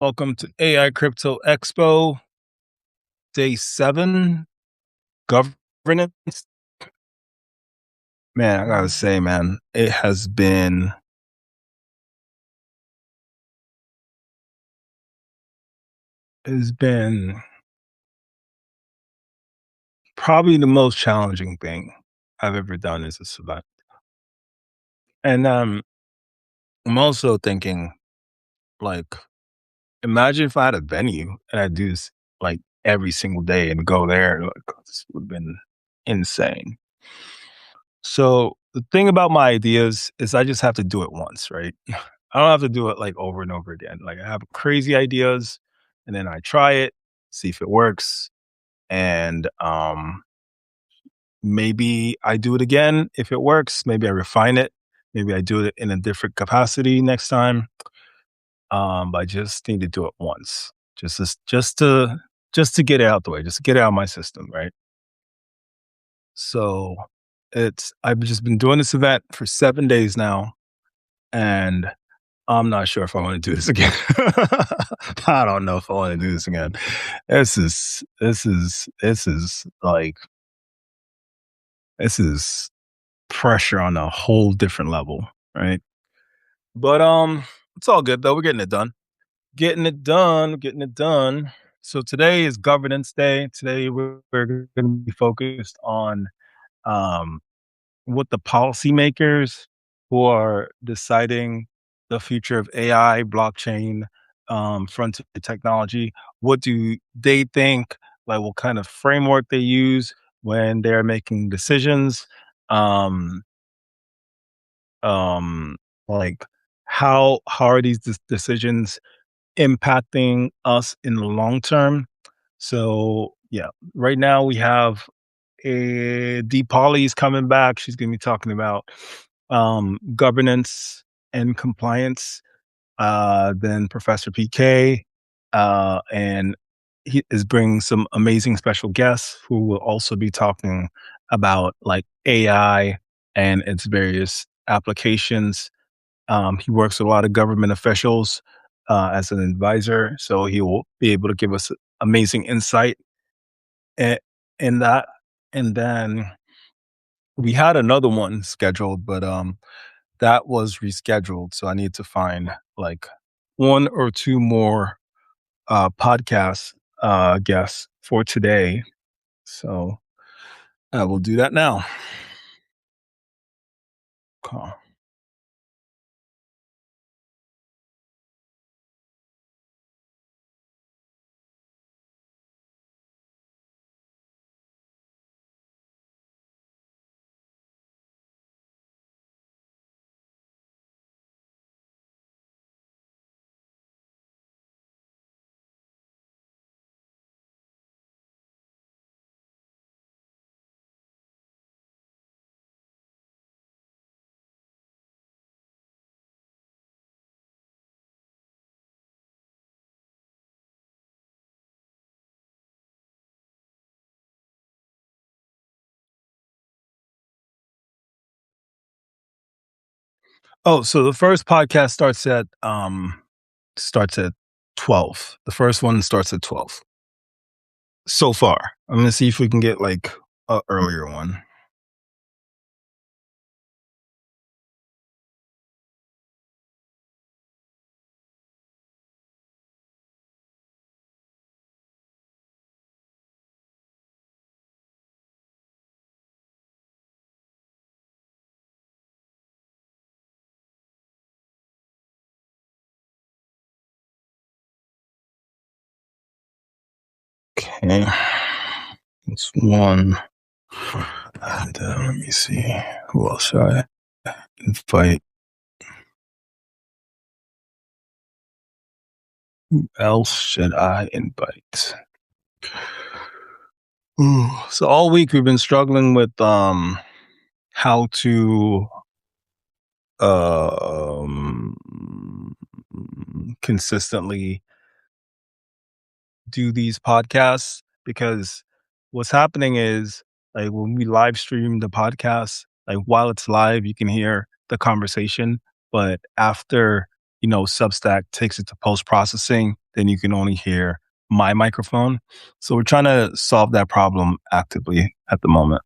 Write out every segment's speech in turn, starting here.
Welcome to AI Crypto Expo, day 7, governance. Man, I gotta say, man, it's been probably the most challenging thing I've ever done as a event. And I'm also thinking, like, imagine if I had a venue and I do this like every single day and go there. Like, this would have been insane. So the thing about my ideas is I just have to do it once, right? I don't have to do it like over and over again. Like I have crazy ideas and then I try it, see if it works. And maybe I do it again. If it works, maybe I refine it. Maybe I do it in a different capacity next time. But I just need to do it once. Just to get it out the way, just to get it out of my system, right? So I've just been doing this event for 7 days now, and I'm not sure if I want to do this again. I don't know if I want to do this again. This is pressure on a whole different level, right? But it's all good though. We're getting it done. Getting it done, getting it done. So today is governance day. Today we're going to be focused on um what the policymakers who are deciding the future of AI, blockchain, frontier technology, what do they think? Like, what kind of framework they use when they're making decisions? Um, um, like, how are these decisions impacting us in the long term? So, yeah, right now we have Dee Polly's coming back. She's going to be talking about governance and compliance. Then Professor PK, and he is bringing some amazing special guests who will also be talking about like AI and its various applications. He works with a lot of government officials as an advisor, so he will be able to give us amazing insight in, in that. And then we had another one scheduled, but that was rescheduled. So I need to find like one or two more podcast guests for today. So I will do that now. Okay. Oh, so the first podcast starts at 12. The first one starts at 12. So far. I'm gonna see if we can get like a earlier one. Okay. It's one. And let me see. Who else should I invite? Who else should I invite? Ooh, so all week we've been struggling with how to um consistently do these podcasts, because what's happening is like when we live stream the podcast, like while it's live you can hear the conversation, but after Substack takes it to post processing, then you can only hear my microphone. So we're trying to solve that problem actively at the moment.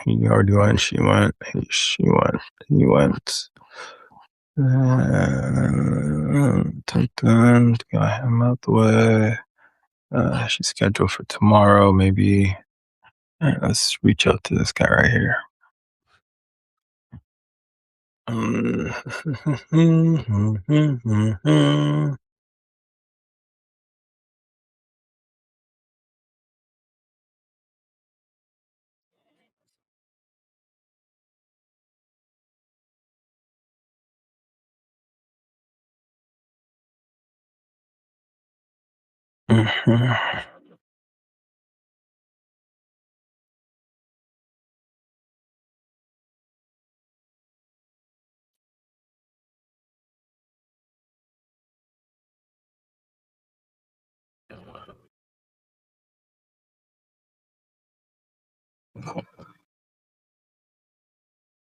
He already went, she went, she went, he went. Take them, got him out the way. She's scheduled for tomorrow, maybe. All right, let's reach out to this guy right here.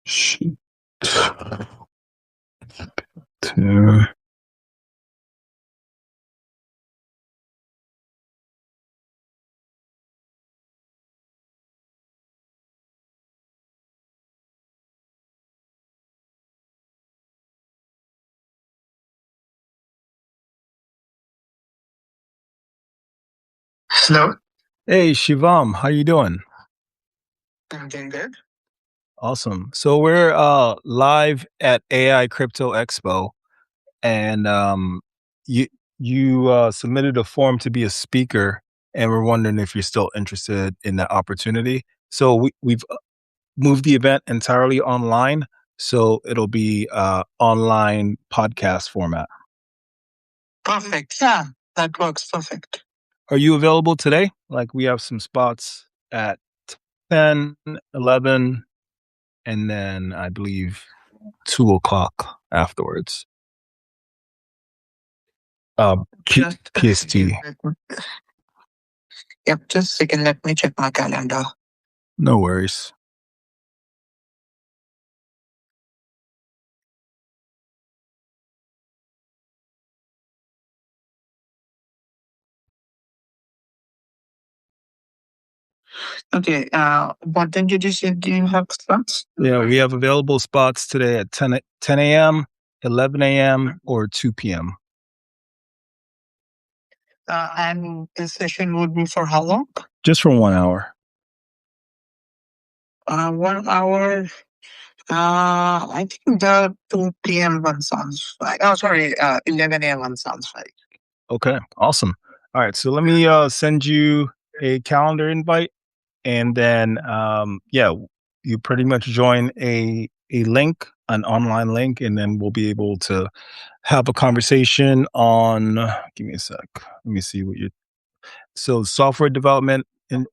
Shoot. Two. Hello, Hey, Shivam, how you doing? I'm doing good. Awesome. So we're live at AI Crypto Expo, and you submitted a form to be a speaker, and we're wondering if you're still interested in that opportunity. So we've moved the event entirely online, so it'll be online podcast format. Perfect. Yeah, that works perfect. Are you available today? Like we have some spots at 10, 11, and then I believe 2 o'clock afterwards. Just a PST. second. Yep, just a second. Let me check my calendar. No worries. Okay. What time did you say do you have slots? Yeah, we have available spots today at 10 a.m., 11 a.m., or 2 p.m. And the session would be for how long? Just for 1 hour. 1 hour. I think the 2 p.m. one sounds fine. Oh, sorry. 11 a.m. one sounds fine. Okay, awesome. All right, so let me send you a calendar invite, and then you pretty much join a link, an online link, and then we'll be able to have a conversation on. Give me a sec. Let me see what you. So software development and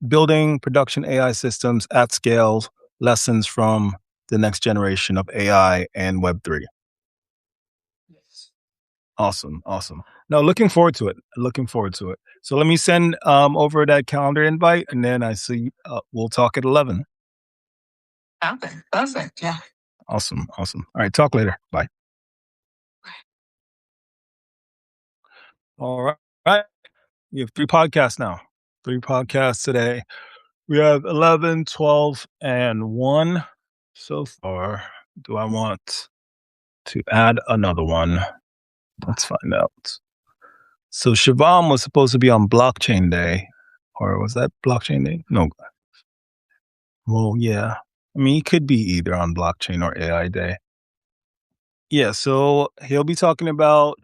building production AI systems at scale. Lessons from the next generation of AI and Web3. Awesome, awesome. No, looking forward to it. Looking forward to it. So let me send over that calendar invite, and then I see we'll talk at 11. Okay, perfect. Yeah. Awesome, awesome. All right, talk later. Bye. All right, right. We have 3 podcasts now. 3 podcasts today. We have 11, 12, and 1 so far. Do I want to add another one? Let's find out. So Shivam was supposed to be on blockchain day, or was that blockchain day? No. Well, yeah. I mean, he could be either on blockchain or AI day. Yeah, so he'll be talking about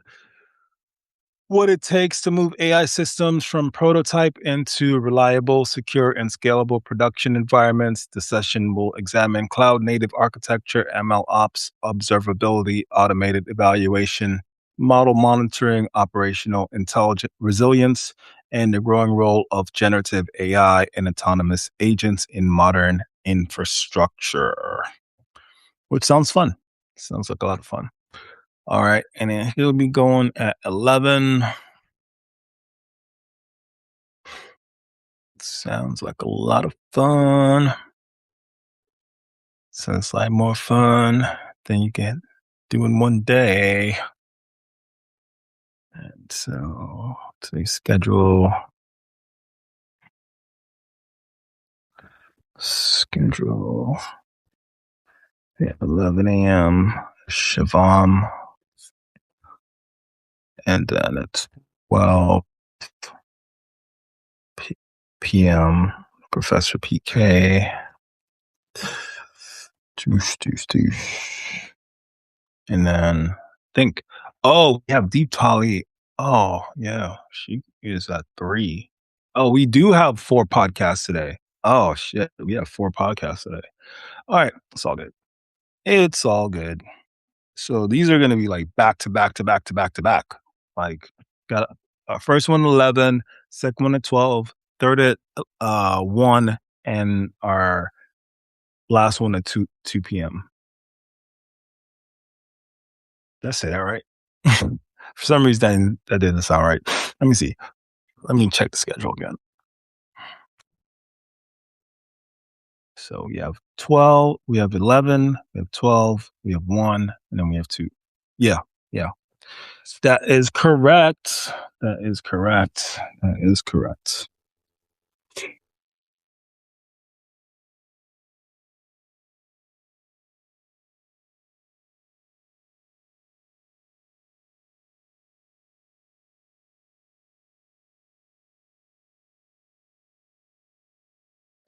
what it takes to move AI systems from prototype into reliable, secure, and scalable production environments. The session will examine cloud native architecture, ML ops, observability, automated evaluation, model monitoring, operational intelligence resilience, and the growing role of generative AI and autonomous agents in modern infrastructure, which sounds fun. Sounds like a lot of fun. All right, and then he'll be going at 11. Sounds like a lot of fun. Sounds like more fun than you can do in one day. And so today's schedule at 11 a.m. Shivam, and then at 12 p.m. Professor PK. And then think, oh, we have Deep Tali. Oh, yeah, she is at 3. Oh, we do have 4 podcasts today. Oh, shit, we have 4 podcasts today. All right, it's all good. It's all good. So these are gonna be, like, back to back to back to back to back. Like, got our first one at 11, second one at 12, third at, 1, and our last one at 2 p.m. Did I say that right? For some reason, that didn't sound right. Let me see. Let me check the schedule again. So we have 12, we have 11, we have 12, we have 1, and then we have 2. Yeah, yeah. That is correct. That is correct. That is correct.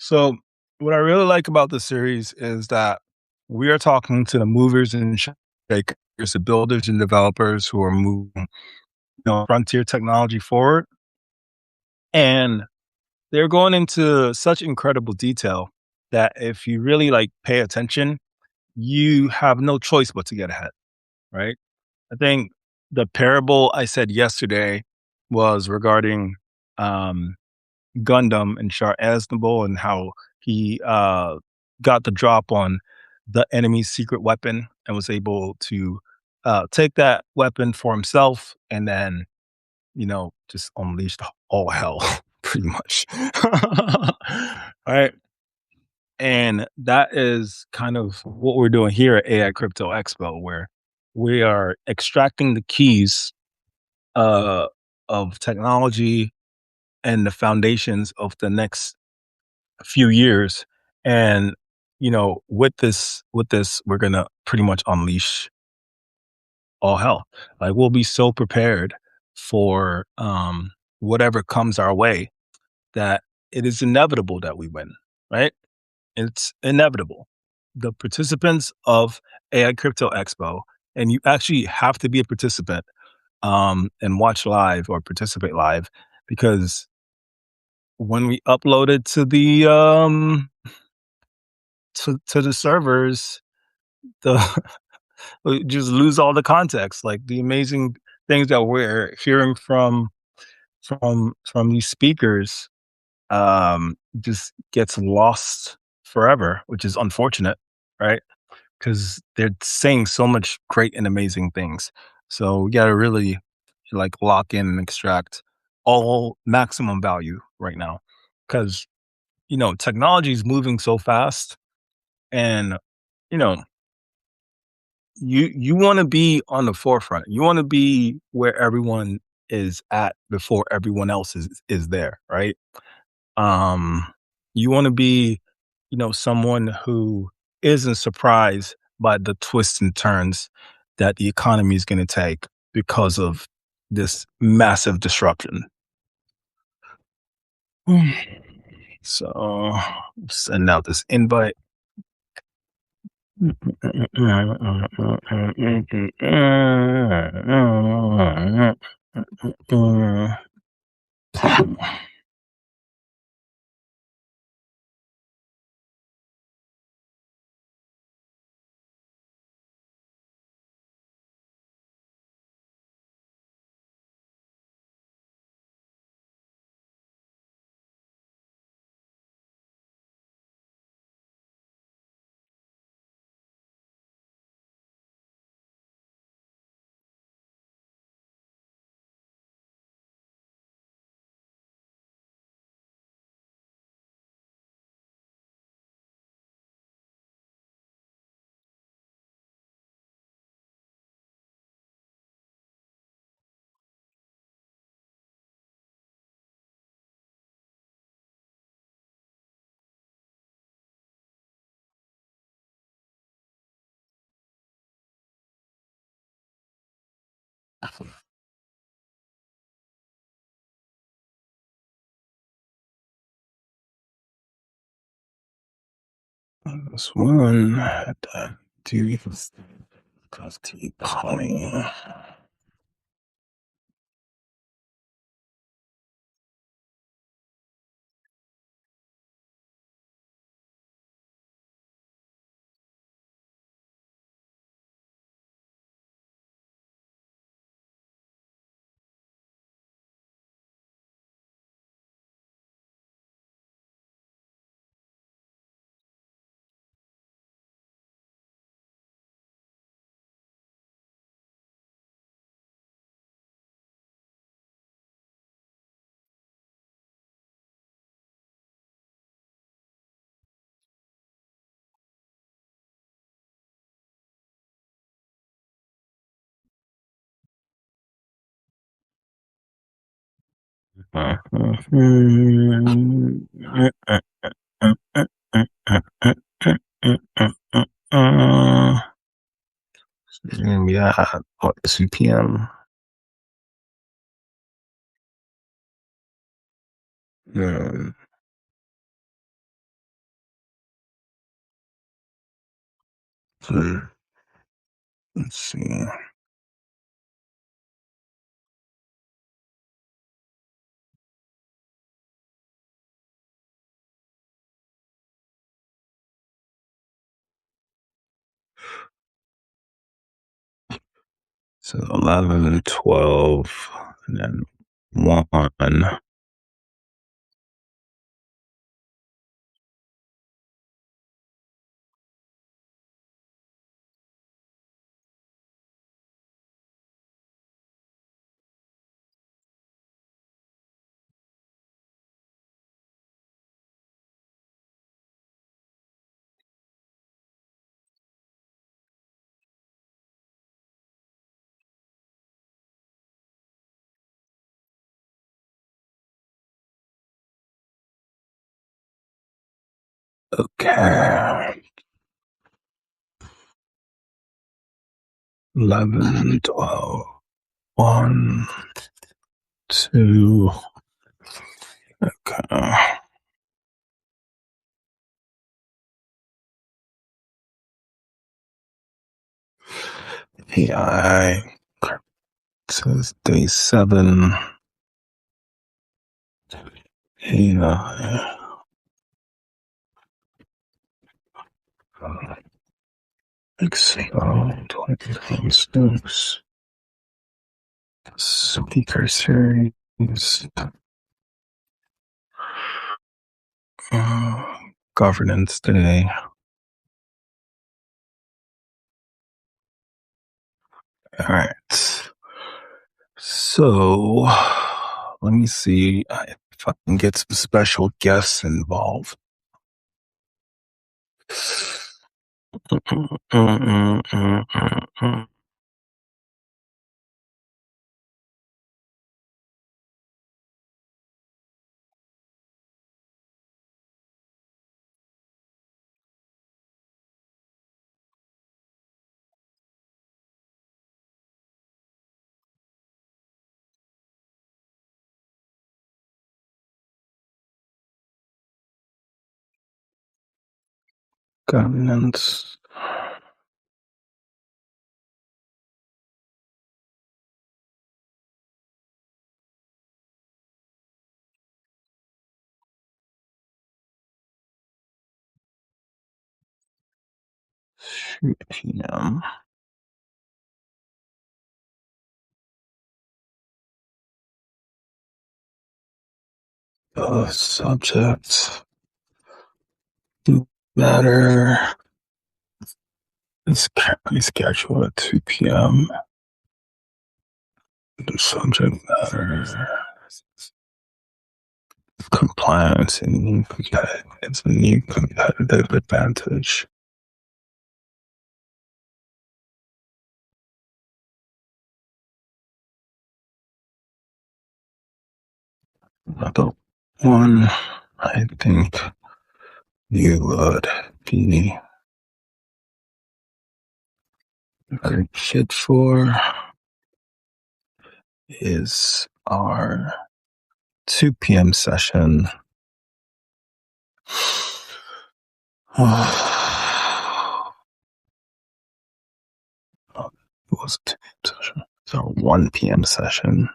So, what I really like about the series is that we are talking to the movers and shakers, the builders and developers who are moving, frontier technology forward, and they're going into such incredible detail that if you really like pay attention, you have no choice but to get ahead, right? I think the parable I said yesterday was regarding um, Gundam and Char Aznable and how he got the drop on the enemy's secret weapon and was able to take that weapon for himself and then, just unleashed all hell, pretty much. All right. And that is kind of what we're doing here at AI Crypto Expo, where we are extracting the keys uh, of technology and the foundations of the next few years. And with this, we're gonna pretty much unleash all hell. Like we'll be so prepared for whatever comes our way that it is inevitable that we win. Right? It's inevitable. The participants of AI Crypto Expo, and you actually have to be a participant and watch live or participate live because when we upload it to the to the servers, the we just lose all the context, like the amazing things that we're hearing from these speakers just gets lost forever, which is unfortunate, right? Because they're saying so much great and amazing things. So we gotta really like lock in and extract all maximum value right now. Because technology is moving so fast, and you know you want to be on the forefront. You want to be where everyone is at before everyone else is there, right? Um, you want to be, someone who isn't surprised by the twists and turns that the economy is going to take because of this massive disruption. So, send out this invite. This one do custody poly. Yeah, what 2 p.m. Um, so let's see. So 11 and 12, and then 1. Okay. 11, 12, 1, 2. Okay. AI. Says day 7. AI. Expo 20 Stokes. Speaker series. Uh, Governance today. All right. So let me see if I can get some special guests involved. Governance. PM. Subject. Matter. It's currently scheduled at 2 p.m. The subject matter. Compliance and new it's a new competitive advantage. Another one I think you would be a great fit for. is our 2 p.m. session. It was a 2 p.m. session. It's our 1 p.m. session.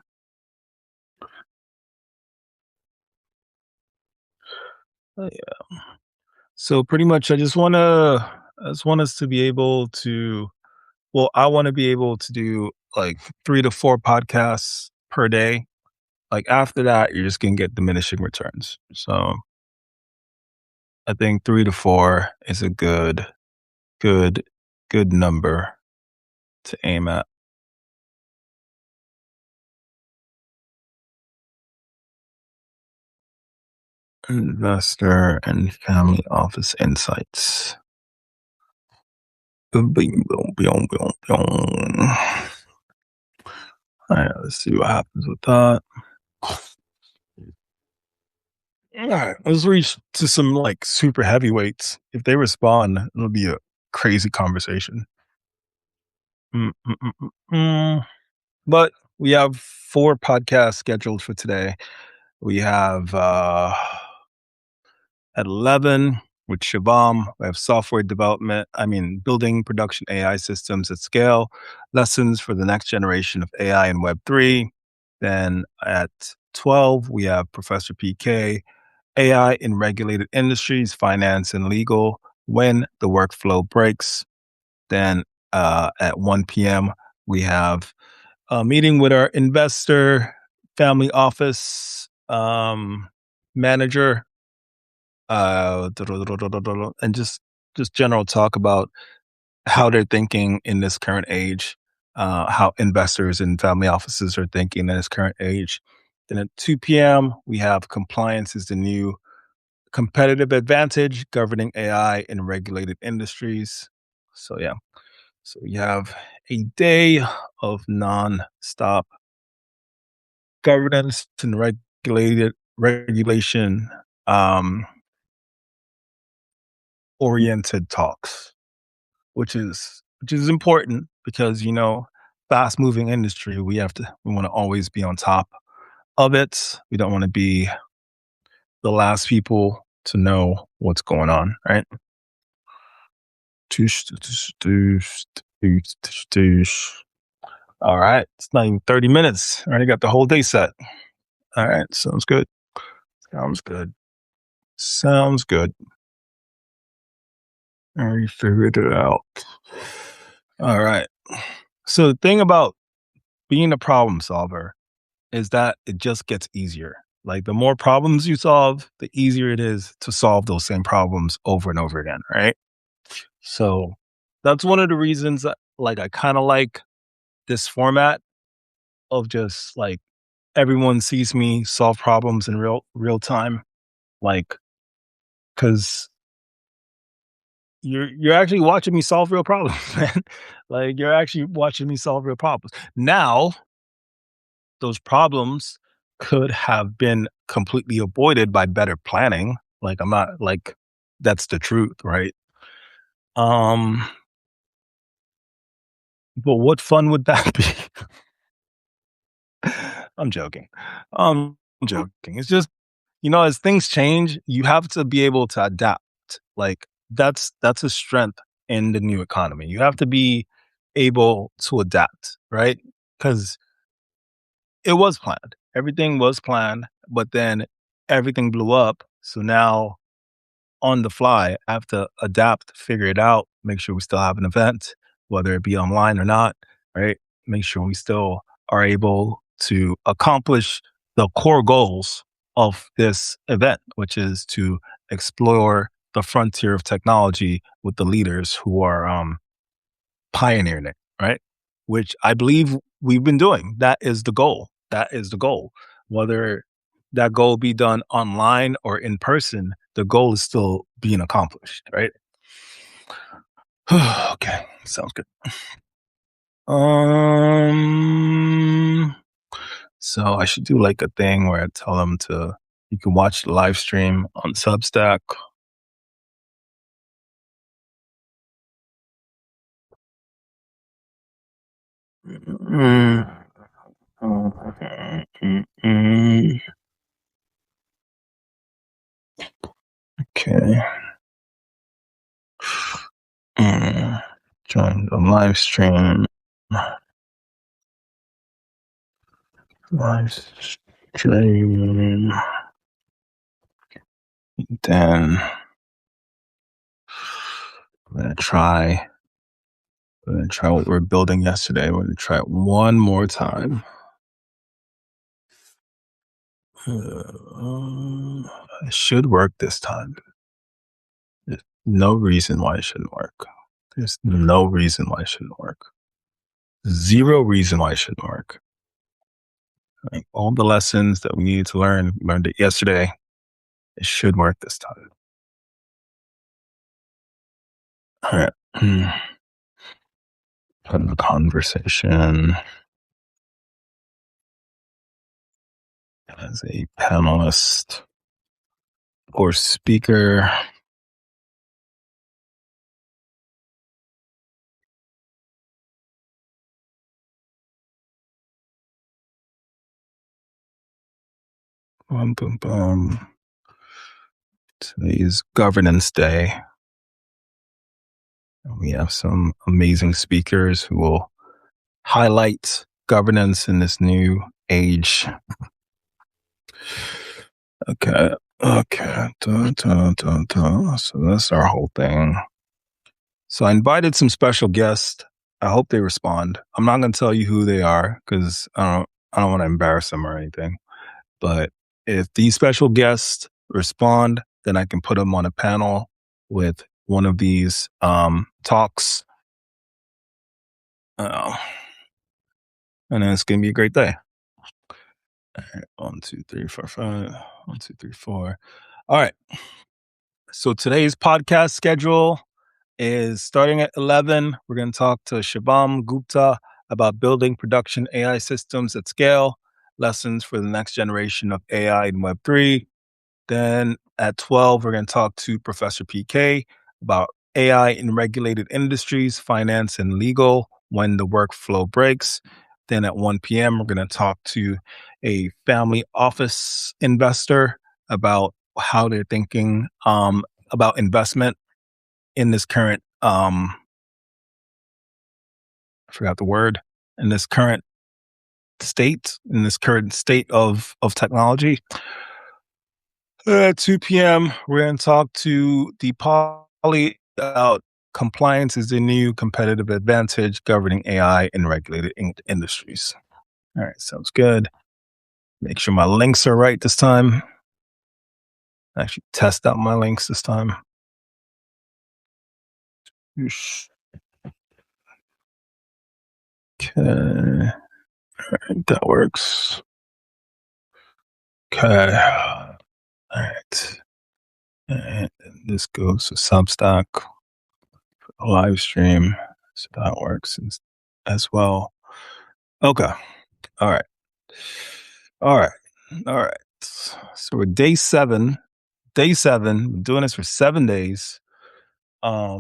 Yeah. So pretty much, I just want us to be able to. Well, I want to be able to do like 3 to 4 podcasts per day. Like after that, you're just gonna get diminishing returns. So I think 3 to 4 is a good, good number to aim at. Investor and family office insights. Boom, boom, boom, boom, boom, boom. All right, let's see what happens with that. All right, let's reach to some like super heavyweights. If they respond, it'll be a crazy conversation. Mm, mm, mm, mm. But we have 4 podcasts scheduled for today. We have at 11 with Shivam. We have software development, building production AI systems at scale, lessons for the next generation of AI and Web3. Then at 12, we have Professor PK, AI in regulated industries, finance, and legal, when the workflow breaks. Then at 1 p.m., we have a meeting with our investor family office manager, and just general talk about how they're thinking in this current age, how investors and family offices are thinking in this current age. Then at 2 p.m., we have compliance is the new competitive advantage governing AI in regulated industries. So yeah, so we have a day of non-stop governance and regulated regulation um, oriented talks, which is important because fast moving industry. We want to always be on top of it. We don't want to be the last people to know what's going on, right? Toosh, toosh, toosh, toosh, toosh, toosh. All right, it's not even 30 minutes. I already got the whole day set. All right, sounds good. Sounds good. Sounds good. I already figured it out. All right. So the thing about being a problem solver is that it just gets easier. Like the more problems you solve, the easier it is to solve those same problems over and over again, right? So that's one of the reasons that like I kind of like this format of just like everyone sees me solve problems in real time. Like cuz you're actually watching me solve real problems, man. Like you're actually watching me solve real problems. Now, those problems could have been completely avoided by better planning. Like I'm not like that's the truth, right? Um, but what fun would that be? I'm joking. I'm joking. It's just as things change, you have to be able to adapt. Like that's a strength in the new economy. You have to be able to adapt, right? Because it was planned. Everything was planned, but then everything blew up. So now on the fly, I have to adapt, figure it out, make sure we still have an event, whether it be online or not, right? Make sure we still are able to accomplish the core goals of this event, which is to explore the frontier of technology with the leaders who are pioneering it, right? Which I believe we've been doing. That is the goal. That is the goal. Whether that goal be done online or in person, the goal is still being accomplished, right? Okay, sounds good. Um, so I should do like a thing where I tell them to you can watch the live stream on Substack. Mm, Okay. Mm. Join the live stream. Live stream. Then I'm gonna try. I'm gonna try what we are building yesterday. We're gonna try it one more time. It should work this time. There's no reason why it shouldn't work. There's no reason why it shouldn't work. Zero reason why it shouldn't work. Like all the lessons that we needed to learned it yesterday. It should work this time. All right. Put in the conversation as a panelist or speaker. Boom, boom, boom. Today is Governance Day. And we have some amazing speakers who will highlight governance in this new age. Okay. Okay. So that's our whole thing. So I invited some special guests. I hope they respond. I'm not going to tell you who they are because I don't want to embarrass them or anything. But if these special guests respond, then I can put them on a panel with one of these talks. And then it's going to be a great day. All right, 1, 2, 3, 4, 5. 1, 2, 3, 4. All right. So today's podcast schedule is starting at 11. We're going to talk to Shubham Gupta about building production AI systems at scale, lessons for the next generation of AI and Web3. Then at 12, we're going to talk to Professor PK about AI in regulated industries, finance, and legal when the workflow breaks. Then at 1 p.m., we're going to talk to a family office investor about how they're thinking about investment in this current, I forgot the word, in this current state of technology. At 2 p.m., we're going to talk to the Poly about compliance is the new competitive advantage governing AI in regulated industries. All right, sounds good. Make sure my links are right this time. Actually, test out my links this time. Okay, all right, that works. Okay, all right. And this goes to Substack, live stream. So that works as well. Okay. All right. All right. All right. So we're day 7. Day 7. We're doing this for 7 days. I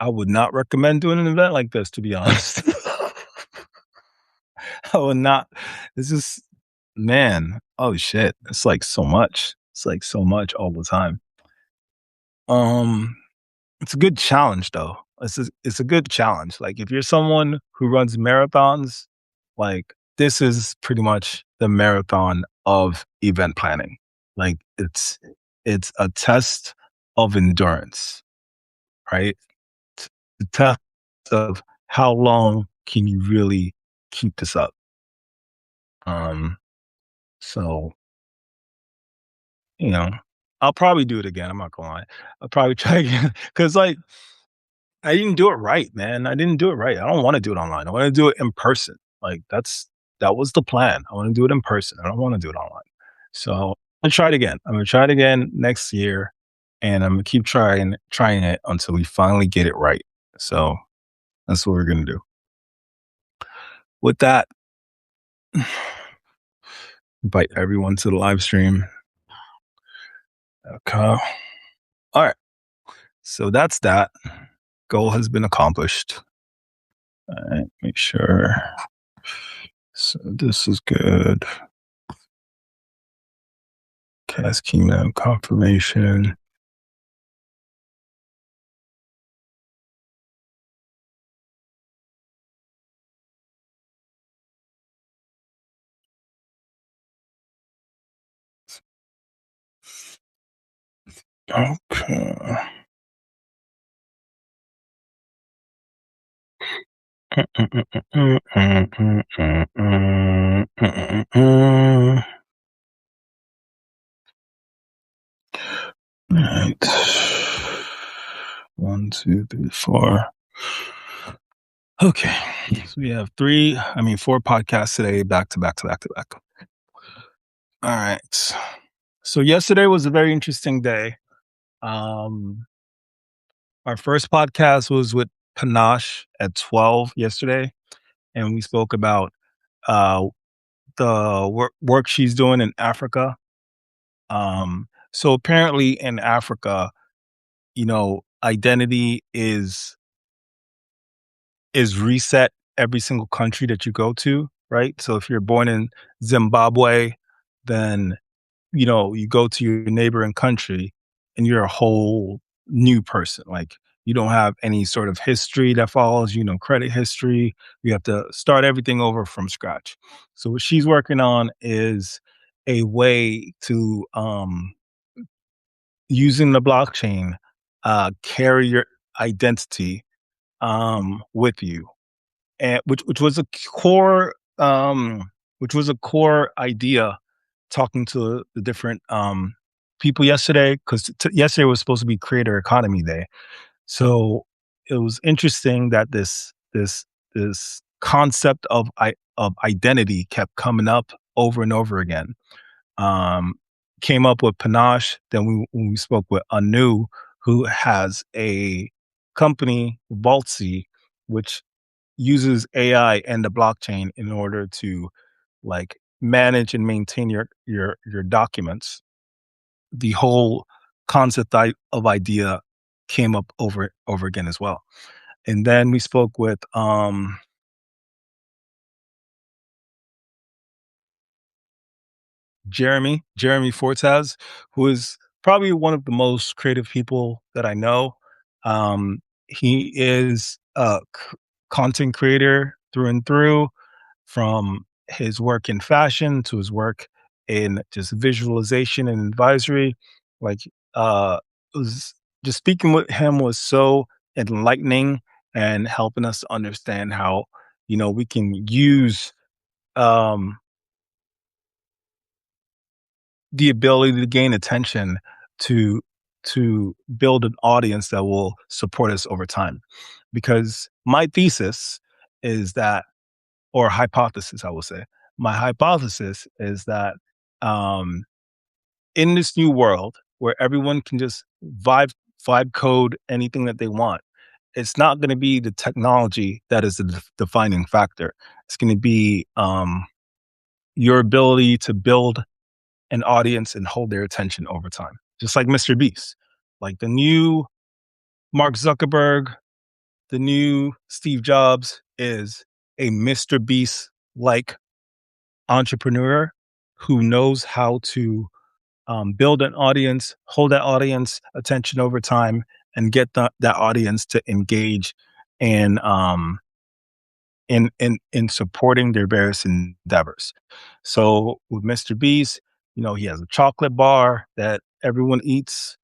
would not recommend doing an event like this, to be honest. I would not. This is, man. Oh shit. It's like so much. It's like so much all the time. It's a good challenge though. It's a good challenge. Like if you're someone who runs marathons, like this is pretty much the marathon of event planning. Like it's a test of endurance, right? It's the test of how long can you really keep this up. Um, so you know, I'll probably do it again. I'm not gonna lie. I'll probably try again because like I didn't do it right, man. I didn't do it right. I don't want to do it online. I want to do it in person. Like that was the plan. I want to do it in person. I don't want to do it online. So I'm gonna try it again. I'm gonna try it again next year, and I'm gonna keep trying it until we finally get it right. So that's what we're gonna do. With that, invite everyone to the live stream. Okay. All right. So that's that. Goal has been accomplished. Alright, make sure. So this is good. Cast keynote confirmation. Okay. Right. One, two, three, four. Okay. So we have four podcasts today, back to back to back to back. All right. So yesterday was a very interesting day. Um, our first podcast was with Panache at 12 yesterday, and we spoke about uh, the work she's doing in Africa. So apparently in Africa, identity is reset every single country that you go to, right? So if you're born in Zimbabwe, then you go to your neighboring country and you're a whole new person. Like you don't have any sort of history that follows, credit history. You have to start everything over from scratch. So what she's working on is a way to using the blockchain carry your identity with you, and which was a core idea talking to the different people yesterday, because yesterday was supposed to be Creator Economy Day. So it was interesting that this concept of identity kept coming up over and over again. um, Came up with Panache. Then when we spoke with Anu, who has a company, Vaultsy, which uses AI and the blockchain in order to like manage and maintain your documents. The whole concept of idea came up over again as well. And then we spoke with Jeremy Fortes, who is probably one of the most creative people that I know. He is a content creator through and through, from his work in fashion to his work in just visualization and advisory. Like, it was just speaking with him was so enlightening and helping us to understand how we can use um the ability to gain attention to build an audience that will support us over time. Because my thesis is that, or hypothesis, I will say, my hypothesis is that um, in this new world where everyone can just vibe code anything that they want, it's not going to be the technology that is the defining factor. It's going to be your ability to build an audience and hold their attention over time. Just like Mr. Beast, like the new Mark Zuckerberg, the new Steve Jobs is a Mr. Beast like entrepreneur who knows how to build an audience, hold that audience attention over time, and get that audience to engage and in supporting their various endeavors. So with Mr. Beast, he has a chocolate bar that everyone eats.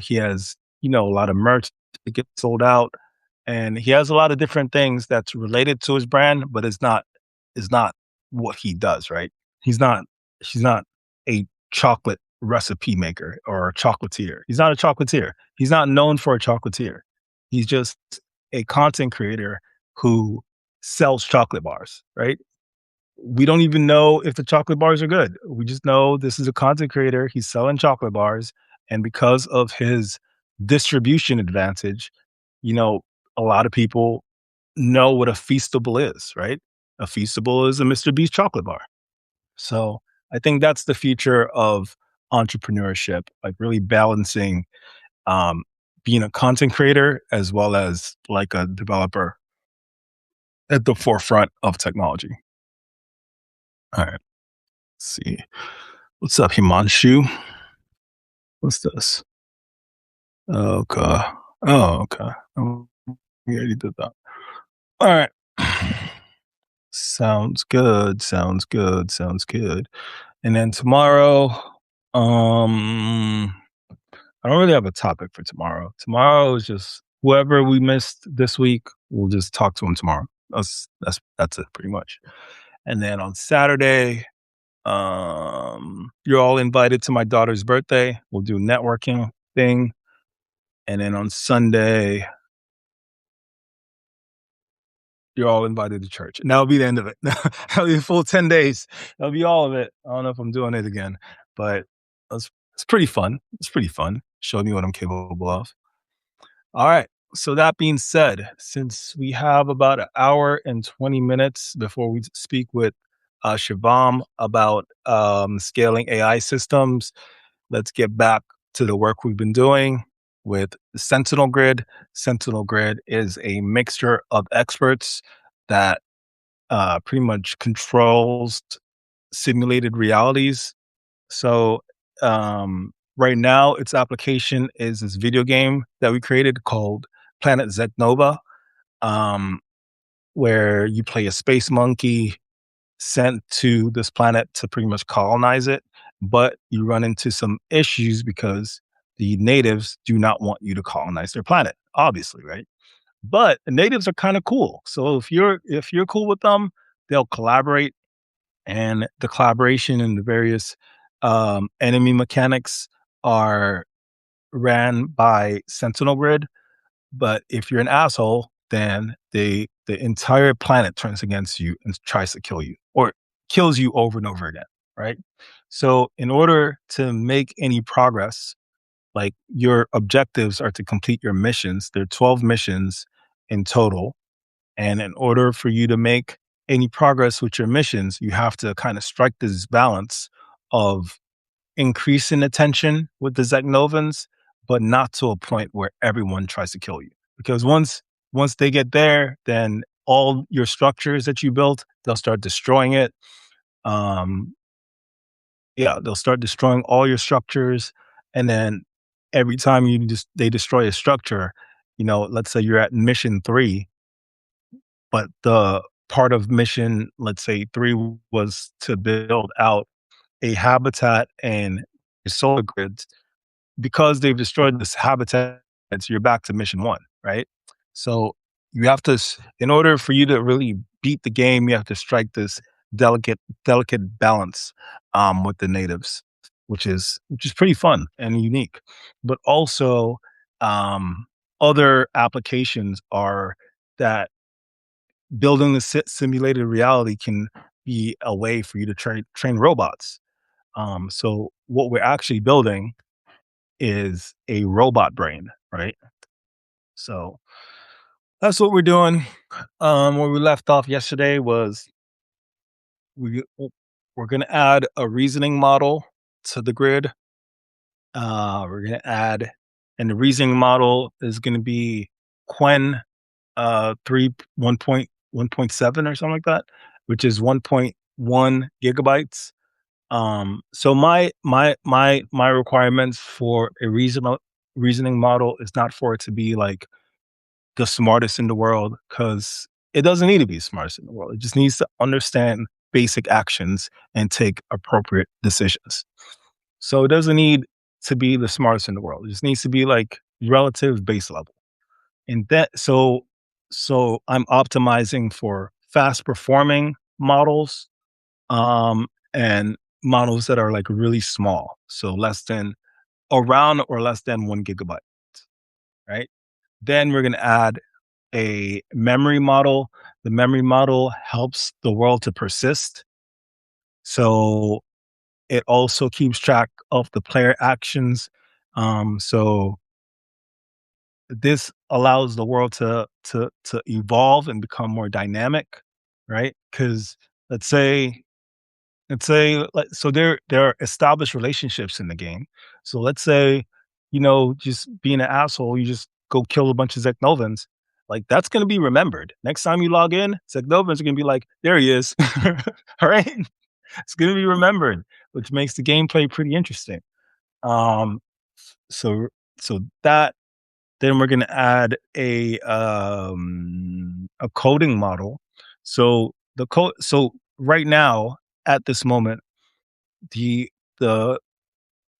He has, a lot of merch that gets sold out, and he has a lot of different things that's related to his brand, but it's not what he does, right? He's not He's not a chocolate recipe maker or a chocolatier. He's not a chocolatier. He's not known for a chocolatier. He's just a content creator who sells chocolate bars, right? We don't even know if the chocolate bars are good. We just know this is a content creator. He's selling chocolate bars. And because of his distribution advantage, you know, a lot of people know what a Feastable is, right? A Feastable is a Mr. Beast chocolate bar. So I think that's the future of entrepreneurship, like really balancing um, being a content creator as well as like a developer. at the forefront of technology. All right, let's see. What's up, Himanshu? What's this? Okay. Oh, okay. Oh, we already did that. All right. Sounds good. Sounds good. Sounds good. And then tomorrow, um, I don't really have a topic for tomorrow. Tomorrow is just whoever we missed this week, we'll just talk to them tomorrow. That's it pretty much. And then on Saturday, you're all invited to my daughter's birthday. We'll do networking thing. And then on Sunday, you're all invited to church. And that'll be the end of it. That'll be a full 10 days. That'll be all of it. I don't know if I'm doing it again, but it's pretty fun. It's pretty fun. Showed me what I'm capable of. All right. So that being said, since we have about an hour and 20 minutes before we speak with Shivam about scaling AI systems, let's get back to the work we've been doing with Sentinel Grid. Sentinel Grid is a mixture of experts that pretty much controls simulated realities. So right now, its application is this video game that we created called Planet Z Nova, um, where you play a space monkey sent to this planet to pretty much colonize it, but you run into some issues because the natives do not want you to colonize their planet, obviously, right? But the natives are kind of cool. So if you're cool with them, they'll collaborate, and the collaboration and the various enemy mechanics are ran by Sentinel Grid. But if you're an asshole, then the entire planet turns against you and tries to kill you or kills you over and over again, right? So in order to make any progress, like your objectives are to complete your missions. There are 12 missions in total. And in order for you to make any progress with your missions, you have to kind of strike this balance of increasing attention with the Zeknovans, but not to a point where everyone tries to kill you. Because once they get there, then all your structures that you built, they'll start destroying it. Um, yeah, they'll start destroying all your structures, and then every time they destroy a structure, let's say you're at mission 3, but the part of mission, let's say 3 was to build out a habitat and solar grids. Because they've destroyed this habitat, so you're back to mission 1, right? So you have to in order for you to really beat the game, you have to strike this delicate balance with the natives, which is pretty fun and unique. But also, um, other applications are that building the simulated reality can be a way for you to train robots. So what we're actually building is a robot brain, right? So that's what we're doing. Where we left off yesterday was we we're gonna add a reasoning model to the grid. We're gonna add, and the reasoning model is gonna be Quen 1.7 or something like that, which is 1.1 gigabytes. So my requirements for a reasoning model is not for it to be like the smartest in the world, because it doesn't need to be the smartest in the world. It just needs to understand basic actions and take appropriate decisions. So it doesn't need to be the smartest in the world. It just needs to be like relative base level. And so I'm optimizing for fast performing models, and models that are like really small. So less than 1 gigabyte, right? Then we're going to add a memory model. The memory model helps the world to persist. So it also keeps track of the player actions. So this allows the world to evolve and become more dynamic, right? Because let's say so there are established relationships in the game. So let's say, just being an asshole, you just go kill a bunch of Zeknovans. Like, that's gonna be remembered. Next time you log in, Segnovans are gonna be like, "There he is." All right? It's gonna be remembered, which makes the gameplay pretty interesting. Um, so so that then we're gonna add a coding model. So right now, at this moment, the the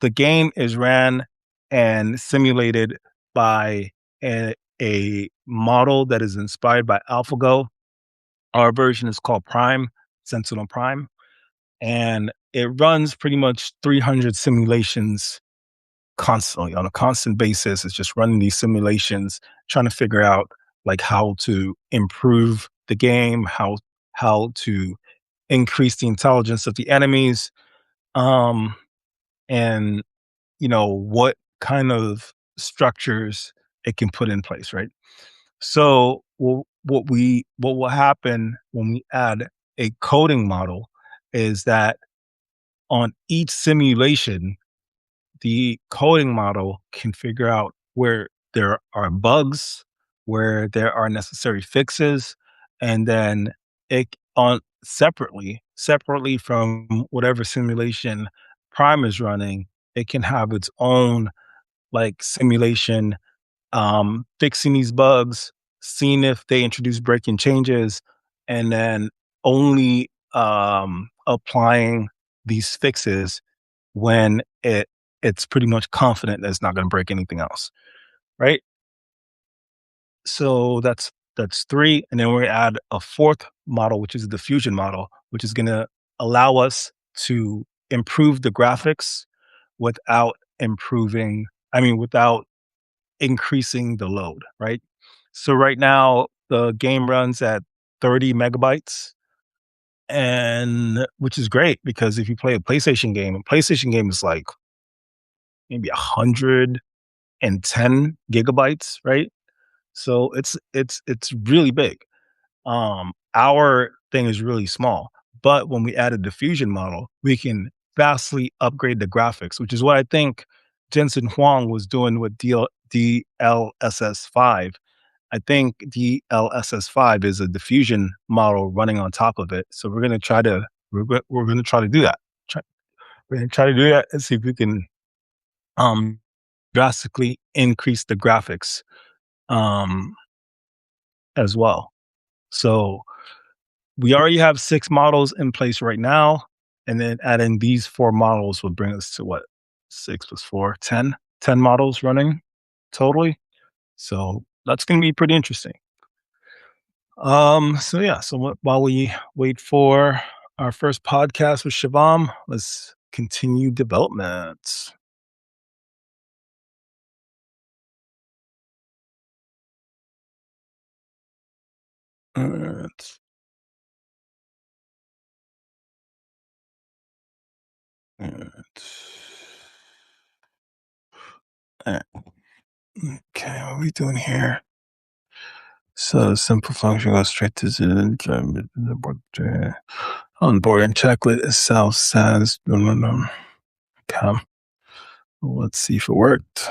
the game is ran and simulated by a model that is inspired by AlphaGo. Our version is called Prime, Sentinel Prime, and it runs pretty much 300 simulations constantly on a constant basis. It's just running these simulations, trying to figure out like how to improve the game, how to increase the intelligence of the enemies, um, and what kind of structures it can put in place, right? So, what will happen when we add a coding model is that on each simulation, the coding model can figure out where there are bugs, where there are necessary fixes, and then it on separately from whatever simulation Prime is running, it can have its own like simulation, fixing these bugs, seeing if they introduce breaking changes, and then only applying these fixes when it's pretty much confident that it's not going to break anything else, right? So that's three, and then we add a fourth model, which is the fusion model, which is going to allow us to improve the graphics without improving. I mean, without increasing the load, right? So right now the game runs at 30 megabytes, and which is great because if you play a PlayStation game is like maybe 110 gigabytes, right? So it's really big. Our thing is really small, but when we added the fusion model, we can vastly upgrade the graphics, which is what I think Jensen Huang was doing with DLSS5. I think DLSS5 is a diffusion model running on top of it. So we're gonna try to do that. Try, we're gonna try to do that and see if we can um drastically increase the graphics um as well. So we already have 6 models in place right now, and then adding these 4 models would bring us to what? 6 plus 4, 10 models running totally. So that's gonna be pretty interesting. So yeah, while we wait for our first podcast with Shivam, let's continue development. Alright. Alright. Alright. Okay, what are we doing here? So simple function goes straight to the onboarding checklist itself says, okay, let's see if it worked.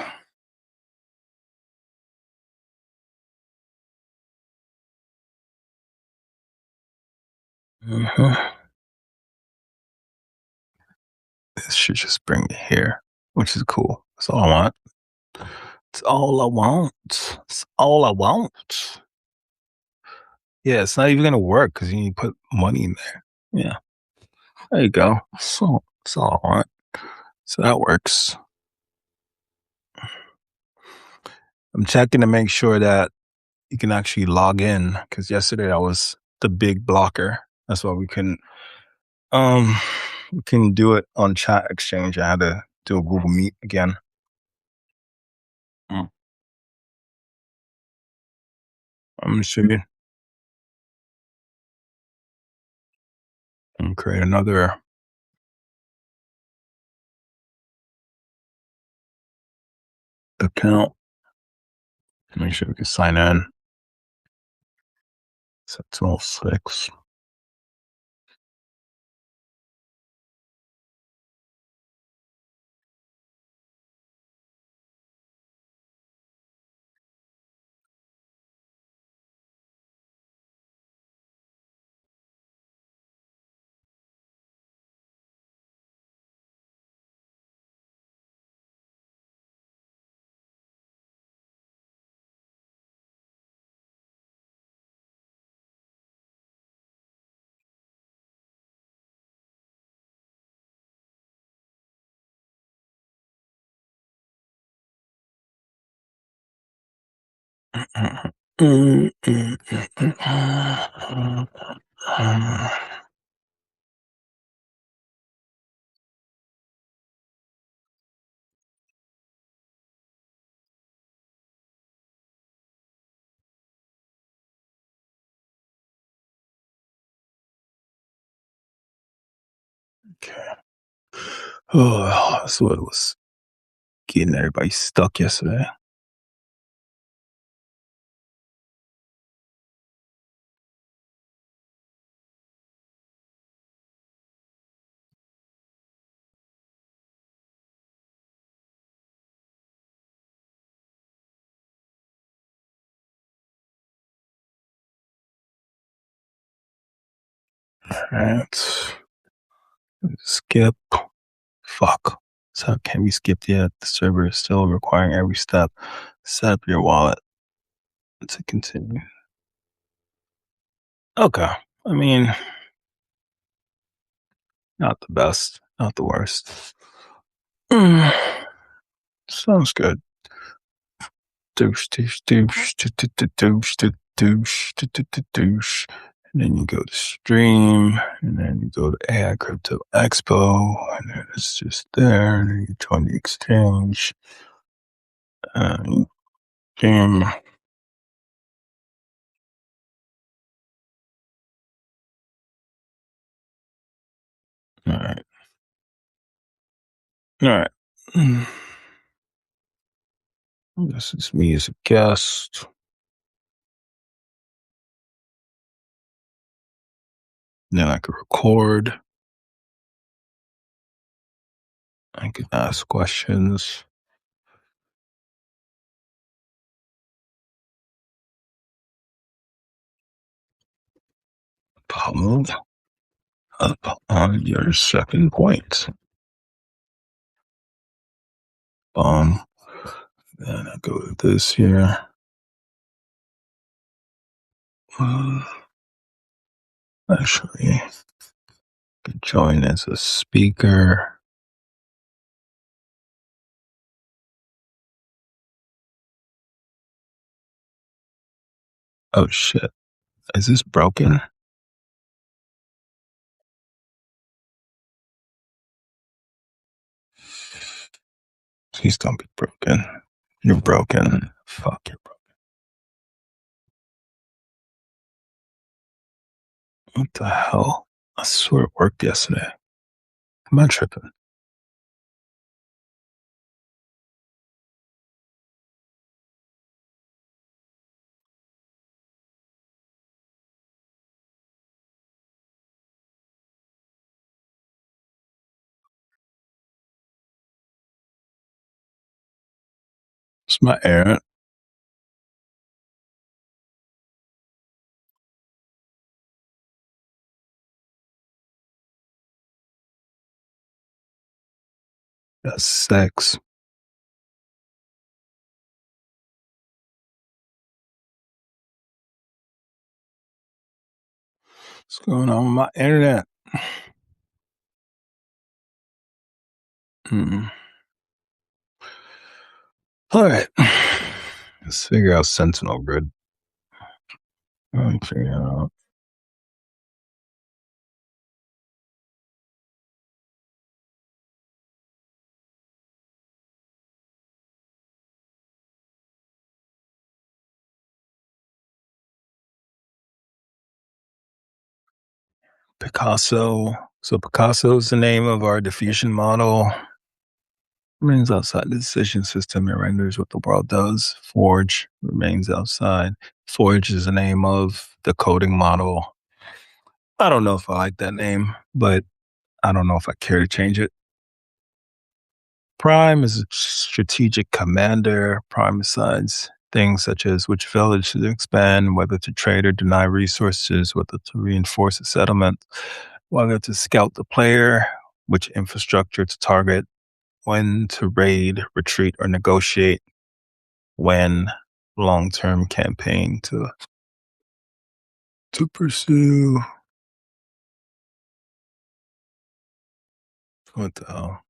Mhm. This should just bring it here, which is cool. That's all I want. It's all I want. It's all I want. Yeah, it's not even gonna work because you need to put money in there. Yeah, there you go. So that's all I want. So that works. I'm checking to make sure that you can actually log in because yesterday that was the big blocker. That's why um we couldn't do it on chat exchange. I had to do a Google Meet again. Mm. I'm gonna show you and create another account. Make sure we can sign in. Set 12.6. Okay. Oh, that's what was getting everybody stuck yesterday. Alright. Skip. Fuck. So can we skip yet? The server is still requiring every step. Set up your wallet to continue. Okay. I mean, not the best, not the worst. Mm, sounds good. Douche, douche, douche, douche, douche, douche. And then you go to stream, and then you go to AI Crypto Expo, and then it's just there, and then you join the exchange. Game. All right. All right. This is me as a guest. Then I could record. I could ask questions. Pummel up on your second point. Then I go to this here. Actually, I could join as a speaker. Oh shit. Is this broken? Please don't be broken. You're broken. Fuck, you're broken. What the hell? I swear it worked yesterday. Am I tripping? It's my errand. That's sex. What's going on with my internet? Mm. All right. Let's figure out Sentinel Grid. Let me figure it out. Picasso. So Picasso is the name of our diffusion model. Remains outside the decision system. It renders what the world does. Forge remains outside. Forge is the name of the coding model. I don't know if I like that name, but I don't know if I care to change it. Prime is a strategic commander. Prime decides things such as which village to expand, whether to trade or deny resources, whether to reinforce a settlement, whether to scout the player, which infrastructure to target, when to raid, retreat, or negotiate, when long-term campaign to pursue. What the hell?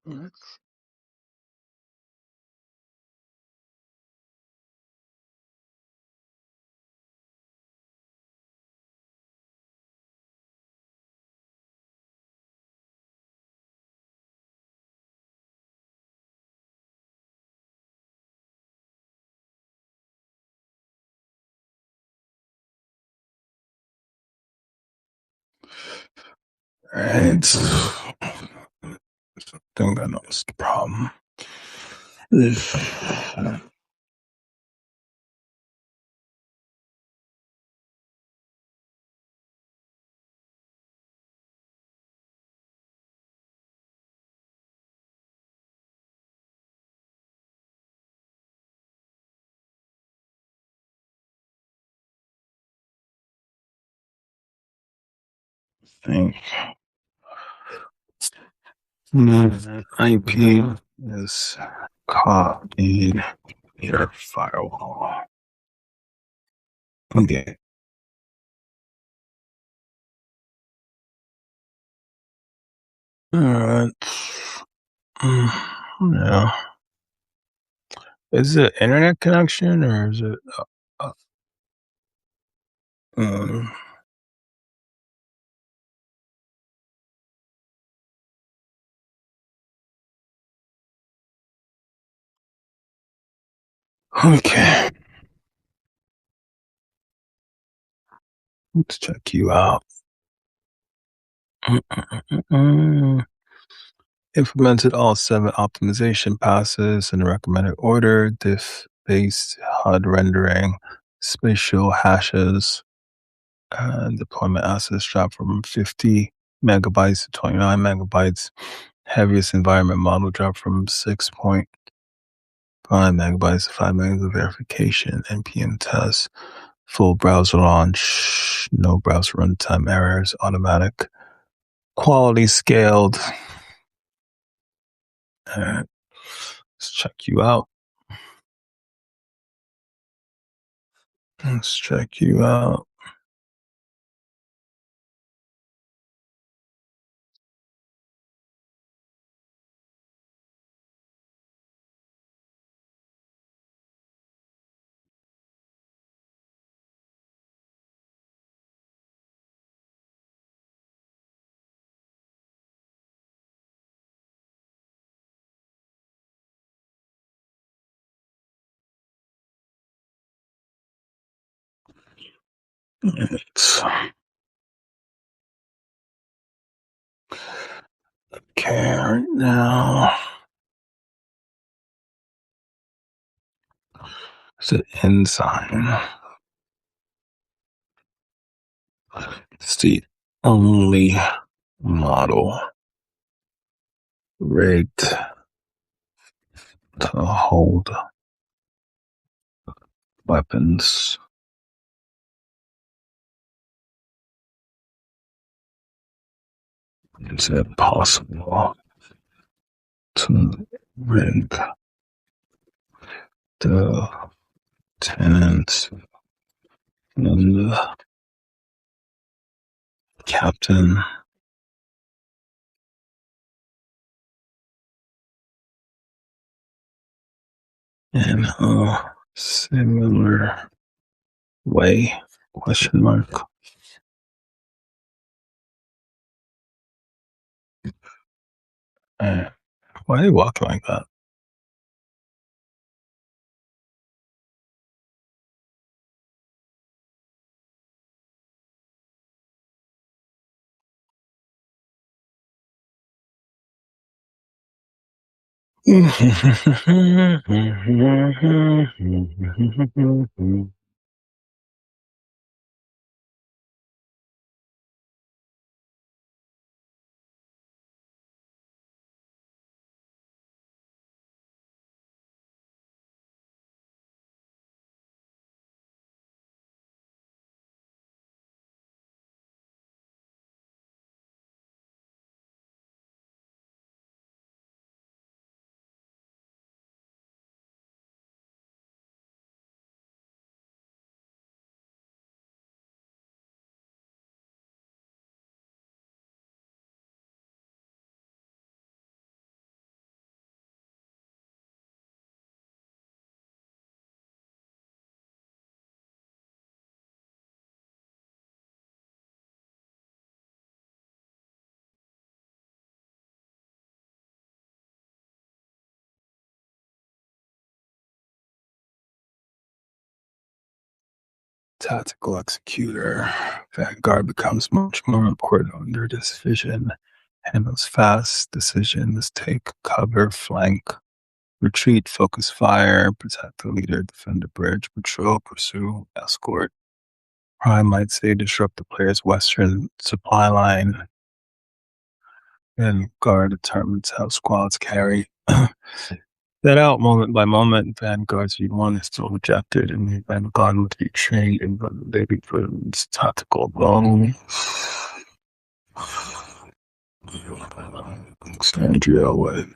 Right. I think I know what's the problem. This. Think IP is copied your firewall. Okay. All right. Yeah. Is it internet connection or is it? Uh, um, okay. Let's check you out. Mm. Implemented all 7 optimization passes in the recommended order, diff-based HUD rendering, spatial hashes, and deployment assets dropped from 50 megabytes to 29 megabytes. Heaviest environment model dropped from 6.5 megabytes to 5 megabytes of verification, NPM test, full browser launch, no browser runtime errors, automatic, quality scaled. Let's check you out. Let's check you out. It's okay right now. It's an ensign. It's the only model rigged to hold weapons. Is it possible to rig the tenant and the captain in a similar way? Question mark. Why are you walking like that? Tactical executor. Vanguard becomes much more important under this vision. Handles fast decisions, take cover, flank, retreat, focus fire, protect the leader, defend the bridge, patrol, pursue, escort. Prime might say disrupt the player's western supply line, and guard determines how squads carry that out moment by moment. Vanguard's V1 is still rejected, and the Vanguard must be trained in the baby its tactical ability. Alexandria with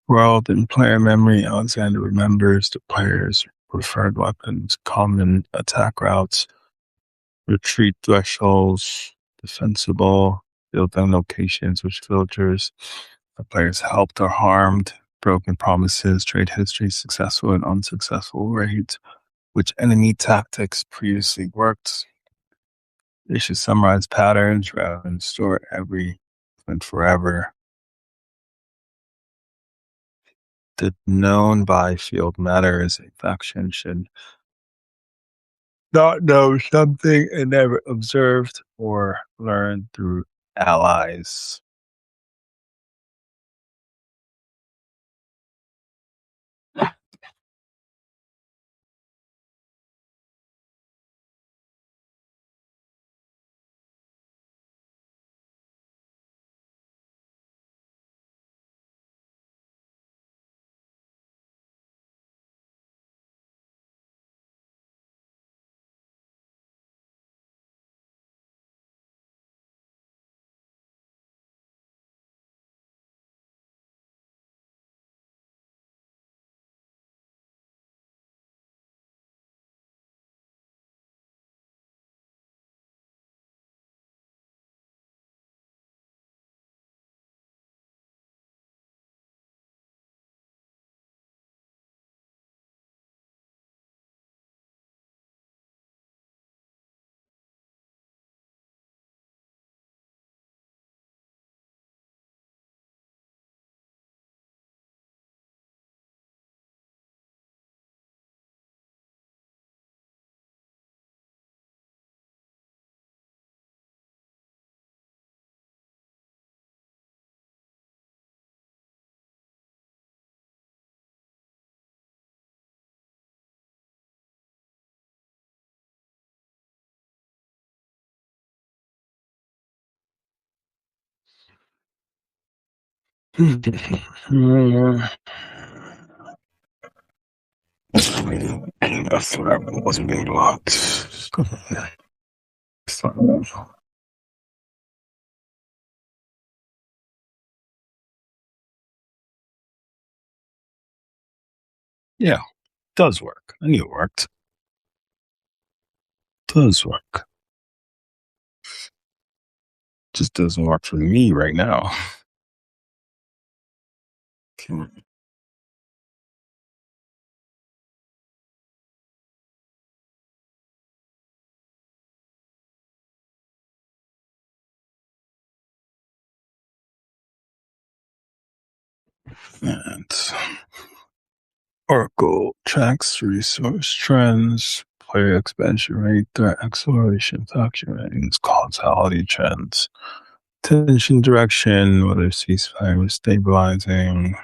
world and player memory. Alexander remembers the player's preferred weapons, common attack routes, retreat thresholds, defensible, built-in locations which filters the players helped or harmed, broken promises, trade history, successful and unsuccessful raids, which enemy tactics previously worked. They should summarize patterns rather than store every and forever. The known by field matters. A faction should not know something and never observed or learned through allies. That's what I wasn't being blocked. Yeah, does work. I knew it worked. Does work. Just doesn't work for me right now. And Oracle tracks resource trends, player expansion rate, threat acceleration, faction ratings, causality trends, tension direction, whether ceasefire was stabilizing,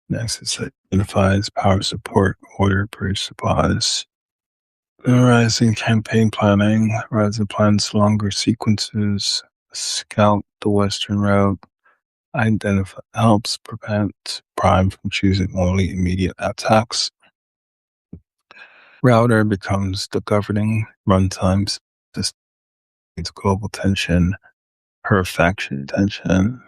Nexus identifies power support, order, bridge supplies. Memorizing campaign planning, Horizon plans longer sequences, scout the western route, identify helps prevent Prime from choosing only immediate attacks. Router becomes the governing runtime system. It's global tension, per faction tension.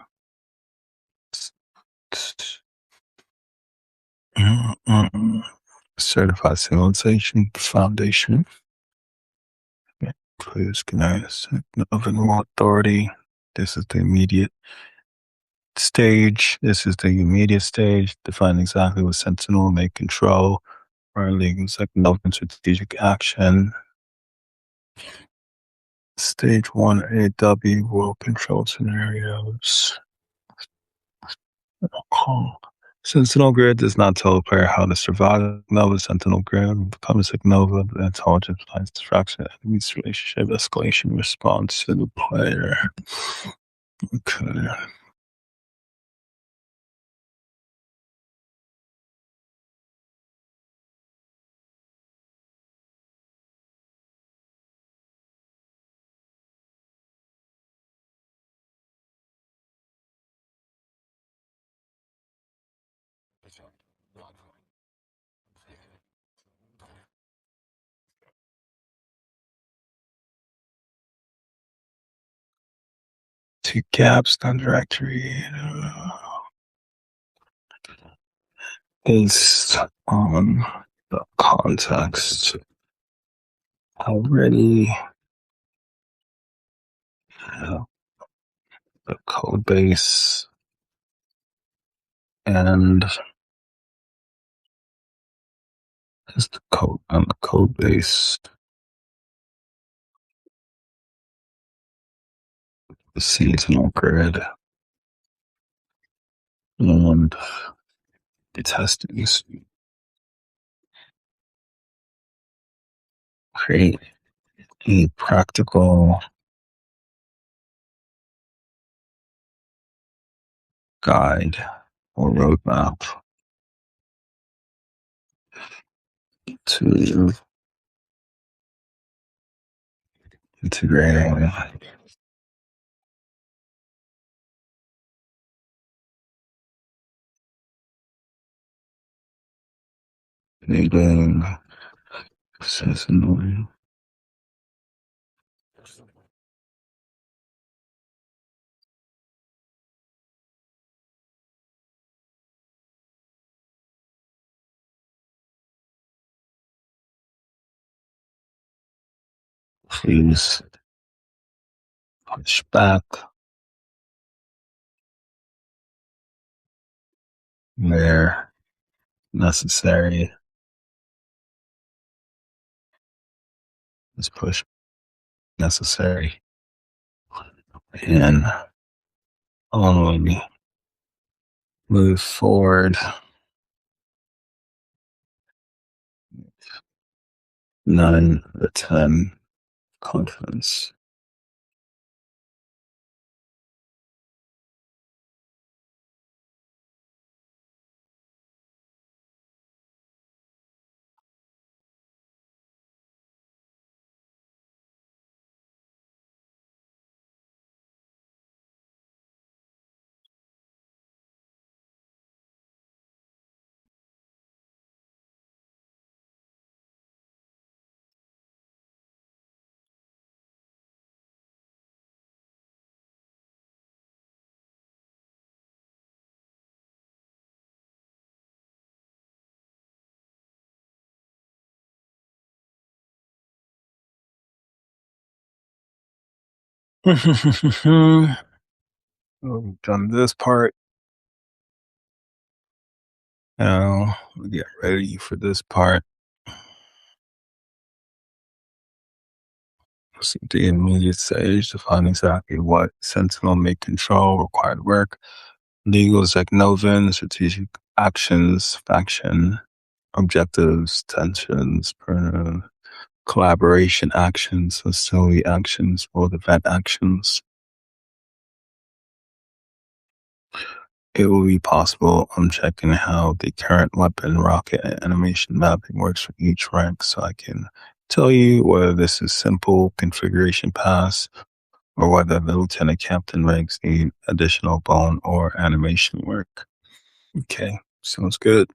Certified civilization foundation. Please connect of the authority. This is the immediate stage. This is the immediate stage. Define exactly what Sentinel may control. Or legal second open strategic action. Stage 1 AW world control scenarios. Sentinel Grid does not tell the player how to survive. Nova Sentinel Grid becomes like Nova, the intelligence finds distraction, enemies relationship escalation response to the player. Okay. Two gaps on directory based on the context already have the code base and is the code on the code base the seasonal grid and the testings create a practical guide or roadmap to integrating enabling seasonal please push back where necessary. Is push necessary and only move forward 9 out of 10 confidence. We've done this part. Now we get ready for this part. The immediate stage to find exactly what Sentinel may control, required work, legals like Novin, strategic actions, faction, objectives, tensions, collaboration actions, hostility actions, world event actions. it will be possible. I'm checking how the current weapon, rocket, and animation mapping works for each rank so I can tell you whether this is simple configuration pass or whether the lieutenant captain ranks need additional bone or animation work. Okay, sounds good.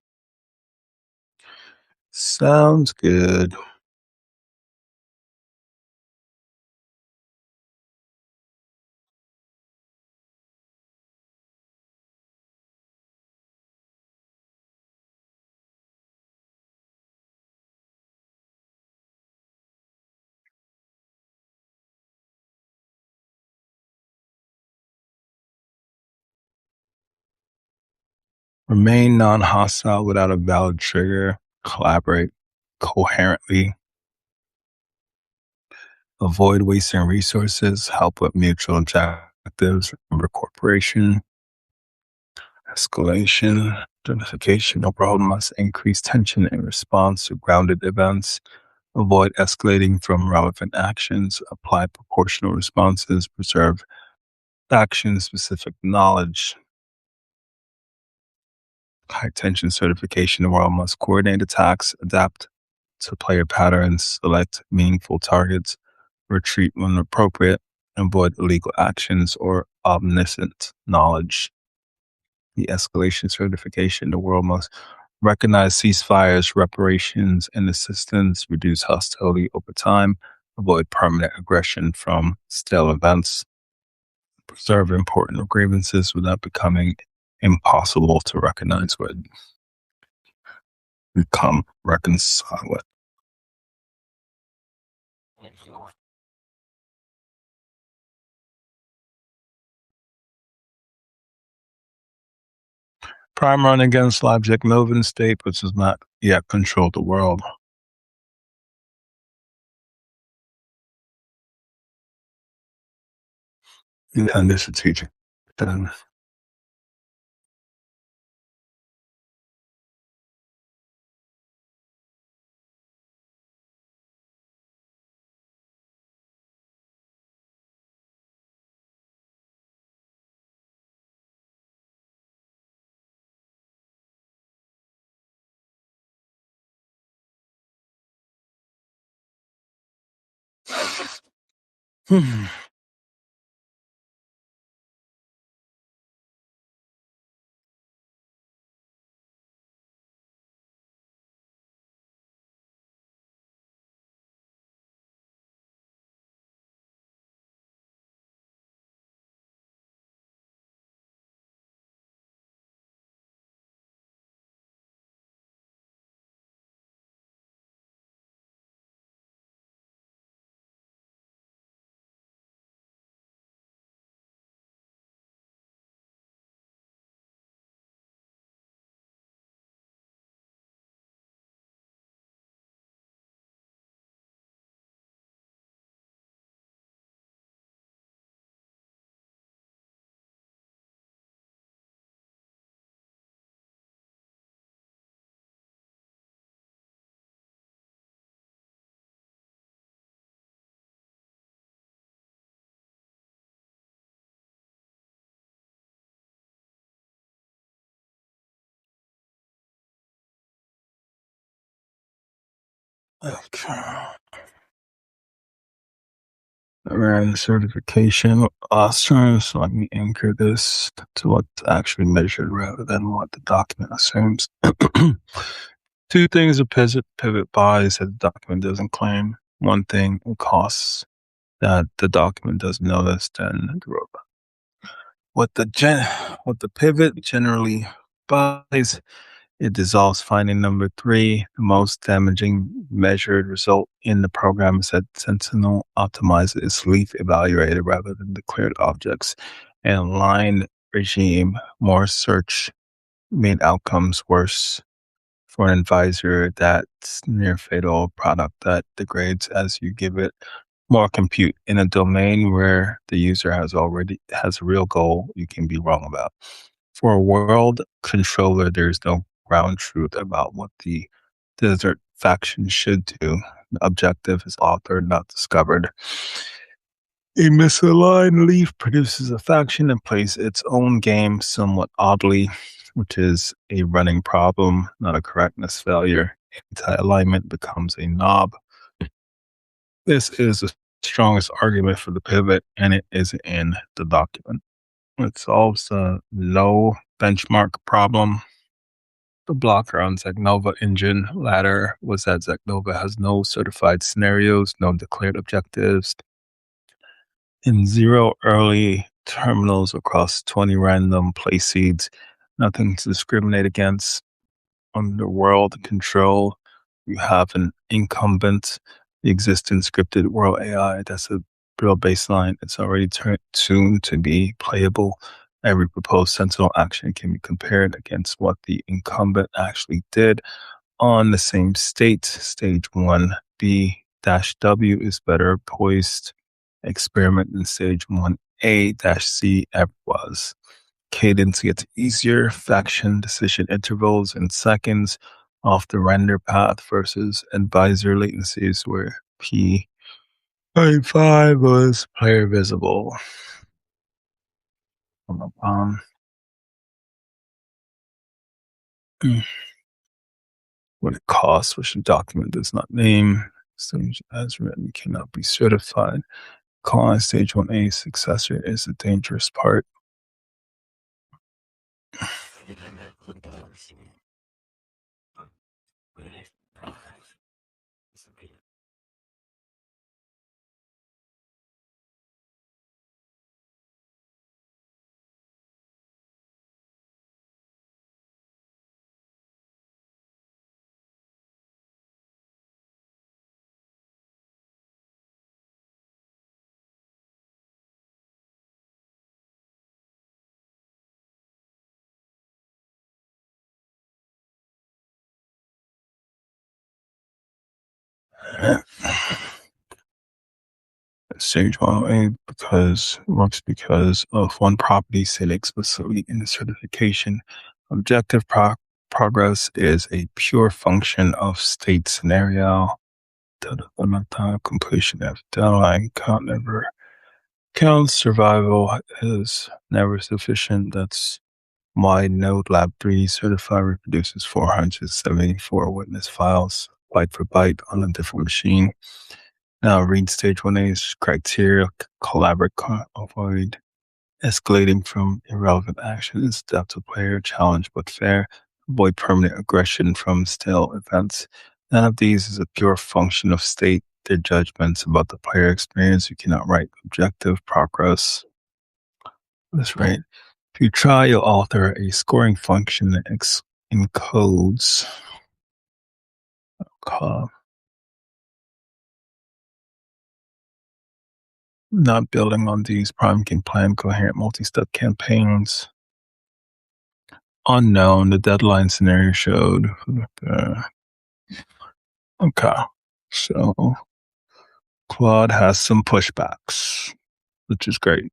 Sounds good. Remain non hostile without a valid trigger. Collaborate coherently. Avoid wasting resources. Help with mutual objectives. Remember corporation. Escalation. Identification. No problem must increase tension in response to grounded events. Avoid escalating from relevant actions. Apply proportional responses. Preserve action specific knowledge. High tension certification. The world must coordinate attacks, adapt to player patterns, select meaningful targets, retreat when appropriate, avoid illegal actions or omniscient knowledge. The escalation certification. The world must recognize ceasefires, reparations, and assistance, reduce hostility over time, avoid permanent aggression from stale events, preserve important grievances without becoming impossible to recognize when become reconciled. Prime run against Leipzig Melvin State, which has not yet controlled the world. And this strategic. Then okay. Around certification, Austrians, so let me anchor this to what's actually measured rather than what the document assumes. Two things a pivot buys that the document doesn't claim. One thing, it costs that the document doesn't notice, then the robot. What the pivot generally buys, it dissolves finding number three. The most damaging measured result in the program is that Sentinel optimizes its leaf evaluator rather than declared objects. And line regime, more search made outcomes worse for an advisor. That's near fatal product that degrades as you give it more compute in a domain where the user has a real goal you can be wrong about. For a world controller, there's no ground truth about what the desert faction should do. The objective is authored, not discovered. A misaligned leaf produces a faction and plays its own game somewhat oddly, which is a running problem, not a correctness failure. Anti-alignment becomes a knob. This is the strongest argument for the pivot, and it is in the document. It solves the low benchmark problem. The blocker on Zagnova engine ladder was that Zagnova has no certified scenarios, no declared objectives, in zero early terminals across 20 random place seeds, nothing to discriminate against. Under world control, you have an incumbent, the existing scripted world AI. That's a real baseline. It's already tuned to be playable. Every proposed sentinel action can be compared against what the incumbent actually did on the same state. Stage 1B W is better poised experiment than stage 1A C ever was. Cadence gets easier, faction decision intervals in seconds off the render path versus advisor latencies where P.5 was player visible. Um, what it costs, which the document does not name. Stage as written cannot be certified. Calling stage 1A successor is the dangerous part. Stage 108 because works because of one property said explicitly in the certification. Objective progress is a pure function of state scenario. Time completion of deadline count survival is never sufficient. That's why Node Lab 3 certified reproduces 474 witness files byte for byte on a different machine. Now, read stage 1A's criteria, avoid escalating from irrelevant actions, adaptive player, challenge but fair, avoid permanent aggression from stale events. None of these is a pure function of state. They're judgments about the player experience. You cannot write objective progress. That's right. If you try, you'll alter a scoring function that encodes not building on these prime can plan coherent multi-step campaigns. Unknown, the deadline scenario showed. Okay, so Claude has some pushbacks, which is great.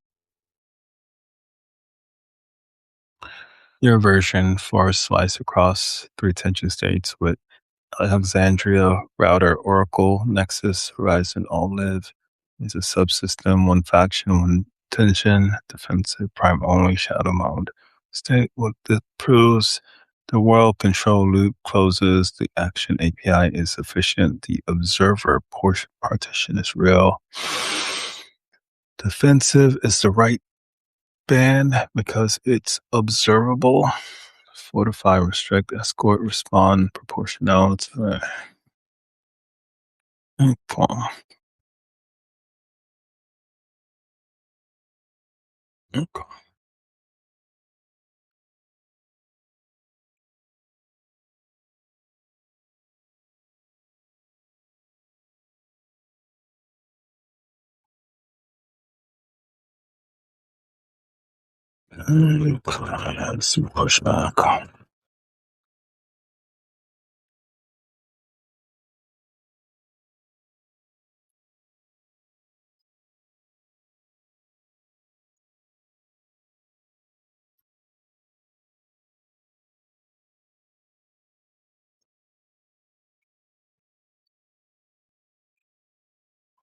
Your version for slice across 3 tension states with Alexandria, Router, Oracle, Nexus, Horizon, all live is a subsystem, one faction, one tension, defensive, prime only, shadow mode. State what this proves. The world control loop closes. The action API is sufficient. The observer portion partition is real. Defensive is the right band because it's observable. Fortify, restrict, escort, respond, proportionality. Okay. Some pushback.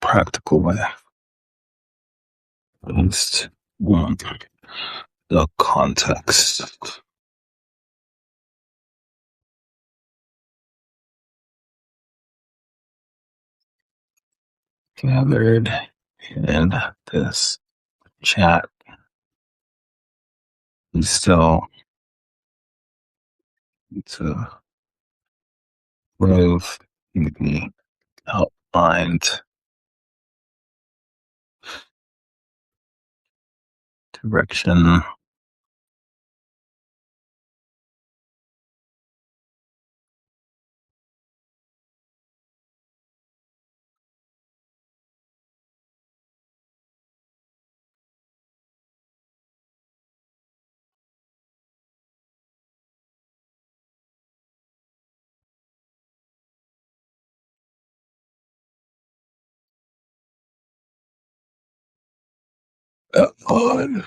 Practical way. Based on the context gathered in this chat, we still need to move the outlined direction. On.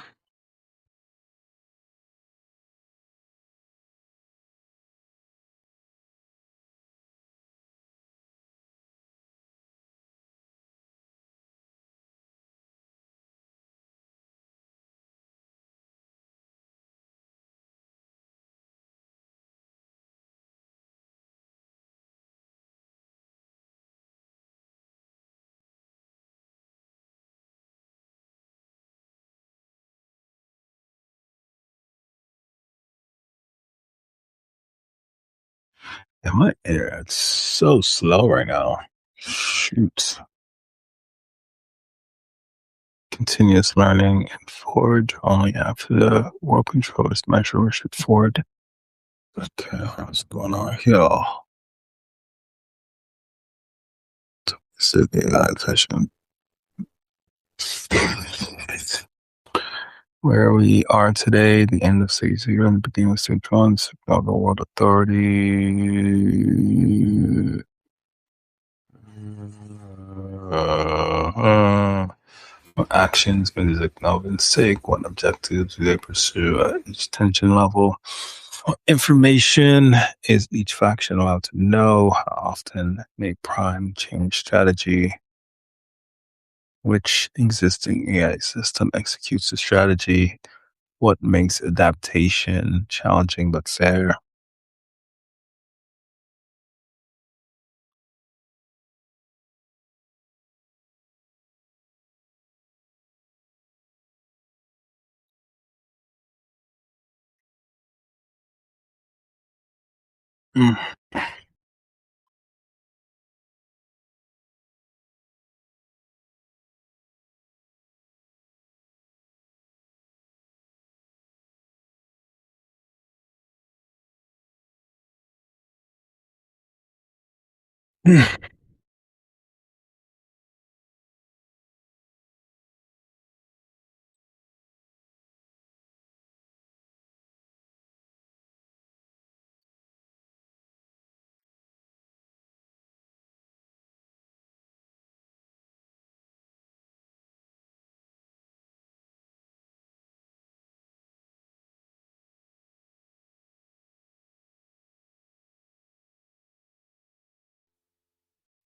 Yeah, my internet's so slow right now. Shoot. Continuous learning and forward only after the world control is measured or should forward. Okay, what's going on here? This is the AI session. Where we are today, the end of stage 0 and the beginning of stage 1, Chicago World Authority. What actions, music, and sake, what objectives do they pursue at each tension level? What information is each faction allowed to know? How often may Prime change strategy? Which existing AI system executes the strategy? What makes adaptation challenging but fair? Mm.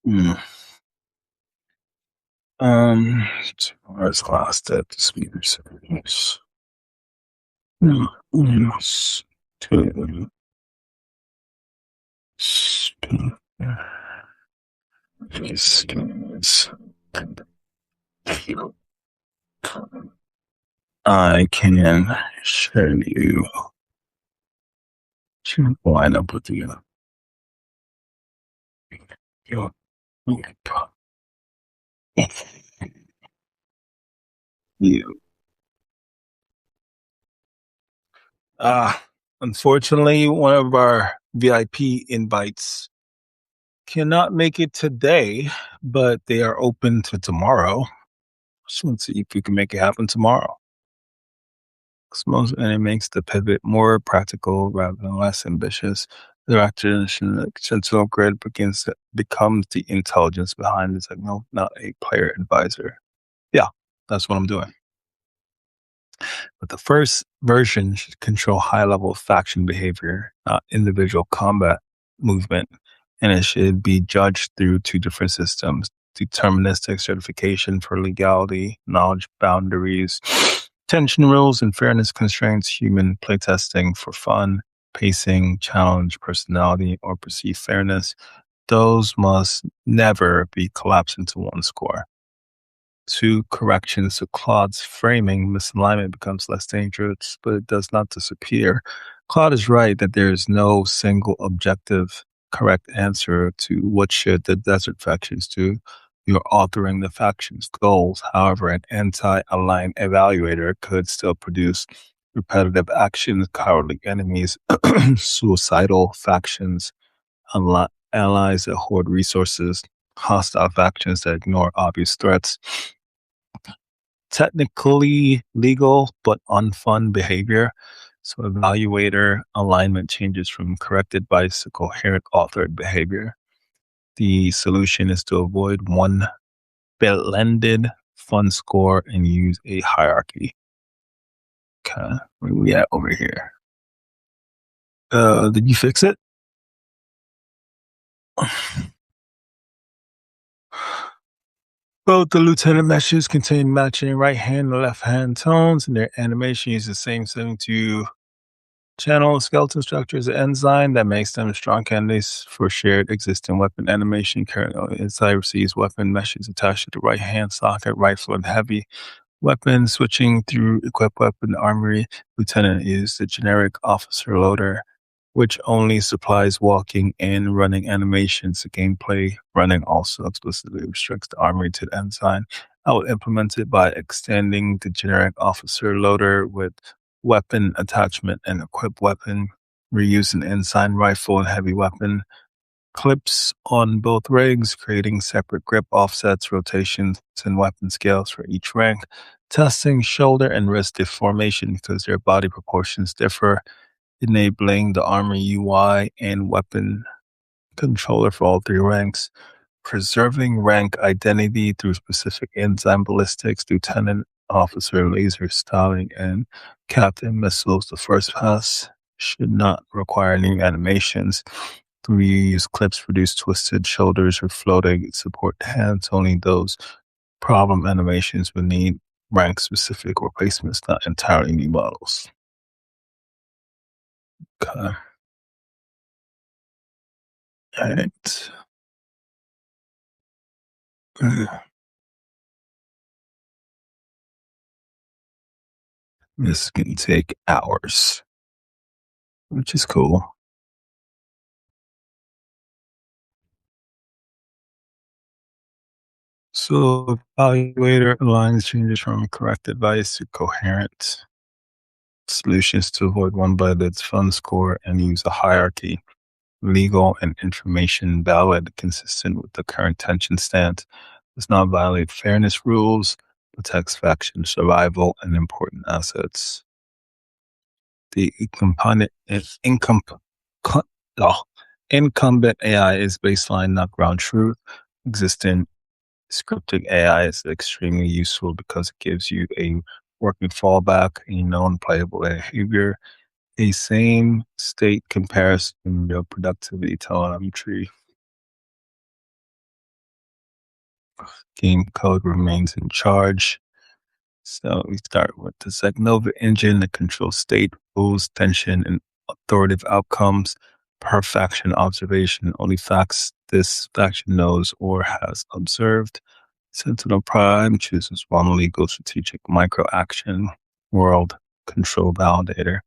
Mm. As far as class depth, speed or service. Yes. To speed. Distance. I can show you to line up with your you. Unfortunately, one of our VIP invites cannot make it today, but they are open to tomorrow. Just want to see if we can make it happen tomorrow. And it makes the pivot more practical rather than less ambitious. The accidental grid becomes the intelligence behind the signal, not a player advisor. Yeah, that's what I'm doing. But the first version should control high-level faction behavior, not individual combat movement, and it should be judged through two different systems: deterministic certification for legality, knowledge boundaries, tension rules, and fairness constraints, human playtesting for fun, pacing, challenge, personality, or perceived fairness. Those must never be collapsed into one score. Two, corrections to Claude's framing, misalignment becomes less dangerous, but it does not disappear. Claude is right that there is no single objective correct answer to what should the desert factions do. You're altering the faction's goals. However, an anti-aligned evaluator could still produce repetitive actions, cowardly enemies, suicidal factions, allies that hoard resources, hostile factions that ignore obvious threats, technically legal but unfun behavior. So evaluator alignment changes from corrected bias to coherent authored behavior. The solution is to avoid one blended fun score and use a hierarchy. Okay, where we at over here? Did you fix it? Both the lieutenant meshes contain matching right hand and left hand tones, and their animation uses the same 72 channel skeleton structure is an enzyme that makes them strong candidates for shared existing weapon animation. Currently, inside receives weapon meshes attached to the right hand socket, rifle and heavy weapon. Switching through equipped weapon armory, lieutenant is the generic officer loader, which only supplies walking and running animations. The gameplay running also explicitly restricts the armory to the ensign. I would implement it by extending the generic officer loader with weapon attachment and equipped weapon, reusing ensign rifle and heavy weapon clips on both rigs, creating separate grip offsets, rotations, and weapon scales for each rank, testing shoulder and wrist deformation because their body proportions differ, enabling the armor UI and weapon controller for all three ranks, preserving rank identity through specific enzyme ballistics, lieutenant, officer, laser styling, and captain missiles. The first pass should not require any animations. Reuse clips produce twisted shoulders or floating support hands. Only those problem animations would need rank specific replacements, not entirely new models. Okay. All right. This can take hours, which is cool. So, evaluator aligns changes from correct advice to coherent solutions to avoid one by its fun score and use a hierarchy, legal and information valid, consistent with the current tension stance, does not violate fairness rules, protects faction survival and important assets. The co- oh, incumbent AI is baseline, not ground truth. Existing scripting AI is extremely useful because it gives you a working fallback, a known playable behavior, a same state comparison, your productivity telemetry. Game code remains in charge. So we start with the Zegnova engine that controls state, rules, tension, and authoritative outcomes per faction observation. Only facts this faction knows or has observed. Sentinel Prime chooses one legal strategic micro action, world control validator,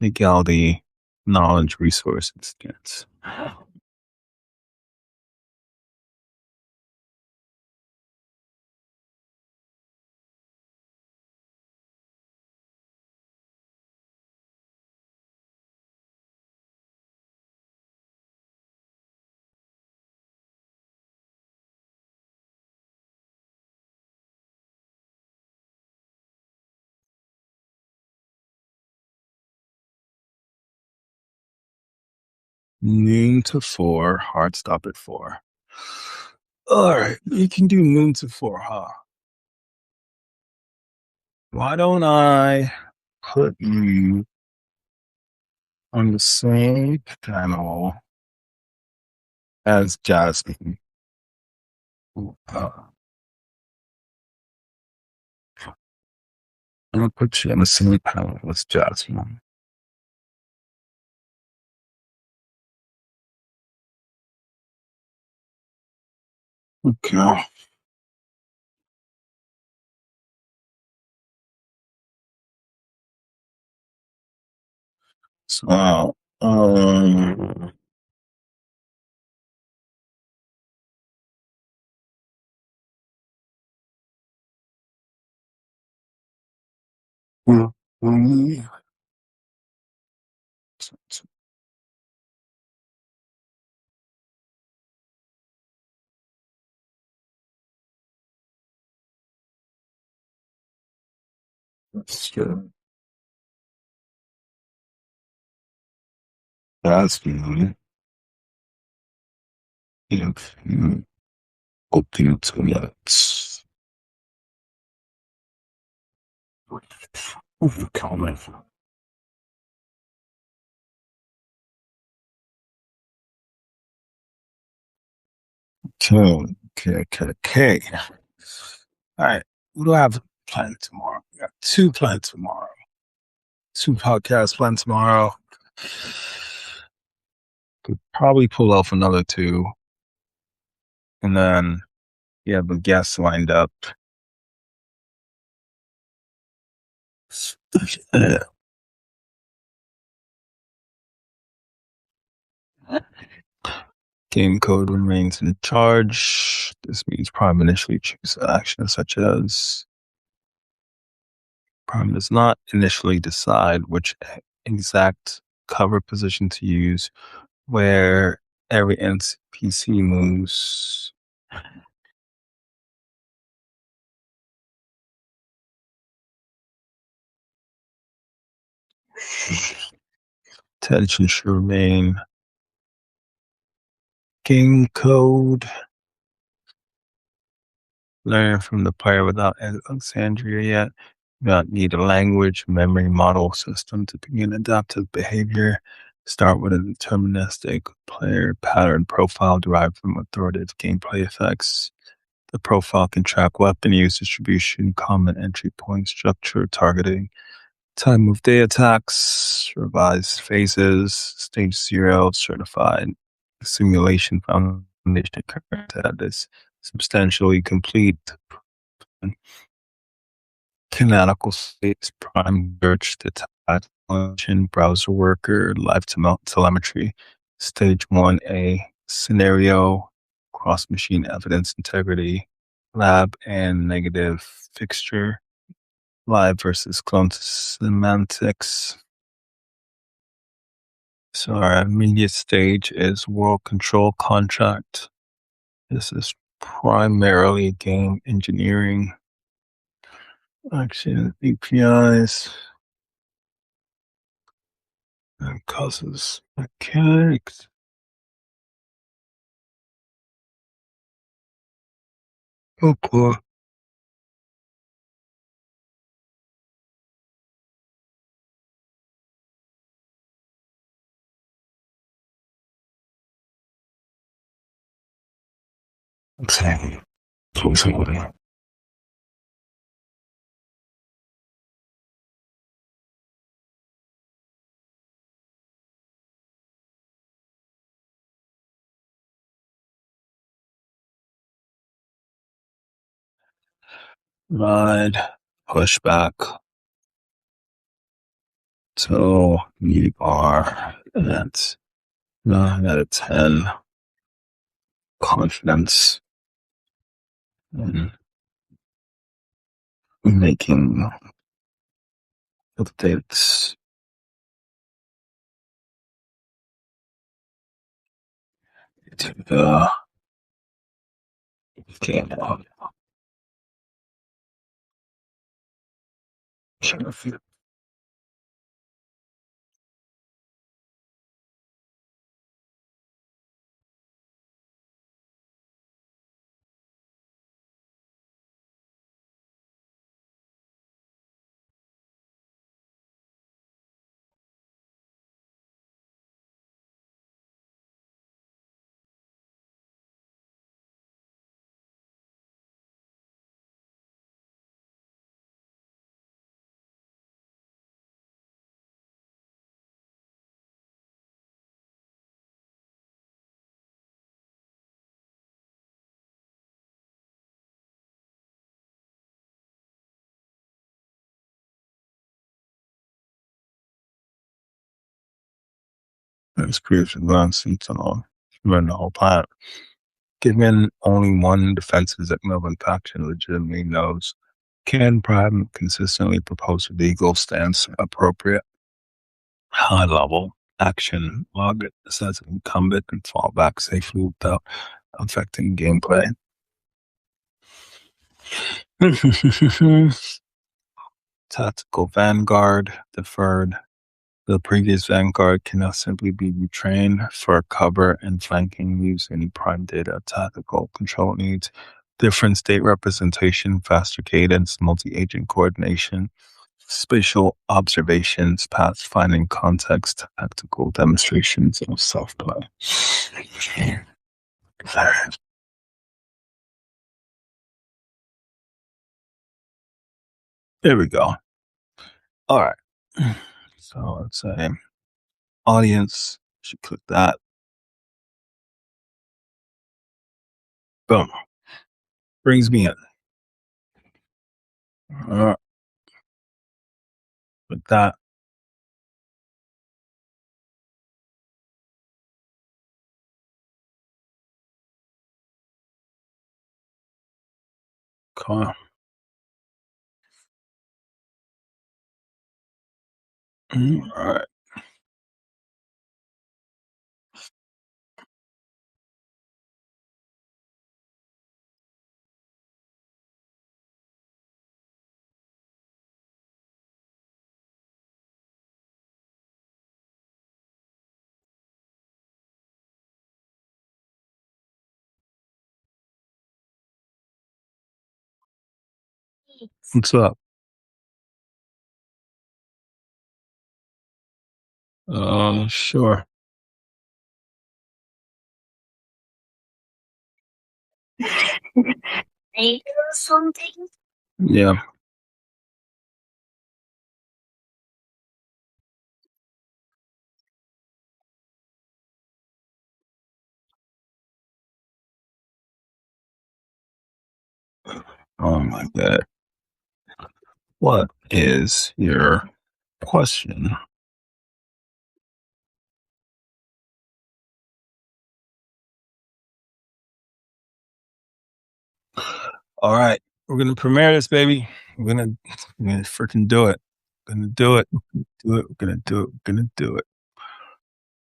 legality, knowledge, resource, and stance. Noon to 4, hard stop at 4. All right, you can do noon to 4, huh? Why don't I put you on the same channel as Jasmine? I'm gonna put you in the same panel with Jasmine. Okay. So, well, well, that's good. That's good. If you open to minutes. Overcoming. Okay, okay. All right. What do I have planned tomorrow? I got two planned tomorrow. Two podcasts planned tomorrow. Could probably pull off another two. And then you have a guest lined up. Uh, Game code remains in charge. This means Prime initially chooses actions such as Prime does not initially decide which exact cover position to use where every NPC moves. Attention should remain. Game code. Learn from the player without Alexandria yet. You don't need a language memory model system to begin adaptive behavior. Start with a deterministic player pattern profile derived from authoritative gameplay effects. The profile can track weapon use, distribution, common entry point structure, targeting, time of day attacks, revised phases, stage 0, certified simulation foundation current that is substantially complete. Canonical states, prime search, detached function, browser worker, live telemetry, stage 1A, scenario, cross machine evidence integrity, lab and negative fixture, live versus clone semantics. So our immediate stage is world control contract. This is primarily game engineering, action APIs, and causes mechanics. Oh boy. Exactly. Totally. Ride, pushback. So you are at 9 out of 10. Confidence in making updates to the game. It's previous advancements and all. Run the whole planet. Given only one defenses that Melvin faction legitimately knows, can Prime consistently propose a legal stance appropriate, high level action log it as an incumbent and fall back safely without affecting gameplay? Tactical Vanguard deferred. The previous Vanguard can now simply be retrained for cover and flanking using prime data, tactical control needs, different state representation, faster cadence, multi-agent coordination, spatial observations, pathfinding context, tactical demonstrations of self-play. There we go. All right. So let's say audience. Should click that. Boom. Brings me in. With that. Okay. All right. What's up? Sure. Something. Yeah. Oh my God. What is your question? All right. We're gonna premiere this, baby. We're gonna freaking do it. We're gonna do it. Do it. We're gonna do it. We're gonna do it.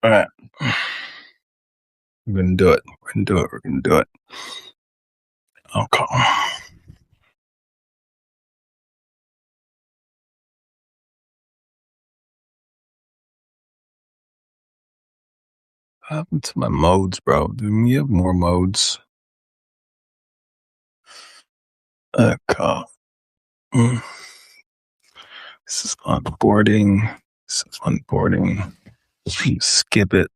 All right. We're gonna do it. We're gonna do it. We're gonna do it. Okay. What happened to my modes, bro? Do we have more modes? Okay. Mm. This is onboarding. This is onboarding. Skip it.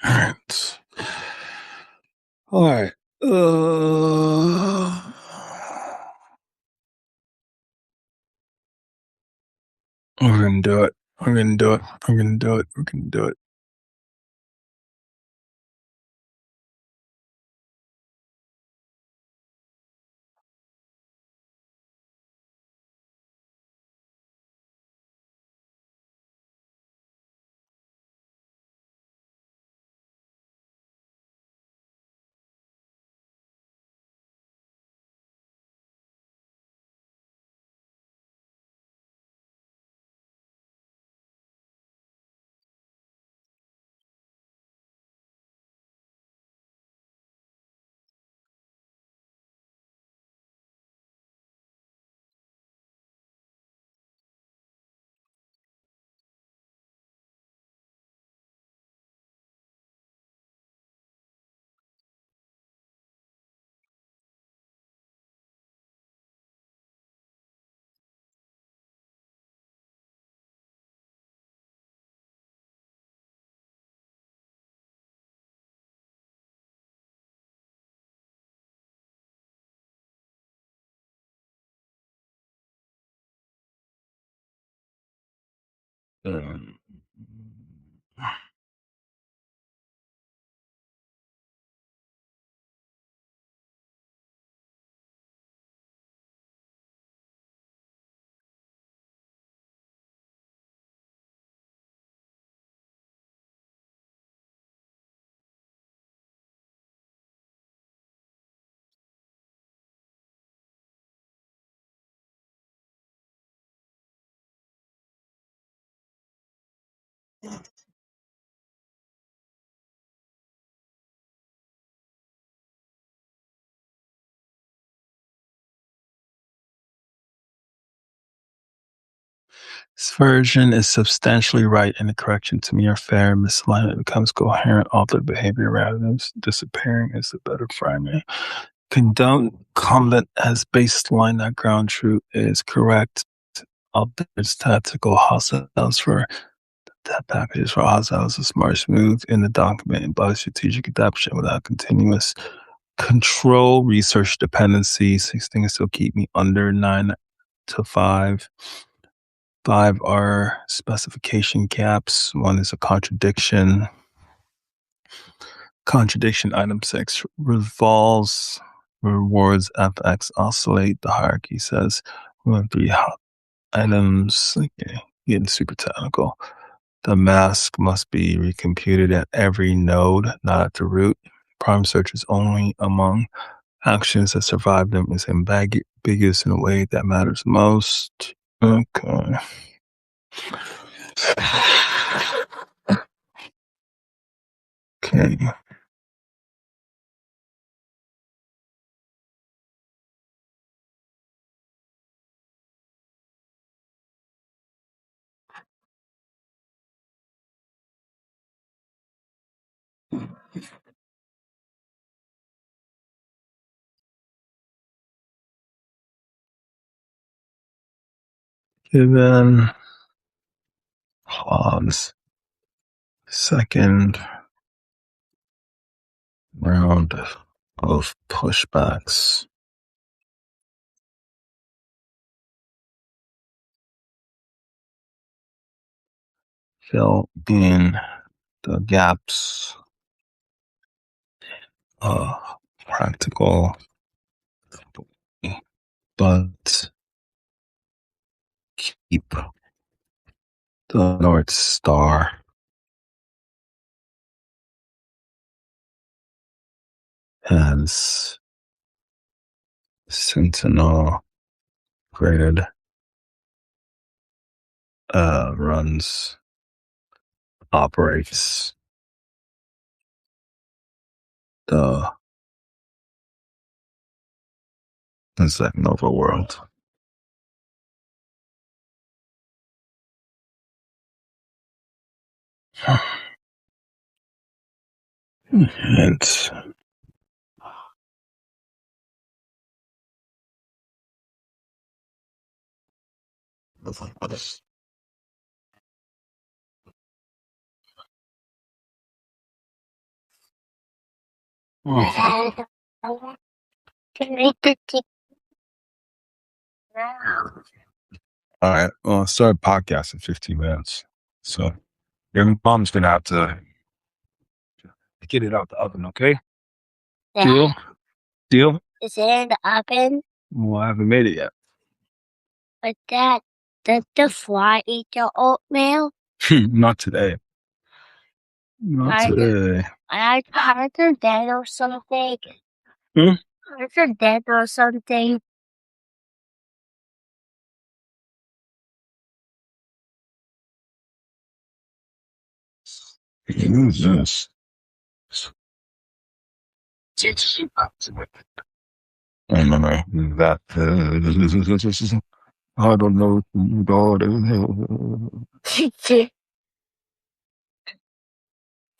All right. All right. We're gonna do it. We're gonna do it. We're gonna do it. We're gonna do it. Um, This version is substantially right, and the correction to me are fair. Misalignment becomes coherent altered behavior rather than disappearing is the better framing. Condone comment as baseline that ground truth is correct. There's tactical hostiles for that packages for hostiles is smart smooth in the document by strategic adaptation without continuous control research dependency. 6 things still keep me under 9 to 5. 5 are specification gaps. 1 is a contradiction. Contradiction item 6 revolves rewards FX oscillate. The hierarchy says 1 3 items. Okay, getting super technical. The mask must be recomputed at every node, not at the root. Prime search is only among actions that survive them is ambiguous in a way that matters most. Okay. Okay. Given clause second round of pushbacks fill in the gaps of practical but keep the North Star as Sentinel grid runs operates the Insect Nova world. And all right. Well, I started podcast in 15 minutes. So your mom's gonna have to get it out the oven, okay? Yeah. Deal? Deal? Is it in the oven? Well, I haven't made it yet. But Dad, does the fly eat your oatmeal? Not today. Not today. I heard they're dead or something. Hmm? I heard they're dead or something. Who's this? I don't know that. I don't know. God.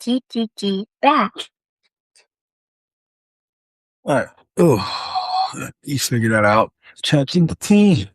T back. All right. Oh, you figure that out. Chatting the team.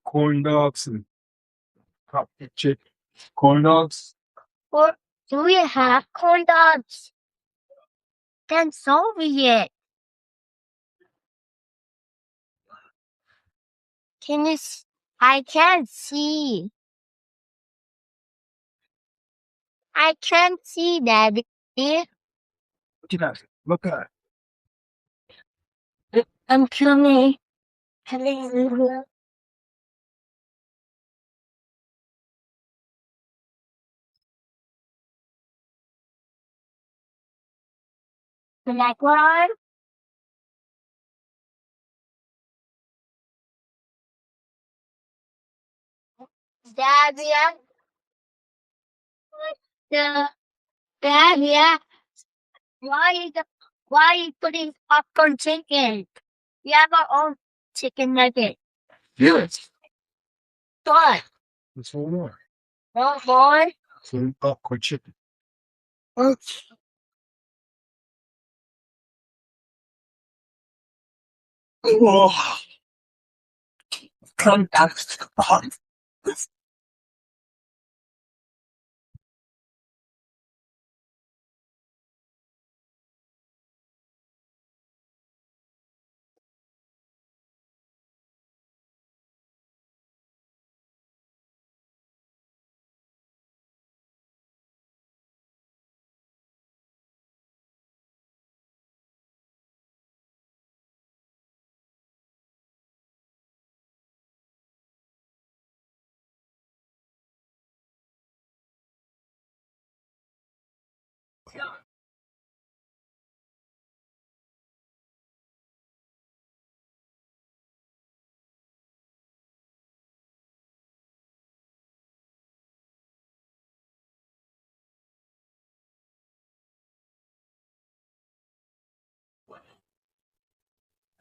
corn dogs and poppy chicken. Corn dogs? Or do we have corn dogs? Then Soviet. Can you? I can't see. I can't see, Daddy. Look at I'm coming. Hello. The next one. Daddy. The Daddy. Why you putting popcorn chicken? We have our own chicken nugget. yes. What? There's one more. No more? Some popcorn chicken. Oh, Oh, corn dogs.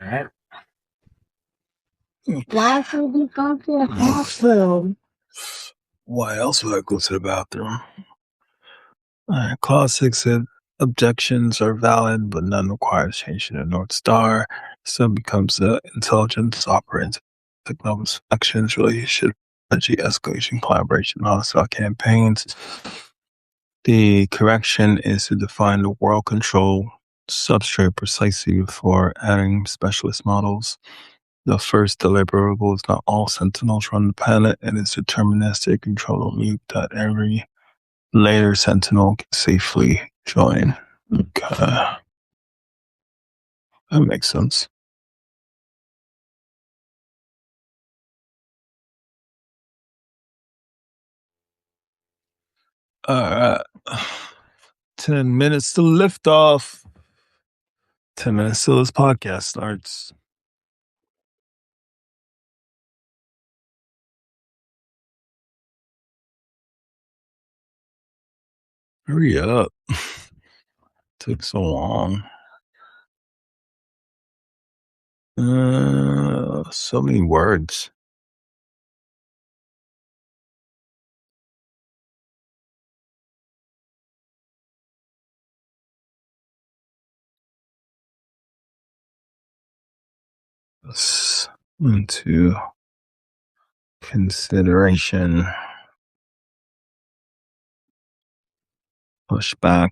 Alright. why should we go to the hospital? Why else would I go to the bathroom? Alright, clause 6 said objections are valid, but none requires changing the North Star. So it becomes the intelligence, operating technologies, actions, relationship, strategy, escalation, collaboration, hostile campaigns. The correction is to define the world control substrate precisely before adding specialist models. The first deliverable is not all sentinels run the planet, and it's deterministic control loop that every later sentinel can safely join. Okay. That makes sense. Alright. 10 minutes to lift off. 10 minutes till this podcast starts. Hurry up. Took so long. So many words. Into consideration. Pushback.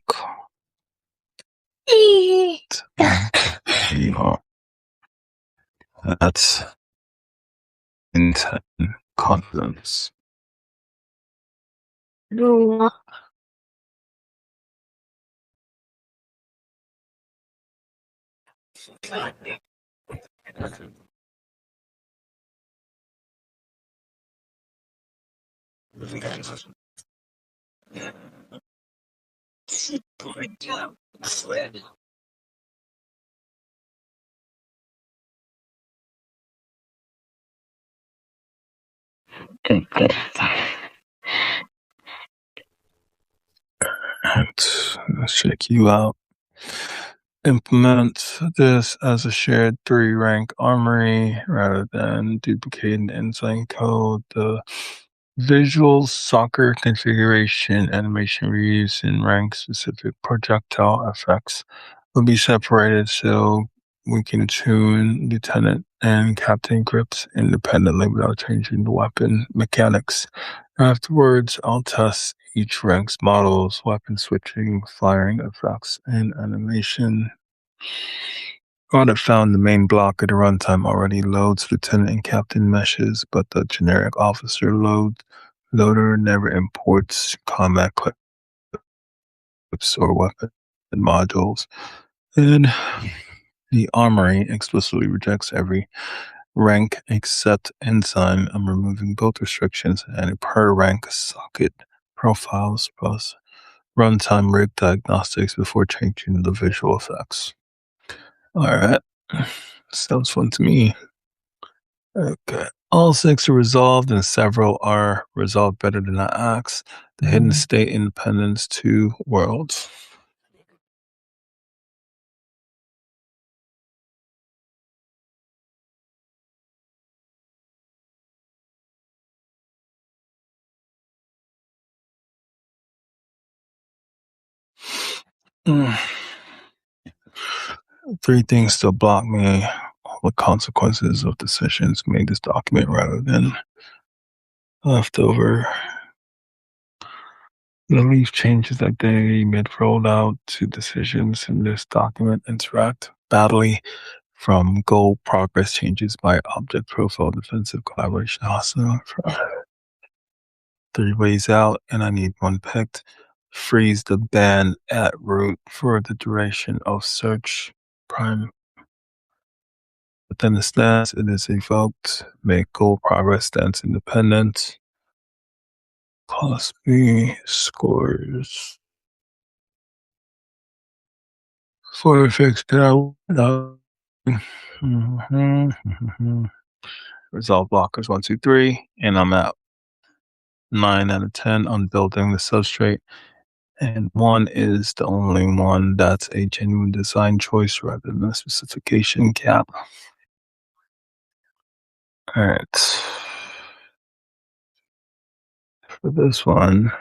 That's intent, confidence. No. Let's check you out. Implement this as a shared 3-rank armory rather than duplicating the inline code. The visual soccer configuration animation reuse in rank specific projectile effects will be separated so we can tune lieutenant and captain grips independently without changing the weapon mechanics. Afterwards, I'll test each rank's models, weapon switching, firing effects, and animation. Audit found the main block at the runtime already loads lieutenant and captain meshes, but the generic officer loader never imports combat clips or weapon modules. And the armory explicitly rejects every rank except ensign. I'm removing both restrictions and per rank socket profiles plus runtime rig diagnostics before changing the visual effects. All right. Sounds fun to me. Okay. All 6 are resolved and several are resolved better than I asked. The Hidden State Independence 2 worlds. Mm. 3 things still block me. All the consequences of decisions made this document rather than leftover. The leaf changes that day mid rollout to decisions in this document interact badly from goal progress changes by object profile defensive collaboration hostile. 3 ways out, and I need 1 picked. Freeze the ban at root for the duration of search prime. Within the stance, it is evoked. Make goal progress stance independent. Class B scores. For fixed out. Resolve blockers 1, 2, 3, and I'm out. 9 out of 10 on building the substrate. And 1 is the only one that's a genuine design choice rather than a specification gap. All right. For this one,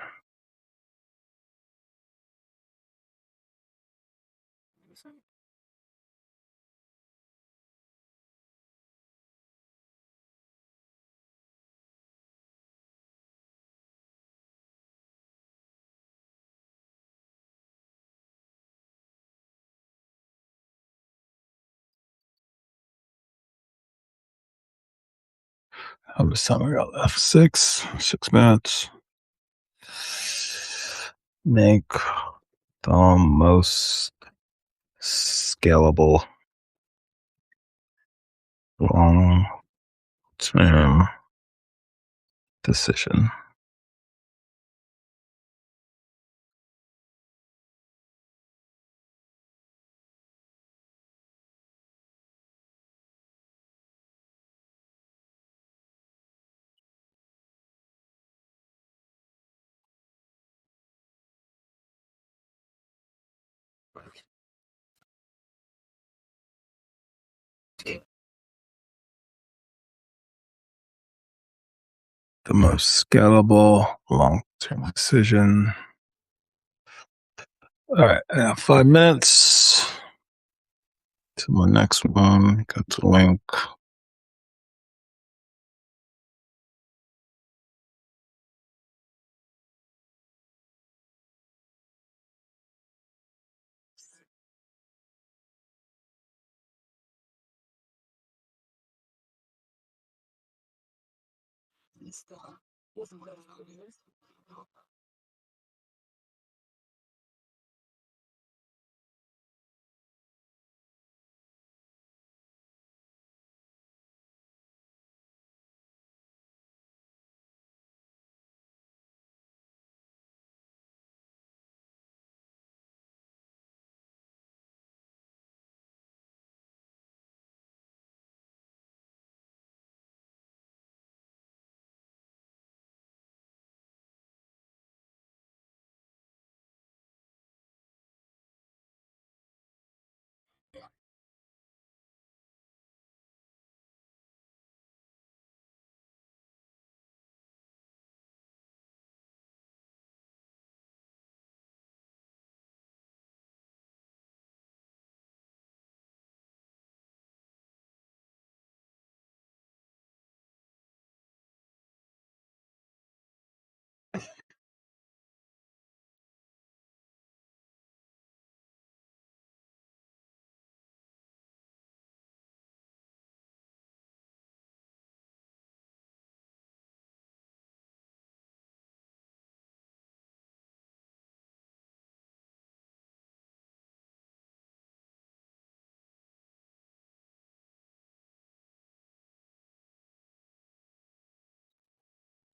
how much time I got left? 6 minutes. Make the most scalable long term decision. The most scalable long term decision. All right, I have 5 minutes to my next one. Got the link.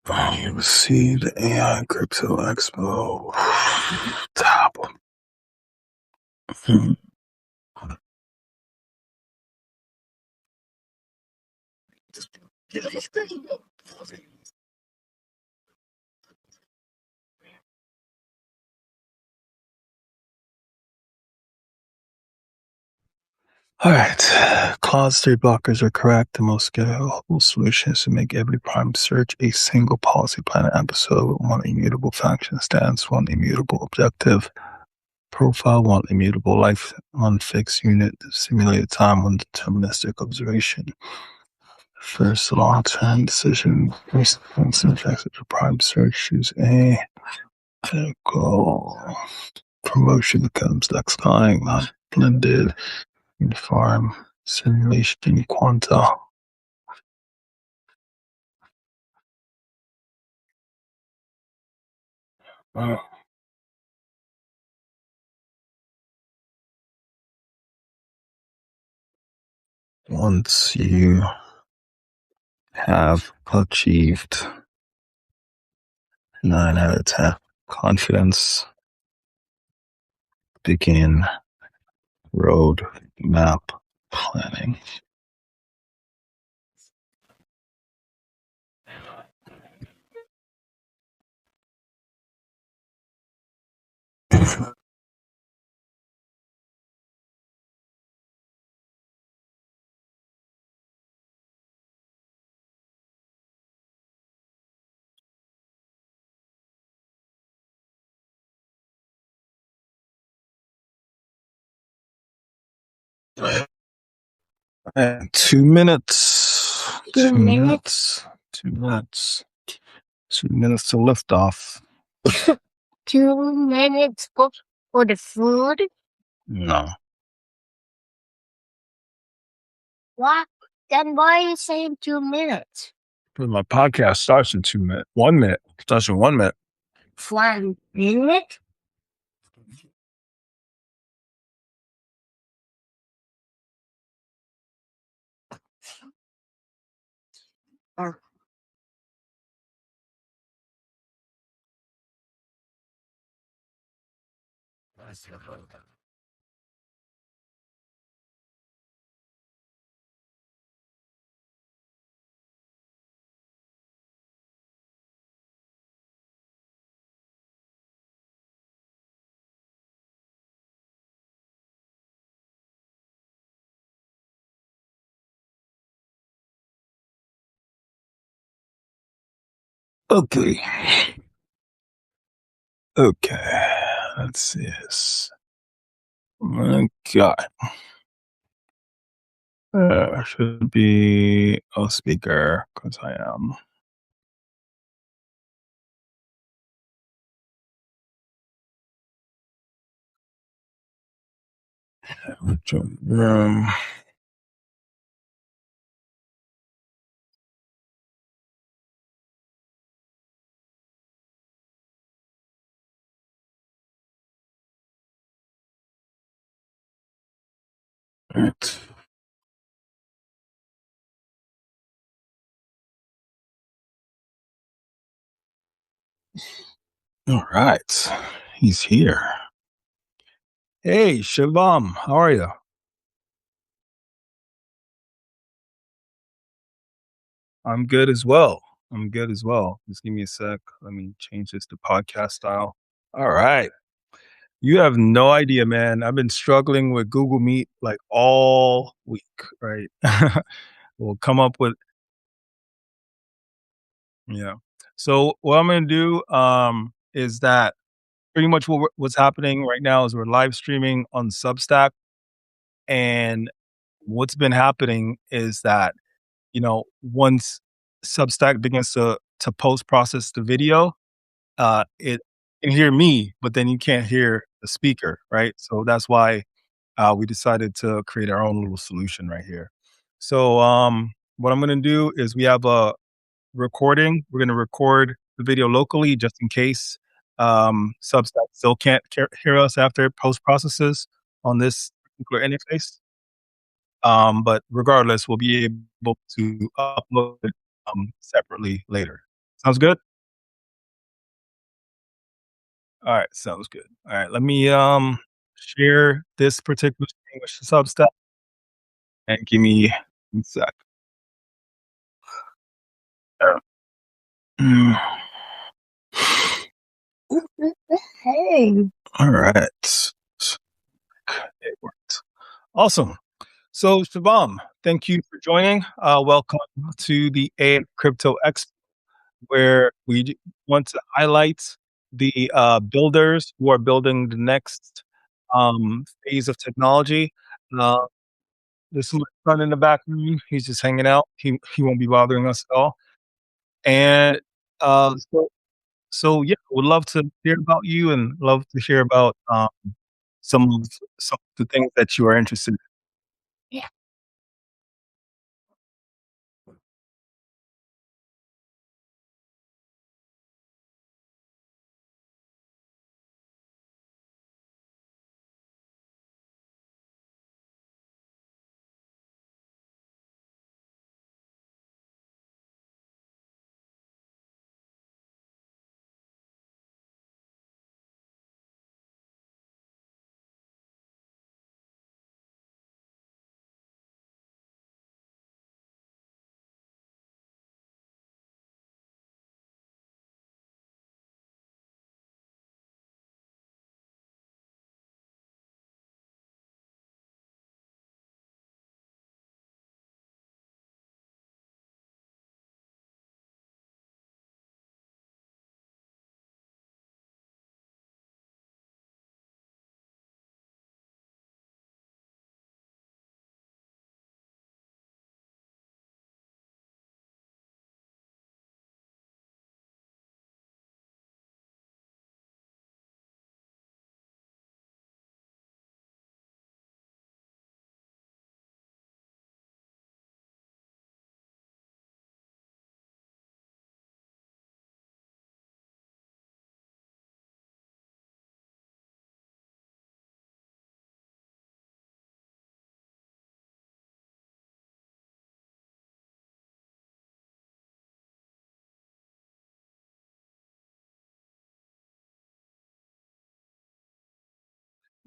You see the AI Crypto Expo. Top. Hmm. All right. Clause 3 blockers are correct. The most scalable solution is to make every prime search a single policy planet episode with one immutable function stance, one immutable objective profile, one immutable life, one fixed unit, simulated time, one deterministic observation. First long-term decision, first objective to prime search, choose A. Go. Promotion becomes next time, not blended, uniform, simulation, quanta. Once you have achieved 9 out of 10 confidence, begin road map planning. And 2 minutes. 2 minutes? 2 minutes. 2 minutes to lift off. 2 minutes for the food? No. What? Then why are you saying 2 minutes? But my podcast starts in 2 minutes. 1 minute. Starts in 1 minute. 1 minute? Or Okay. Okay. Let's see this. Okay. Should be a speaker because I am. Room. Right. All right. He's here. Hey, Shivam. How are you? I'm good as well. I'm good as well. Just give me a sec. Let me change this to podcast style. All right. You have no idea, man. I've been struggling with Google Meet like all week, right? We'll come up with, yeah. So what I'm gonna do is that pretty much what's happening right now is we're live streaming on Substack, and what's been happening is that, once Substack begins to post process the video, it can hear me, but then you can't hear the speaker, right? So that's why we decided to create our own little solution right here. So what I'm going to do is we have a recording. We're going to record the video locally just in case Substack still can't hear us after it post processes on this particular interface. But regardless, we'll be able to upload it separately later. Sounds good? Alright, sounds good. Alright, let me, share this particular screen with the Substack, and give me 1 sec. Uh, mm, Hey. alright. It worked. Awesome. So, Shabam, thank you for joining. Welcome to the A Crypto Expo, where want to highlight the builders who are building the next phase of technology. Uh, this little son in the background, he's just hanging out. He won't be bothering us at all. And so yeah, would love to hear about you and love to hear about some of some of the things that you are interested in. Yeah.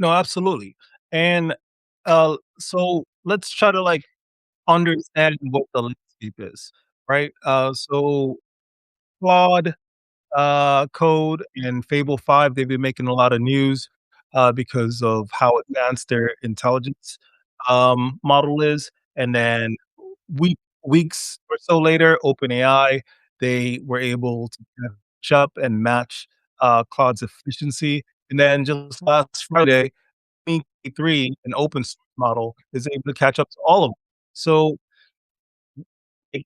No, absolutely. And so let's try to like understand what the landscape is, right? So Claude Code and Fable 5, they've been making a lot of news because of how advanced their intelligence model is. And then weeks or so later, OpenAI, they were able to catch up and match Claude's efficiency. And then just last Friday, K3, an open source model, is able to catch up to all of them. So, like,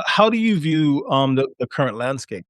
how do you view the current landscape?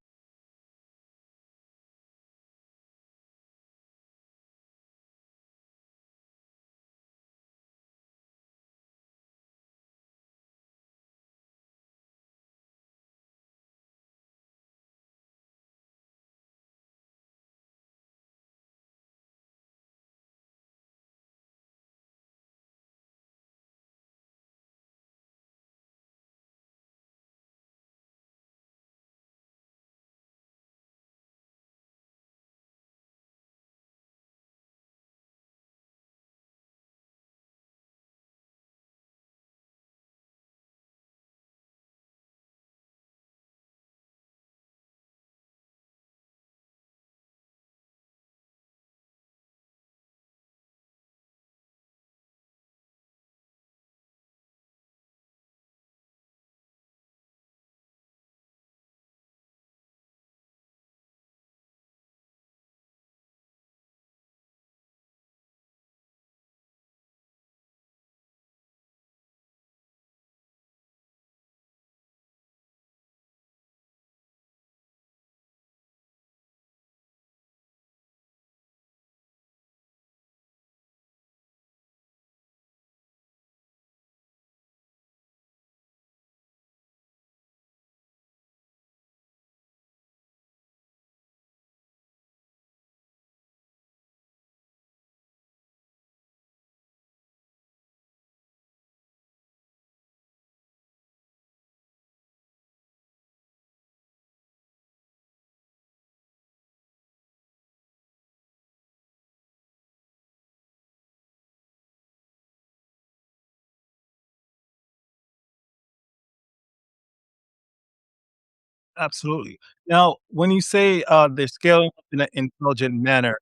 Absolutely. Now, when you say, they're scaling up in an intelligent manner,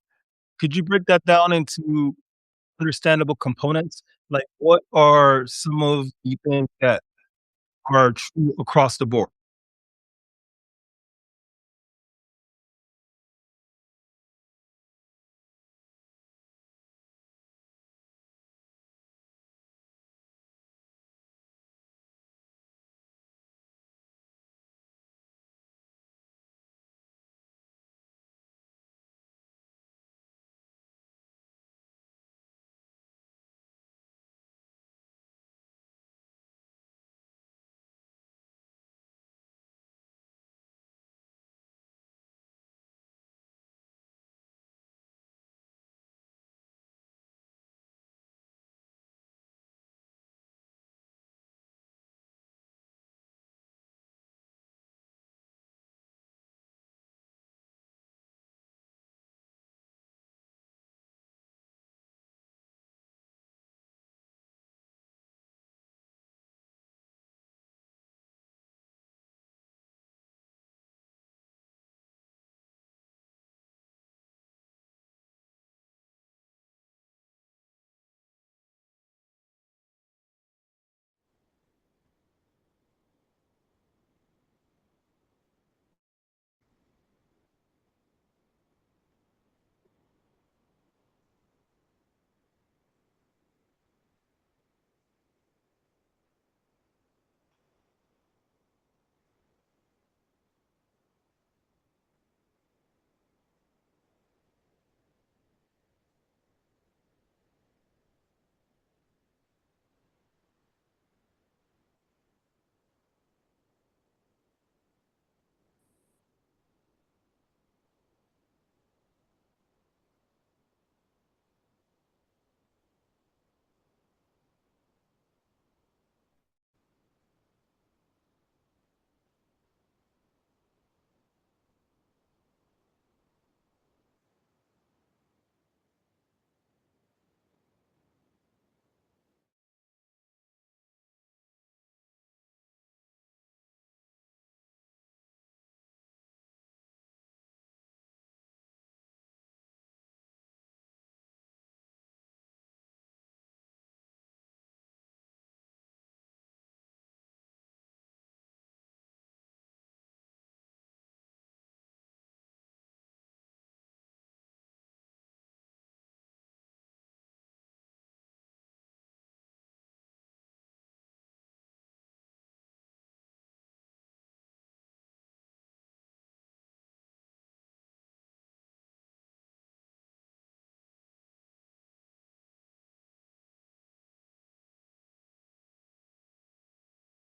could you break that down into understandable components? Like, what are some of the things that are true across the board?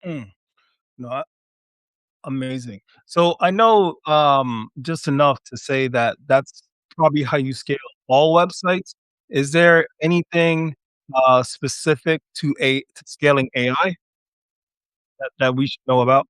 Mm, no, amazing. So I know, just enough to say that that's probably how you scale all websites. Is there anything, specific to scaling AI that we should know about?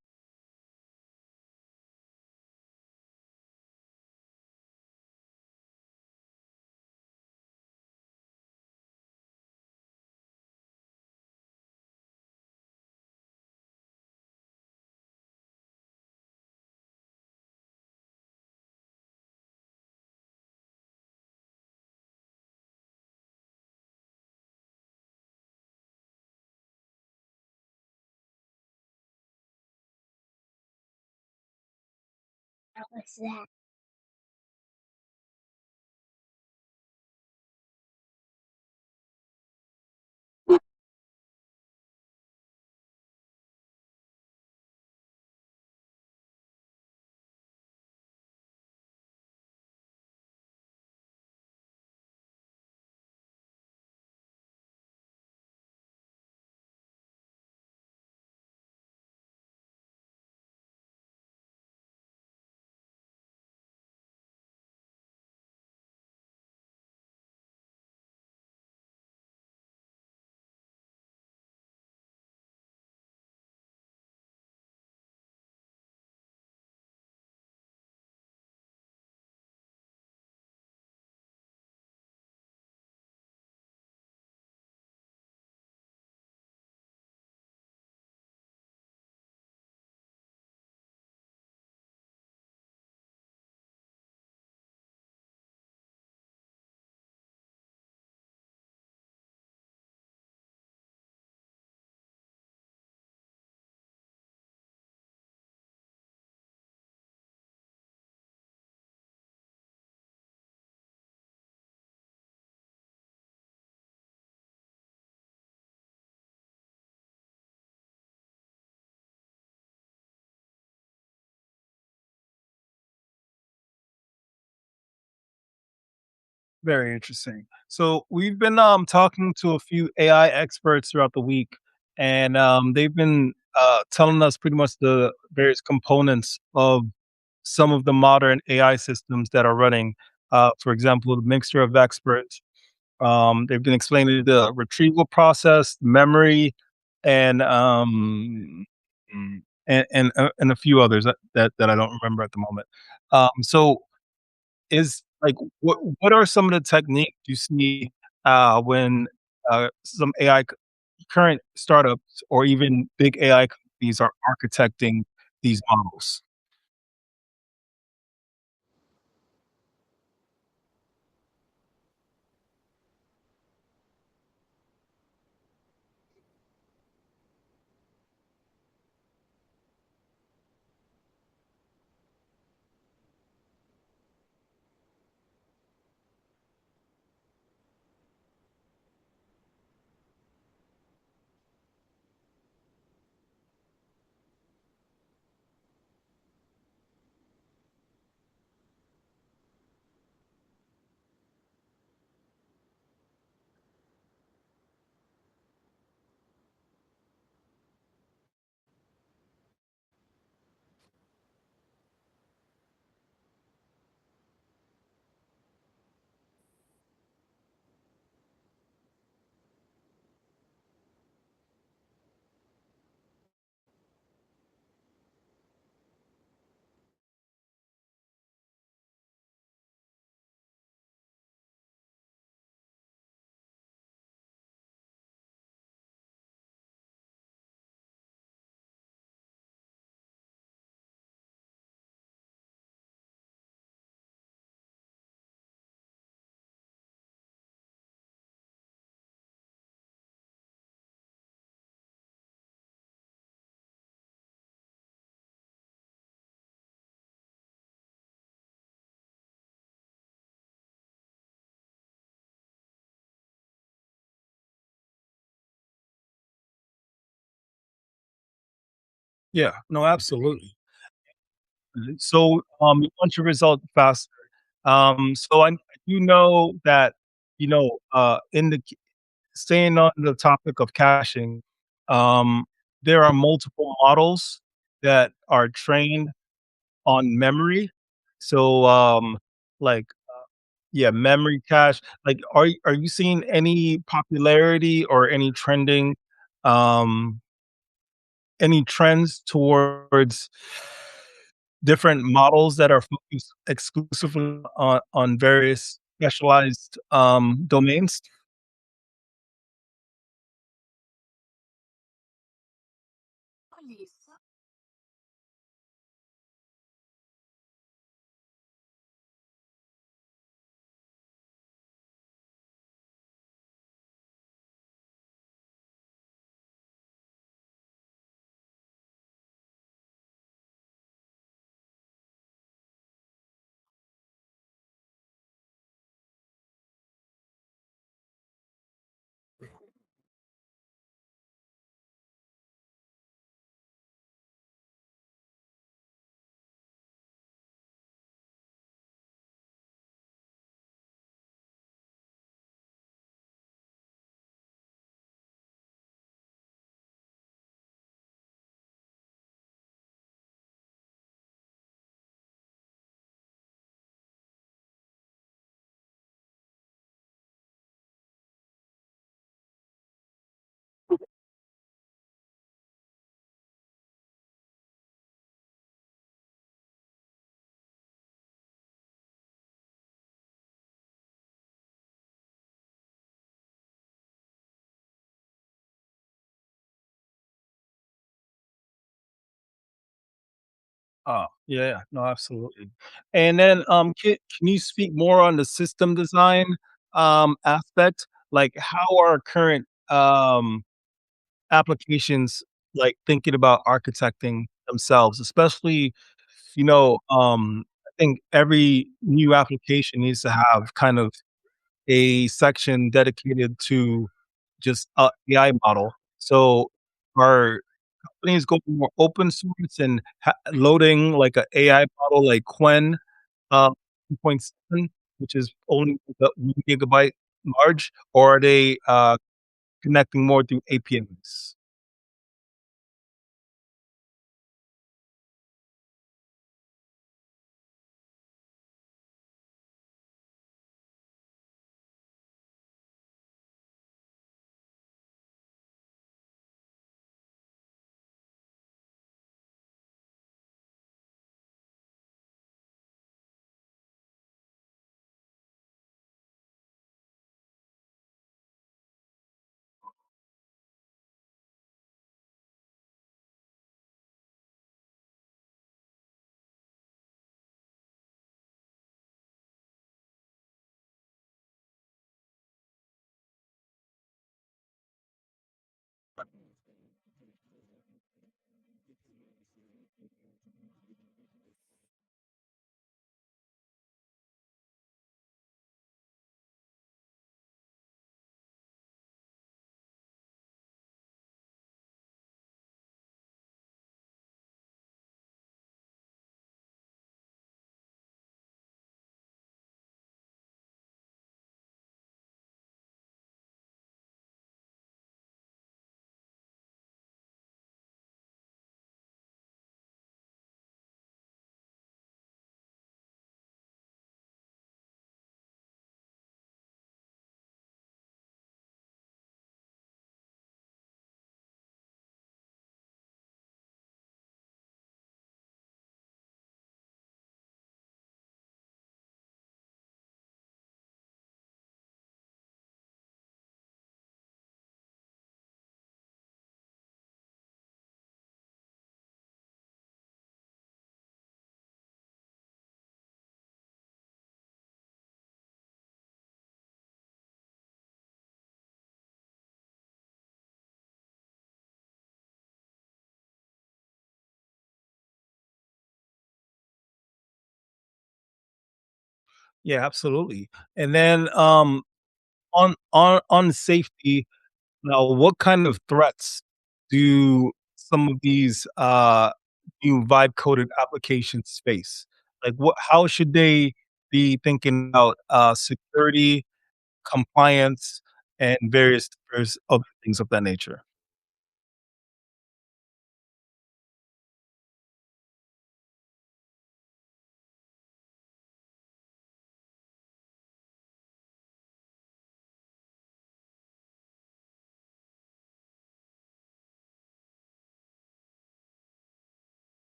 How was that? Very interesting. So we've been talking to a few AI experts throughout the week, and they've been telling us pretty much the various components of some of the modern AI systems that are running. For example, the mixture of experts. They've been explaining the retrieval process, memory, and and a few others that I don't remember at the moment. So is like, what are some of the techniques you see, when, some AI current startups or even big AI companies are architecting these models? Yeah, no, absolutely. So, you want your result faster. So I do know that, in the staying on the topic of caching, um, there are multiple models that are trained on memory. So, like, yeah, memory cache. Like, are you seeing any popularity or um, any trends towards different models that are focused exclusively on various specialized domains? Oh, yeah, no, absolutely. And then, can you speak more on the system design, aspect? Like, how are current, applications, like, thinking about architecting themselves? Especially, I think every new application needs to have kind of a section dedicated to just a AI model. So, are companies go more open source and loading like a AI model like Qwen 2.7? which is only the 1 gigabyte large, or are they, connecting more through APIs? Yeah, absolutely. And then, on safety, now, what kind of threats do some of these, new vibe coded applications face? Like, what how should they be thinking about, security, compliance, and various other things of that nature?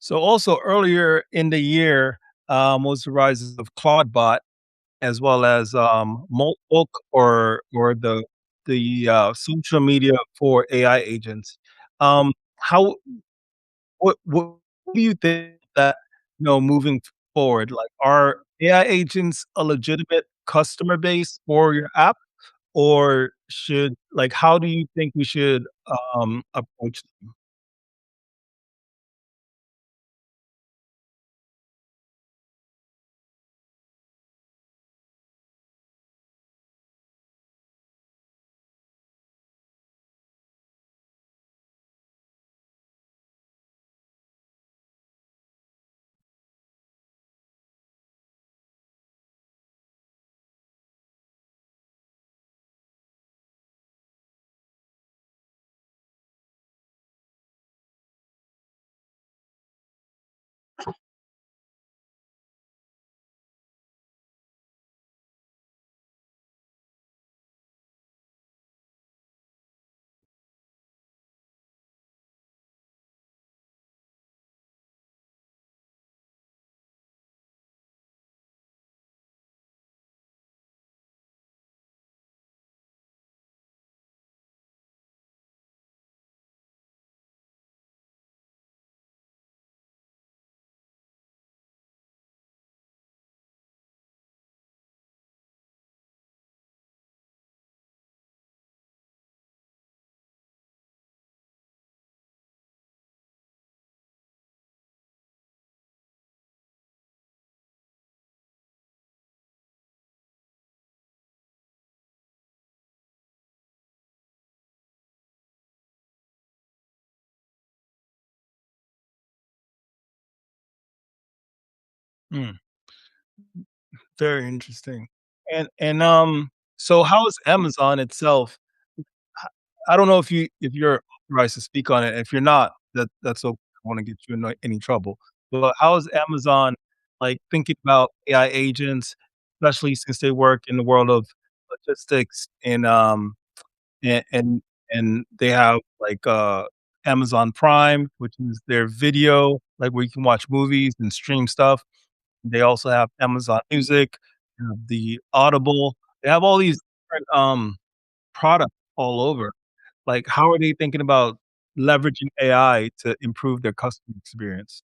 So, also earlier in the year, was the rise of Claude as well as, Moltbook or the social media for AI agents. How what do you think that, moving forward, like, are AI agents a legitimate customer base for your app? Or should like, how do you think we should, approach them? Mm, very interesting. So how is Amazon itself h I don't know if you're authorized to speak on it. If you're not, that's okay. I don't wanna get you in, like, any trouble. But how is Amazon, like, thinking about AI agents, especially since they work in the world of logistics and and and they have, like, Amazon Prime, which is their video, like, where you can watch movies and stream stuff. They also have Amazon Music, they have the Audible. They have all these different, products all over. Like, how are they thinking about leveraging AI to improve their customer experience?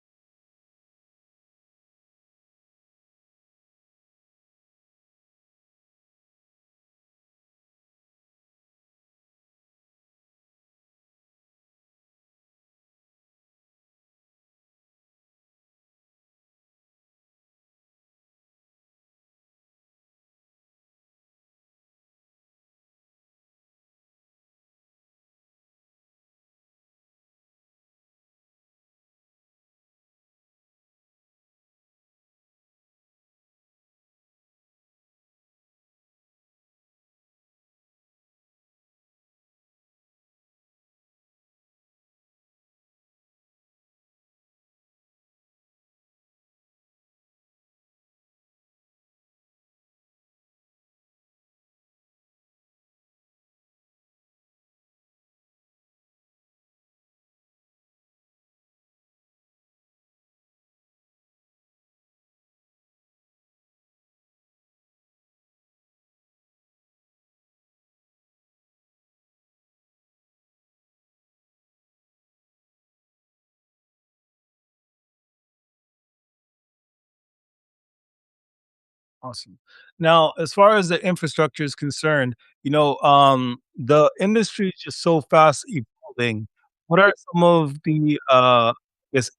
Awesome. Now, as far as the infrastructure is concerned, the industry is just so fast evolving. What are some of the,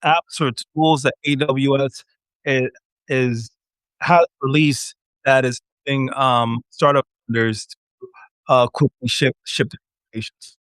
apps or tools that AWS I is has released that is helping, startup founders to, quickly ship their applications?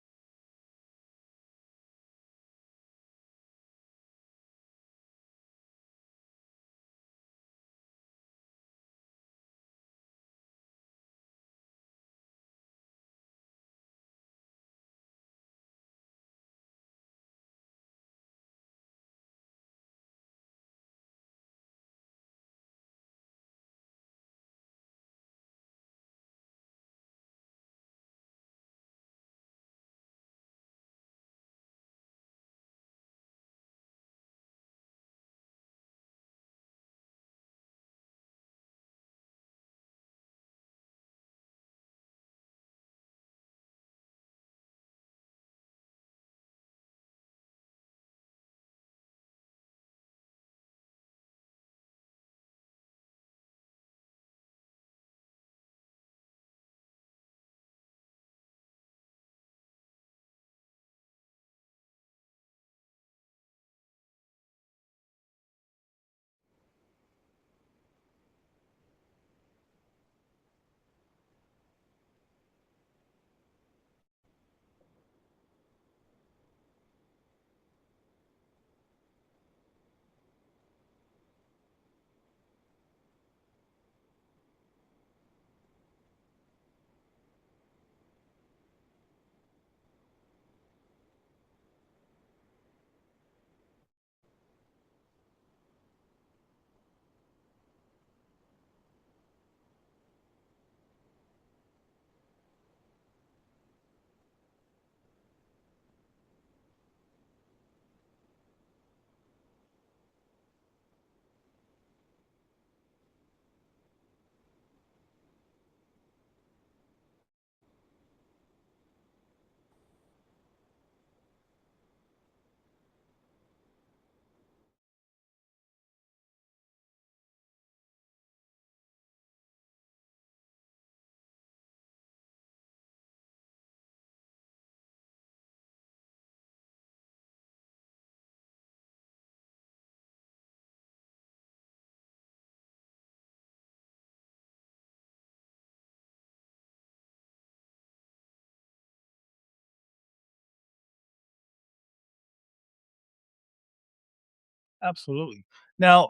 Absolutely. Now,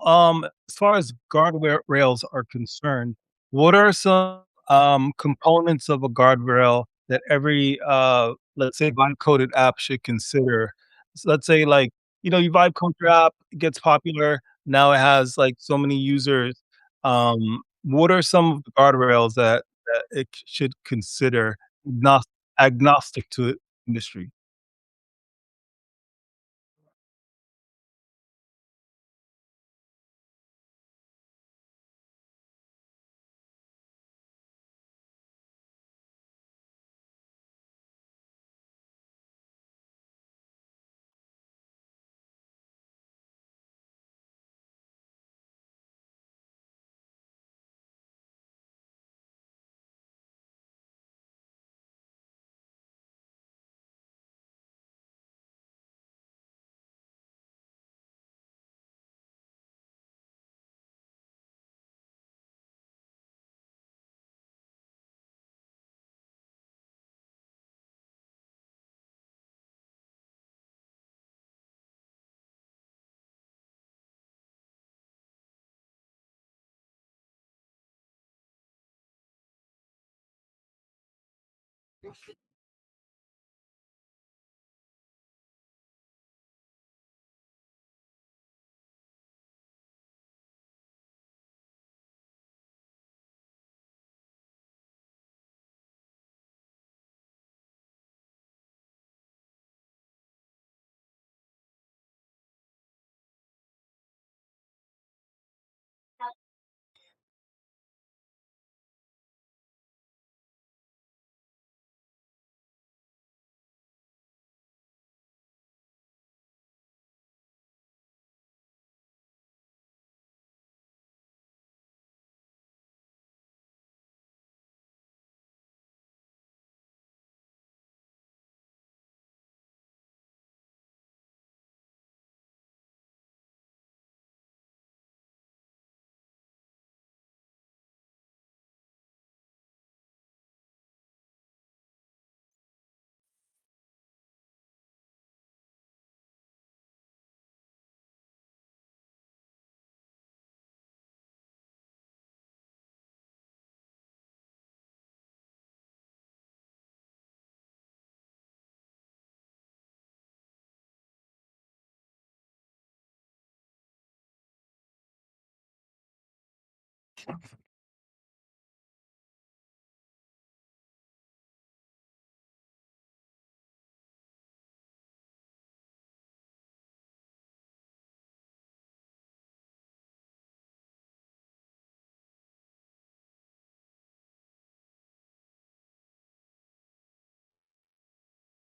as far as guardrail rails are concerned, what are some components of a guardrail that every let's say vibe coded app should consider? So let's say like, you vibe code your app, it gets popular, now it has like so many users. What are some of the guardrails that it should consider agnostic to industry?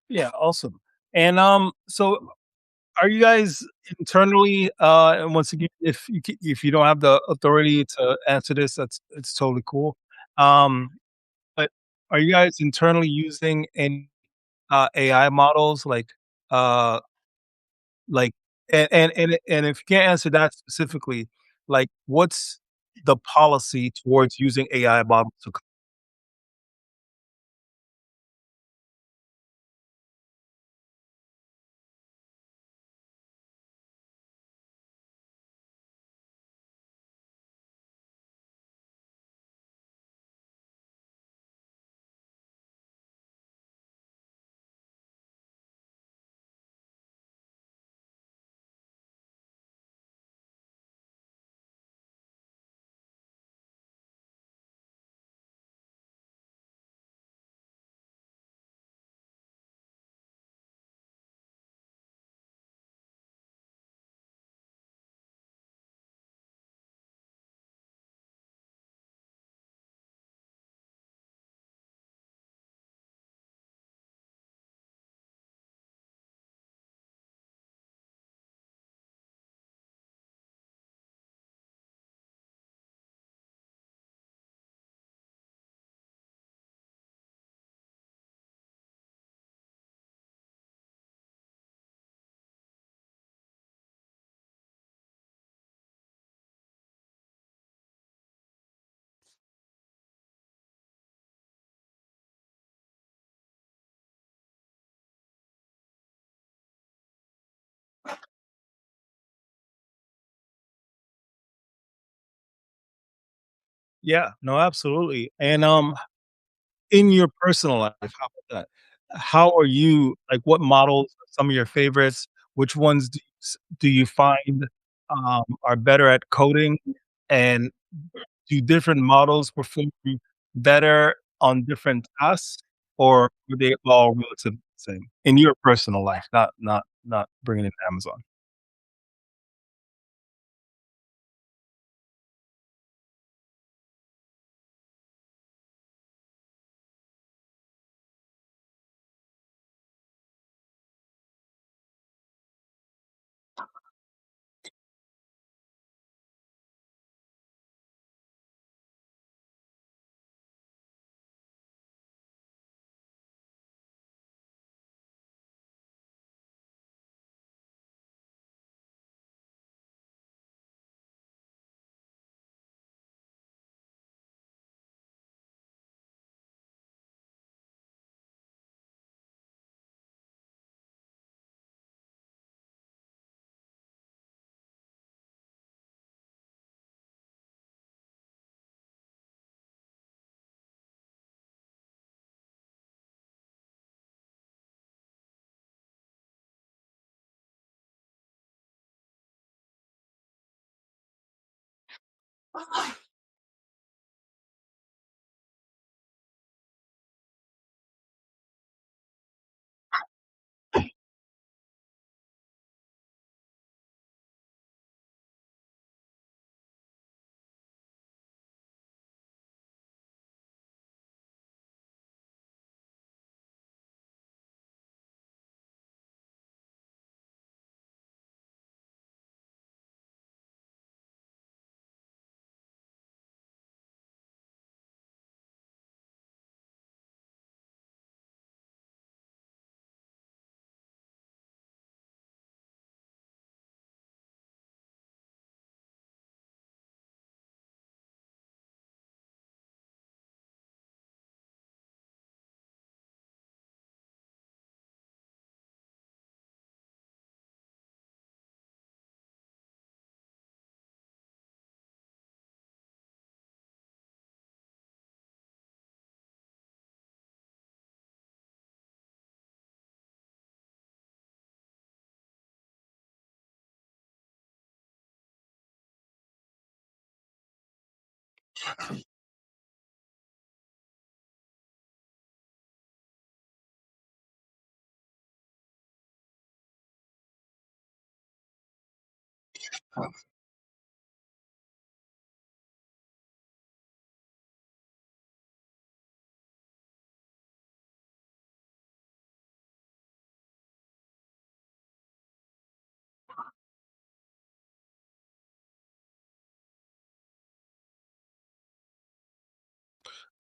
Yeah, awesome. And so are you guys internally, and once again, if you don't have the authority to answer this, it's totally cool. Um, but are you guys internally using any AI models uh like and if you can't answer that specifically, like what's the policy towards using AI models to Yeah, no, absolutely. And, in your personal life, how about that? How are you like, what models are some of your favorites? Which ones do you find, are better at coding? And do different models perform better on different tasks, or are they all relatively the same? In your personal life, not bringing in Amazon.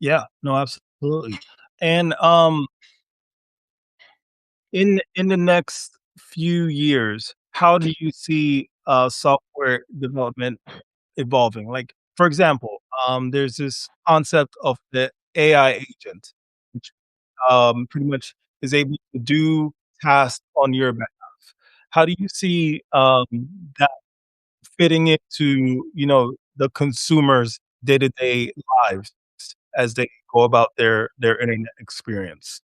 Yeah, no, absolutely. And, in the next few years, how do you see, software development evolving? Like, for example, there's this concept of the AI agent, which, pretty much is able to do tasks on your behalf. How do you see, that fitting into, the consumer's day-to-day lives as they go about their internet experience?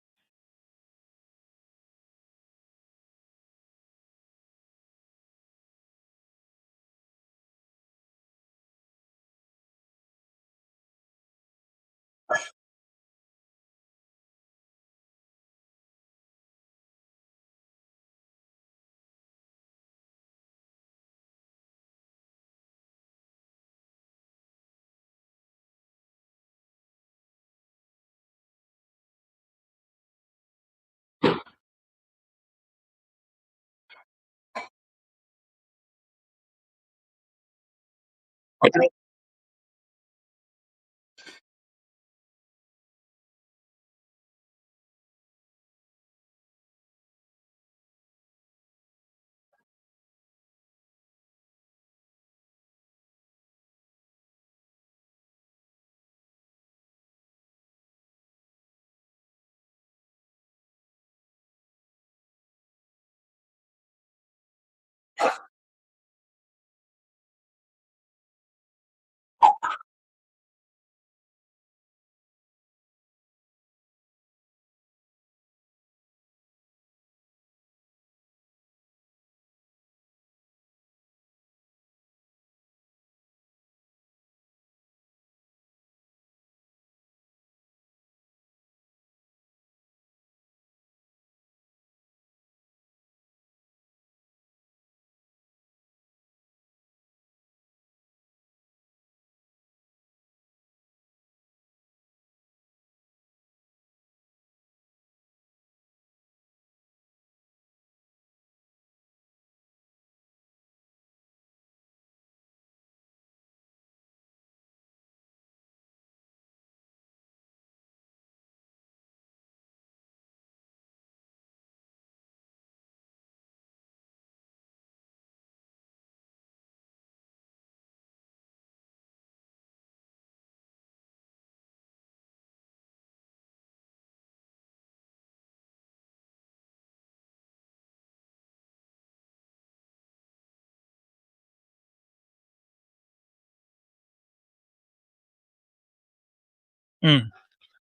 Mm.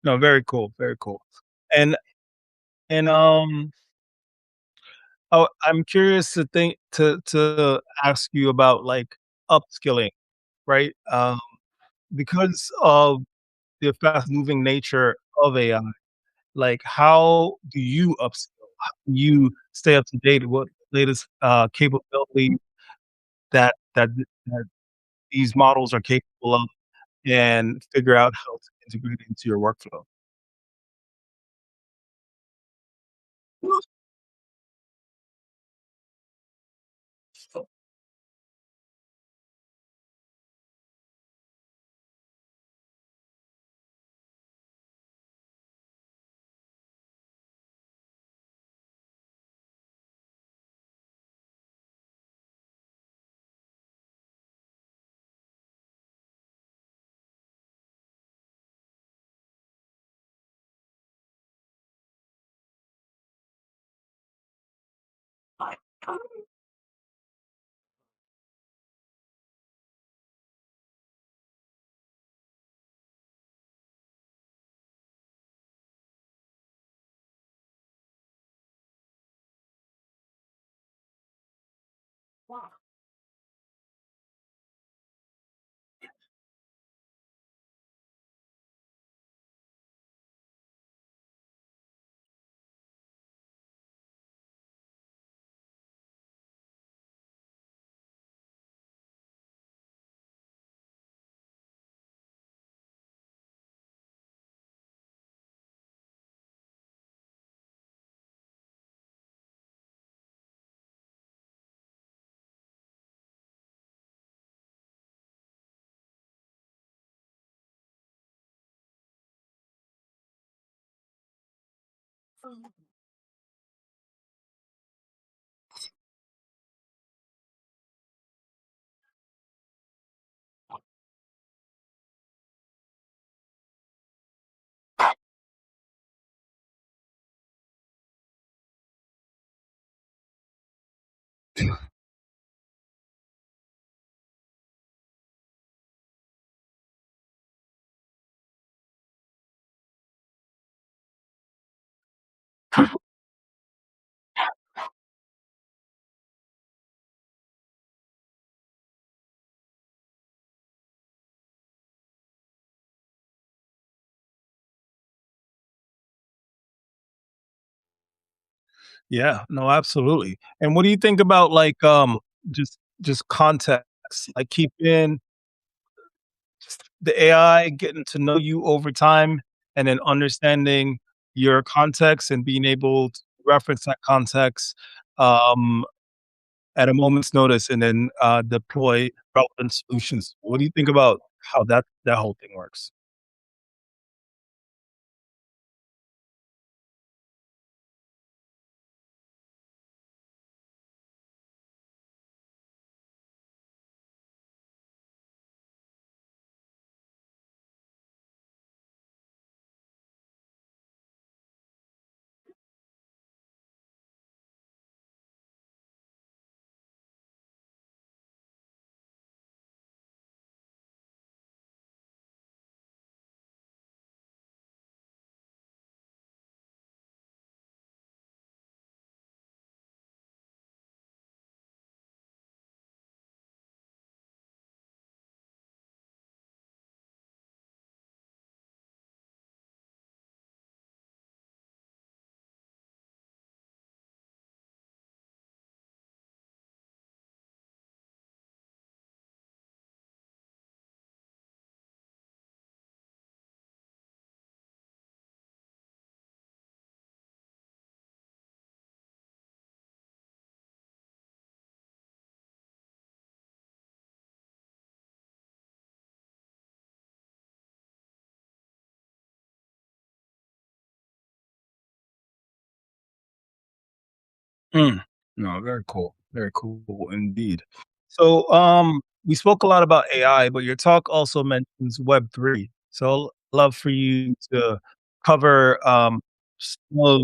No, very cool, very cool. And and oh, I'm curious to think to ask you about, like, upskilling, right? Because of the fast-moving nature of AI, like, how do you upskill? How do you stay up to date? What latest, capability that these models are capable of, and figure out how to integrate it into your workflow? Yeah, no, absolutely. And what do you think about, like, just context, like, keeping just the AI getting to know you over time, and then understanding your context and being able to reference that context, um, at a moment's notice, and then, deploy relevant solutions. What do you think about how that whole thing works? Mm. No, very cool. Very cool indeed. So, we spoke a lot about AI, but your talk also mentions Web3. So love for you to cover some of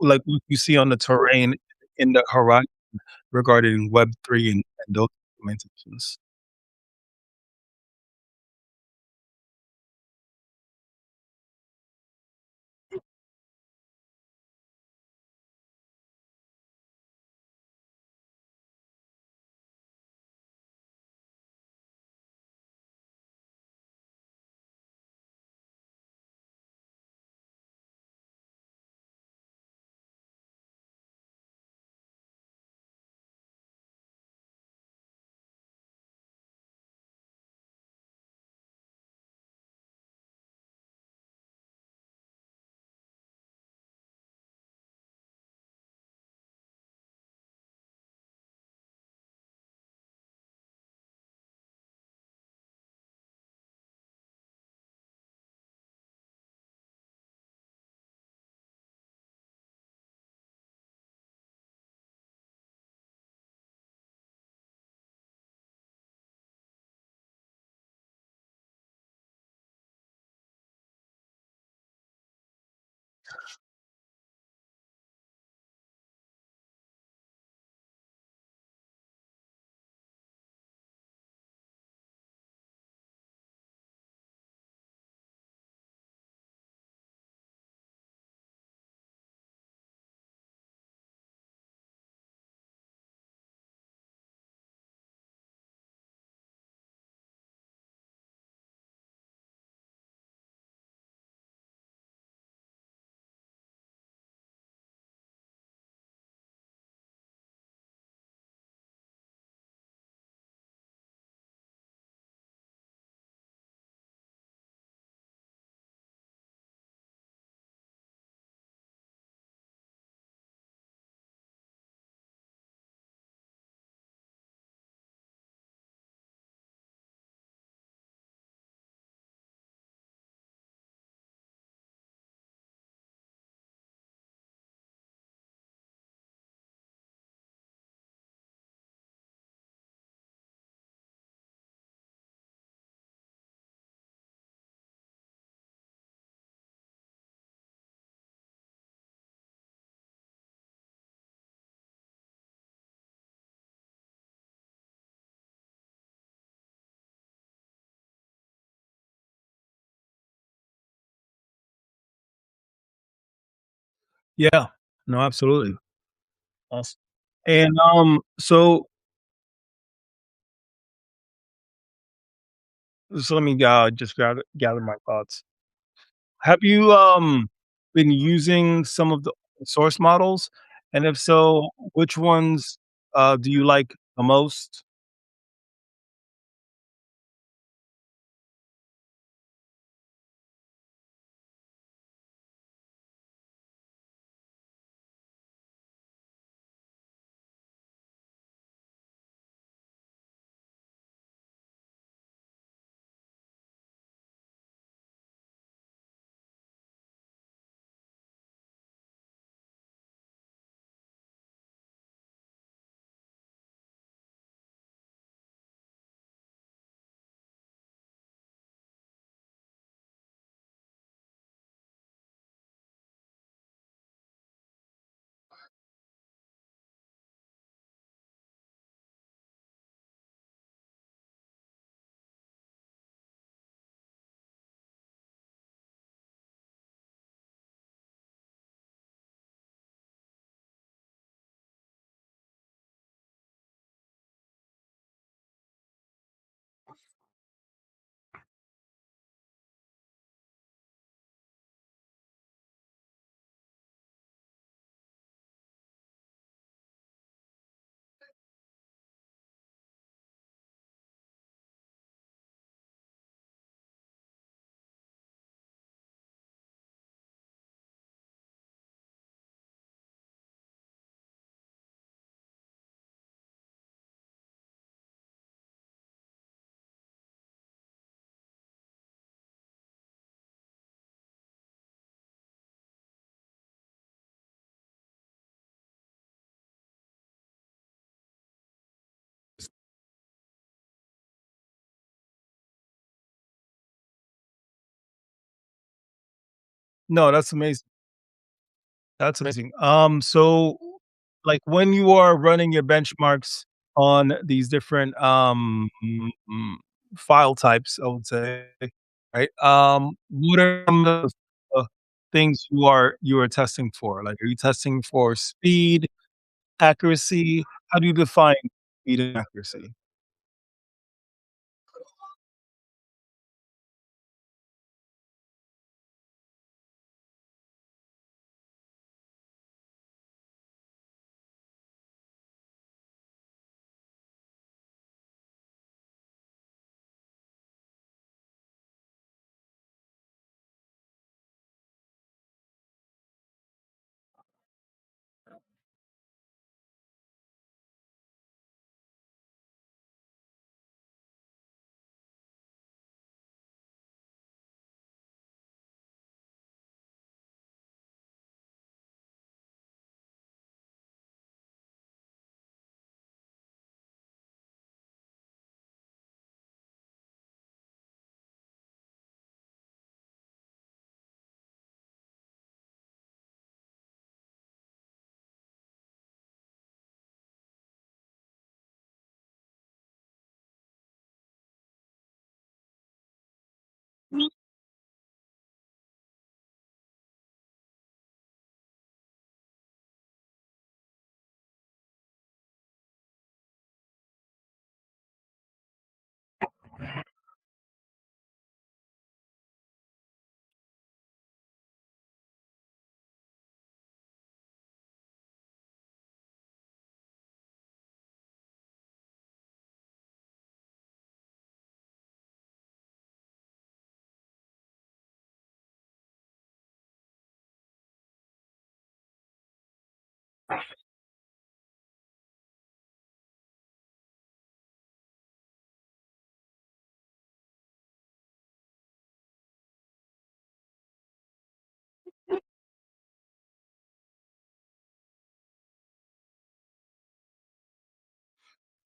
like what you see on the terrain in the horizon regarding Web3 and those implementations. Yeah. No, absolutely. Awesome. And, so let me, just gather my thoughts. Have you, been using some of the open source models? And if so, which ones, do you like the most? No, that's amazing. That's amazing. So, like, when you are running your benchmarks on these different, file types, I would say, right? What are some of the things you are testing for? Like, are you testing for speed, accuracy? How do you define speed and accuracy?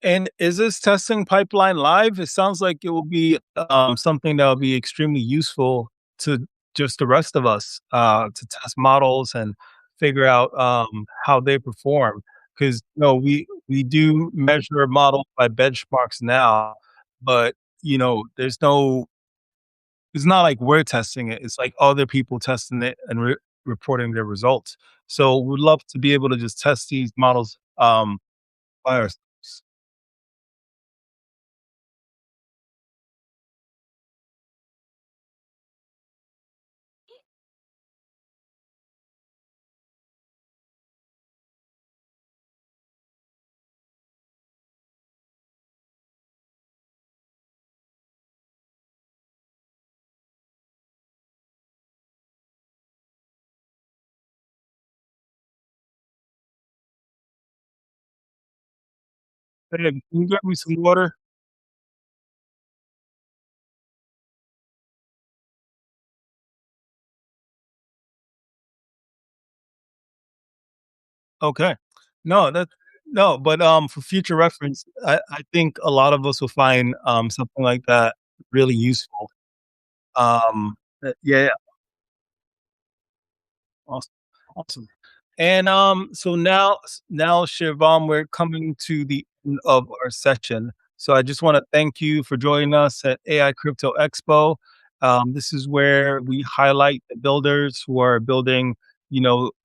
And is this testing pipeline live? It sounds like it will be something that will be extremely useful to just the rest of us to test models and figure out how they perform. Because we do measure models by benchmarks now, but there's no it's not like we're testing it. It's like other people testing it and reporting their results. So we'd love to be able to just test these models by ourselves. Hey, can you get me some water? Okay. No, no, but for future reference, I think a lot of us will find something like that really useful. Yeah, awesome, awesome. And so now, Shivam, we're coming to the end of our session. So I just want to thank you for joining us at AI Crypto Expo. This is where we highlight the builders who are building,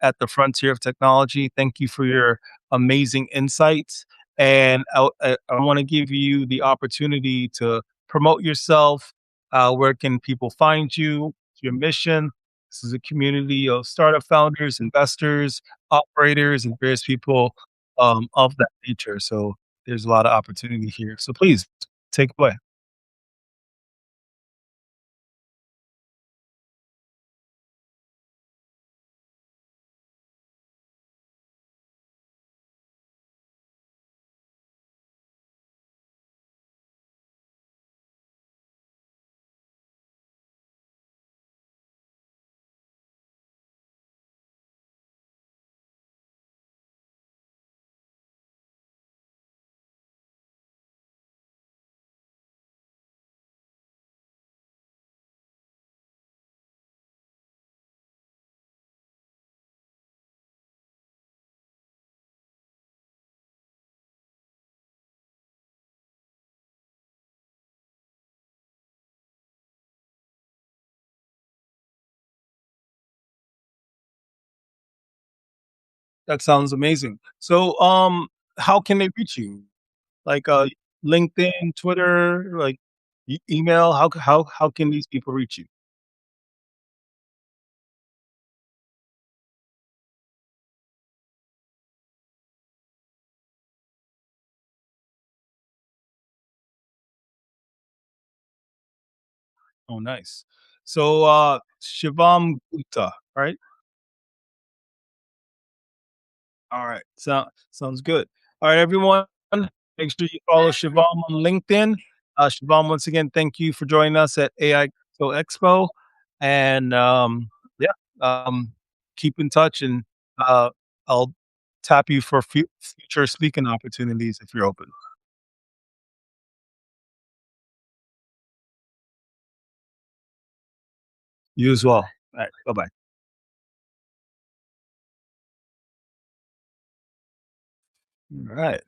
at the frontier of technology. Thank you for your amazing insights. And I want to give you the opportunity to promote yourself. Where can people find you? Your mission? This is a community of startup founders, investors, operators, and various people of that nature. So there's a lot of opportunity here. So please take it away. That sounds amazing. So how can they reach you? Like LinkedIn, Twitter, like email? How can these people reach you? Oh, nice. So Shivam Gupta, right? All right. Sounds good. All right, everyone. Make sure you follow Shivam on LinkedIn. Shivam, once again, thank you for joining us at AI Expo. And yeah, keep in touch and I'll tap you for future speaking opportunities if you're open. You as well. All right. Bye bye. All right.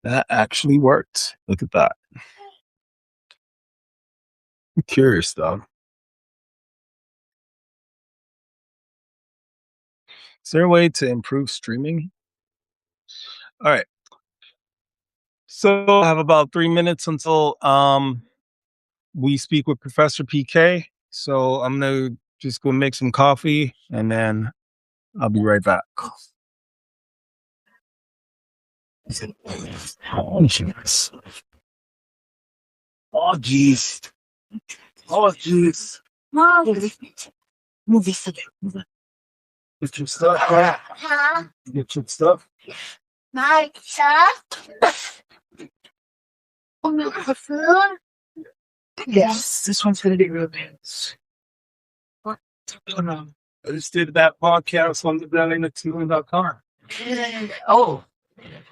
That actually worked. Look at that. I'm curious though. Is there a way to improve streaming? All right. So I have about 3 minutes until we speak with Professor PK. So I'm gonna just go make some coffee and then I'll be right back. Oh jeez. Oh jeez. Oh jeez. Get your stuff. Huh? Get your stuff. My stuff? The food? Yes, this one's gonna be romance. What? Oh, no. I just did that podcast on Medallion XLN.com. Oh,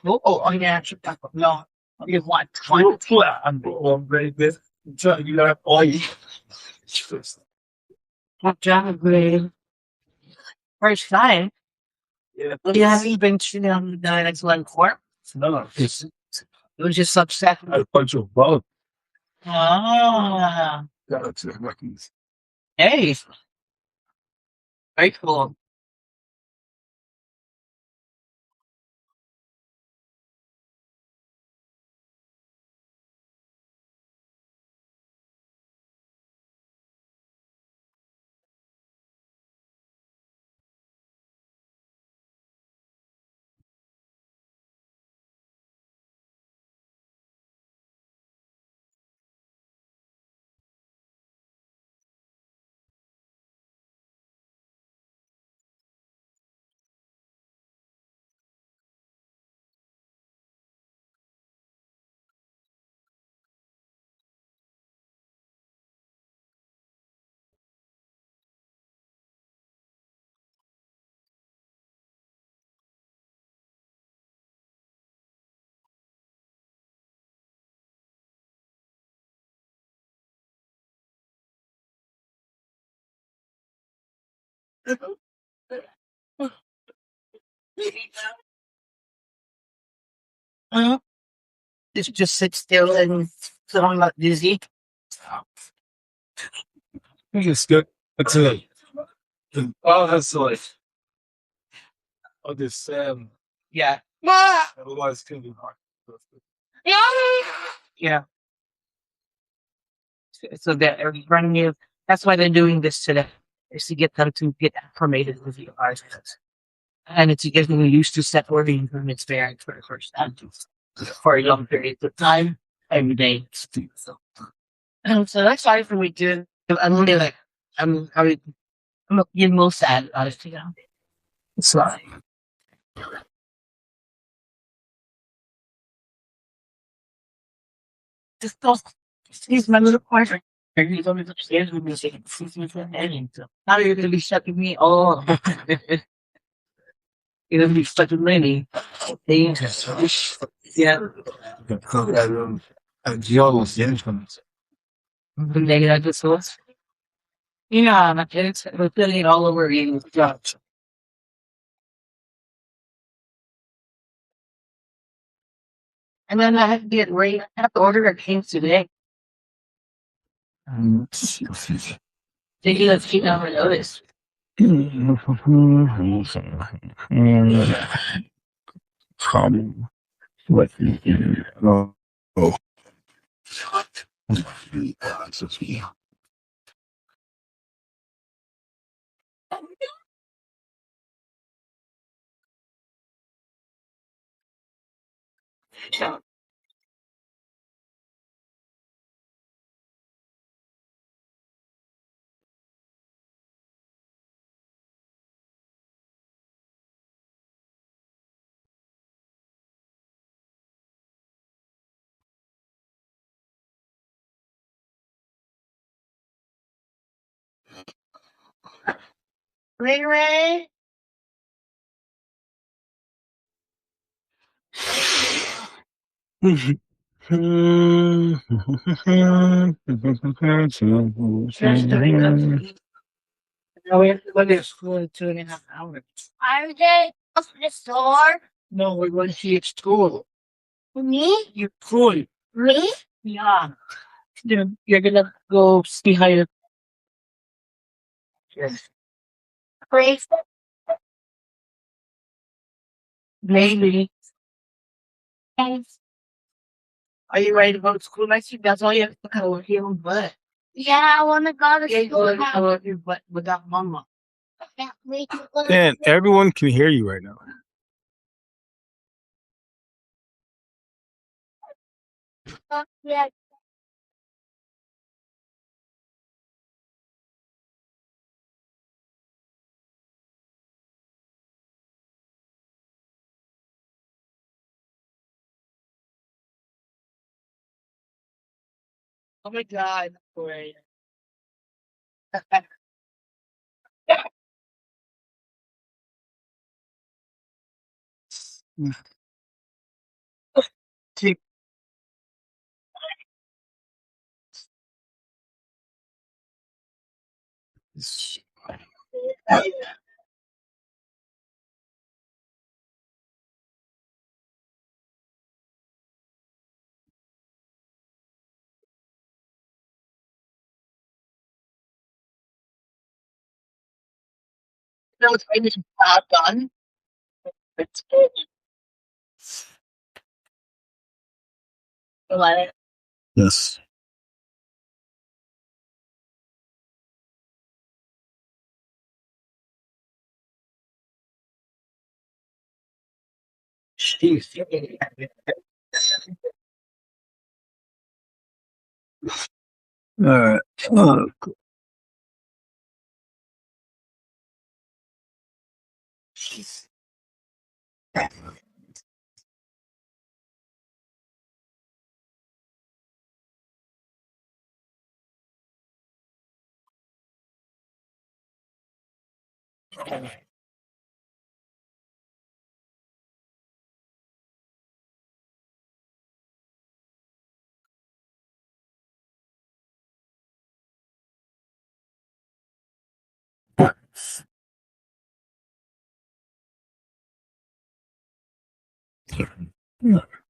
Oh, yeah. No. You want one? I'm very good. You got all you. Good job, Greg. First time. Yeah. You haven't been to the next one before? No. It was just upset. A bunch of both. Ah. That's it. Hey, very cool. Uh, just sit still and so I'm not dizzy. I think it's good. That's it. Oh, that's like, I'll just, yeah. Otherwise, it's gonna be hard. Yeah. So that everyone knew. That's why they're doing this today, is to get them to get acclimated with the artists. And it's to get them used to set ordering from its parents for the first time for a long period of time every day. So, so that's hard for me too. I'm really like, I'm, I'm getting most sad, honestly. It's like, just don't. He's my little partner. He's always upstairs with me saying, "Excuse me for anything." So now you're gonna be stuck with me. Oh, you're gonna be stuck with me. Yeah. Maybe that just was. Yeah, it's we're feeling it all over again with jobs. And then I had to get ready. I have to order a case today. Taking a few hour notice. From what you know. Oh. Ray Ray. Now we have to go to school in 2.5 hours. Are they off the store? No, we're going to see at school. Me? You're cool. Me? Yeah. You're gonna go see how you. Yes. Praise. Maybe. Thanks. Are you ready to go to school next week? That's all you have to cover with your butt. Yeah, I want to go to school. You cover with your butt without mama. Can't wait to go to Dan, school. everyone can hear you right now. Yeah. Oh my god. Wait. No, it's maybe not done. It's good. Let it. Yes. Jeez. All right. Uh,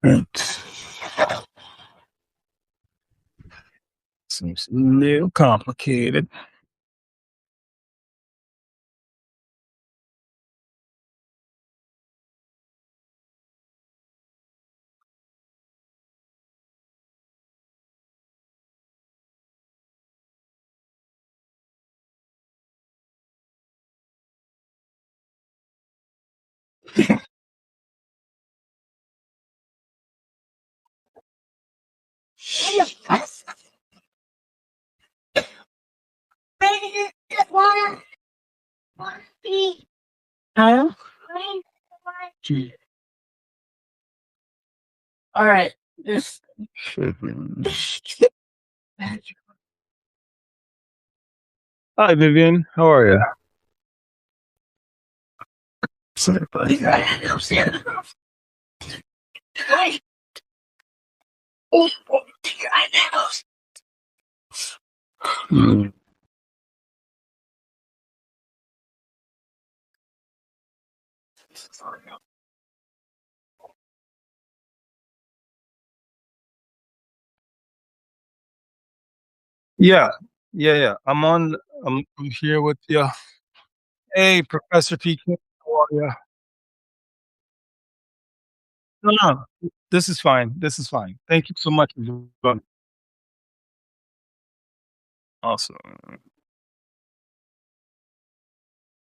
right. Seems a little complicated. Huh? All right. This. Hi, Vivian. How are you? Mm. Yeah, yeah. I'm here with you. Hey, Professor PK. How are you? No, no. This is fine. This is fine. Thank you so much for doing. Awesome.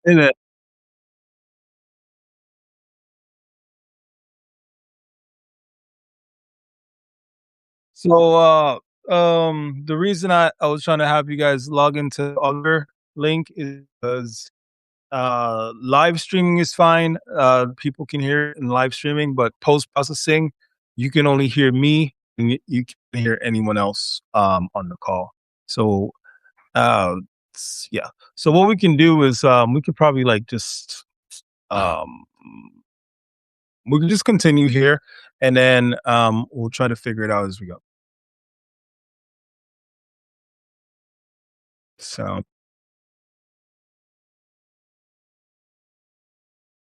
Hey there. So, the reason I was trying to have you guys log into the other link is because live streaming is fine. People can hear it in live streaming, but post processing, you can only hear me and you can't hear anyone else on the call. So, uh, yeah. So what we can do is we could probably like just um, we can just continue here, and then we'll try to figure it out as we go. So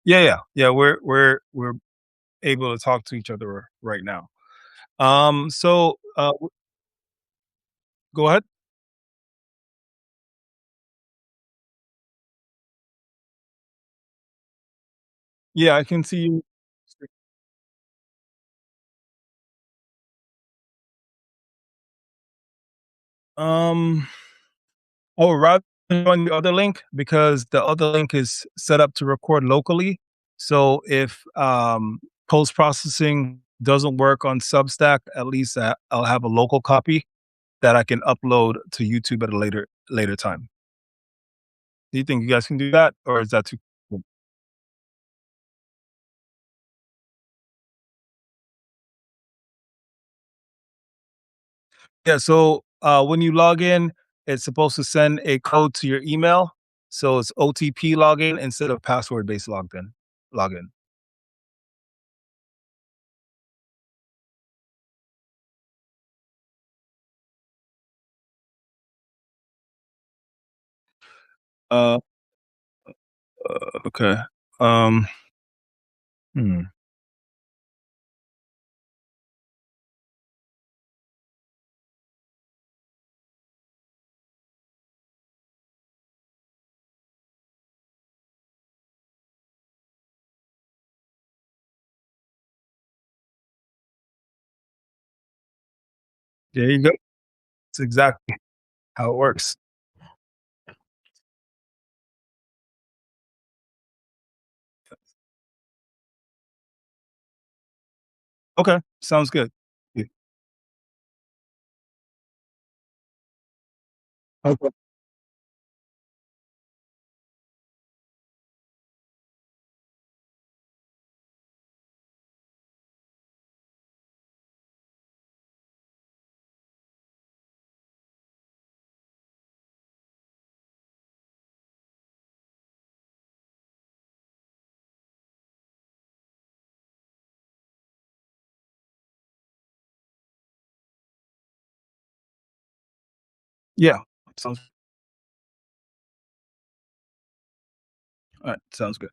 yeah. We're able to talk to each other right now. So go ahead. Yeah, I can see you. Um, oh, rather than on the other link because the other link is set up to record locally. So if post processing doesn't work on Substack, at least I'll have a local copy that I can upload to YouTube at a later time. Do you think you guys can do that, or is that too? Yeah, so when you log in, it's supposed to send a code to your email. So it's OTP login instead of password based login. Uh, okay. Um, hmm. There you go. It's exactly how it works. Okay, sounds good. Yeah. Okay. Yeah. Sounds all right. Sounds good.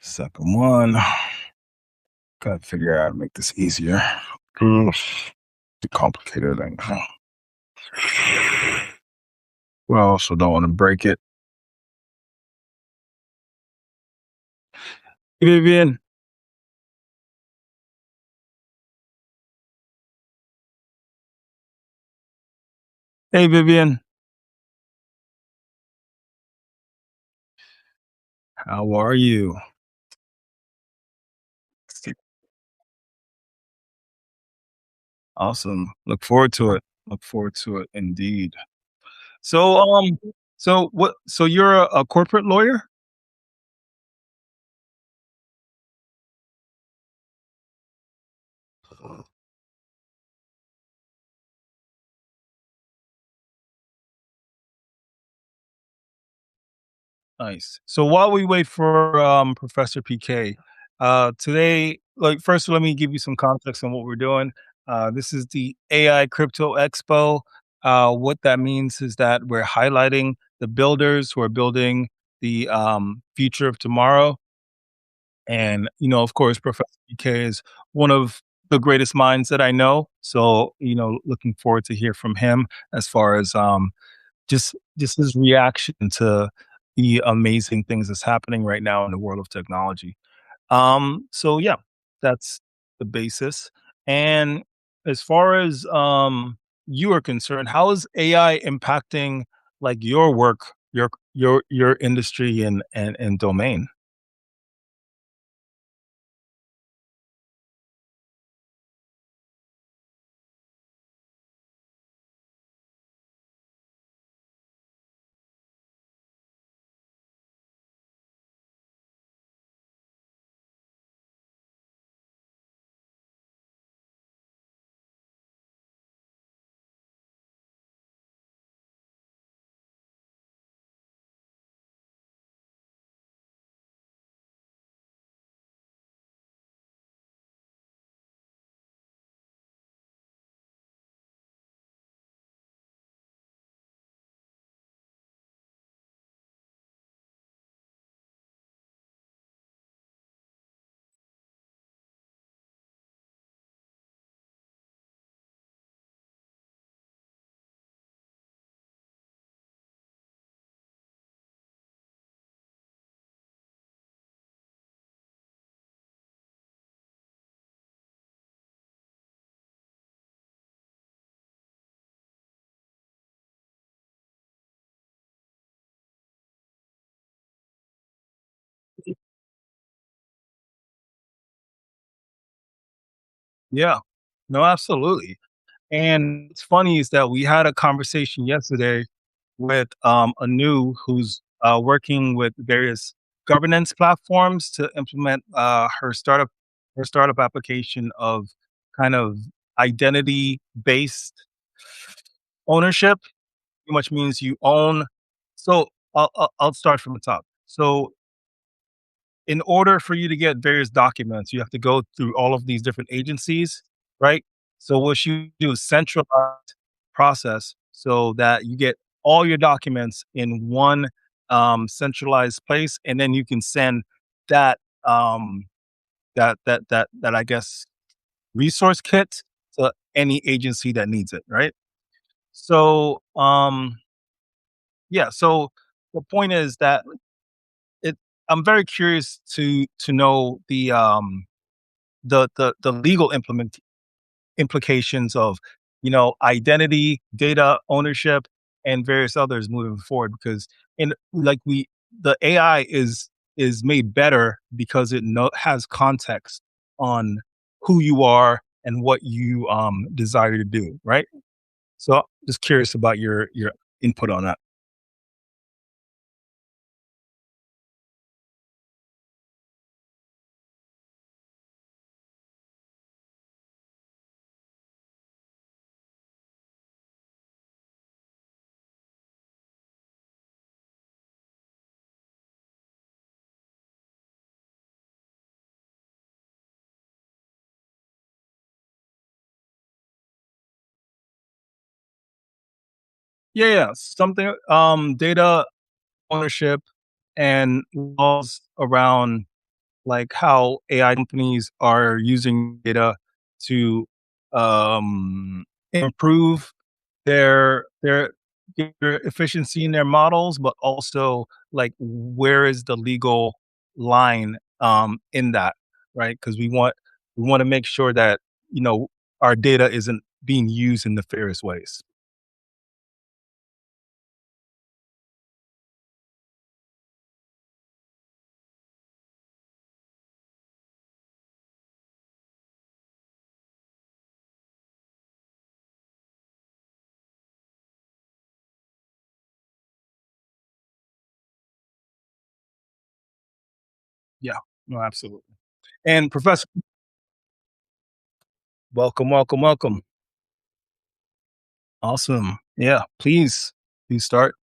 Second one. Gotta figure out how to make this easier. Ugh, too complicated thing. Well, I also don't want to break it. Hey, Vivian. Hey, Vivian. How are you? Awesome. Look forward to it. Look forward to it indeed. So, so what? So you're a corporate lawyer? Nice. So while we wait for Professor PK, today, like first, let me give you some context on what we're doing. This is the AI Crypto Expo. What that means is that we're highlighting the builders who are building the future of tomorrow. And of course, Professor PK is one of the greatest minds that I know. So looking forward to hear from him as far as just his reaction to the amazing things that's happening right now in the world of technology. So yeah, that's the basis. And as far as you are concerned, how is AI impacting like your work, your industry and domain? Yeah, no, absolutely. And it's funny is that we had a conversation yesterday with Anu, who's working with various governance platforms to implement her startup or startup application of kind of identity based ownership, which means you own. So I'll start from the top. So in order for you to get various documents, you have to go through all of these different agencies, right? So what you do is centralized process so that you get all your documents in one centralized place, and then you can send that that I guess resource kit to any agency that needs it, right? So yeah, so the point is that it I'm very curious to know the legal implications of, identity, data ownership, and various others moving forward because in like we the AI is made better because it has context on who you are and what you desire to do, right? So just curious about your input on that. Yeah, yeah. Something data ownership and laws around like how AI companies are using data to improve their their efficiency in their models, but also like where is the legal line in that, right? Because we want to make sure that you know our data isn't being used in nefarious ways. Yeah, no, absolutely. And Professor, welcome, welcome, welcome. Awesome. Yeah, please start.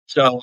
So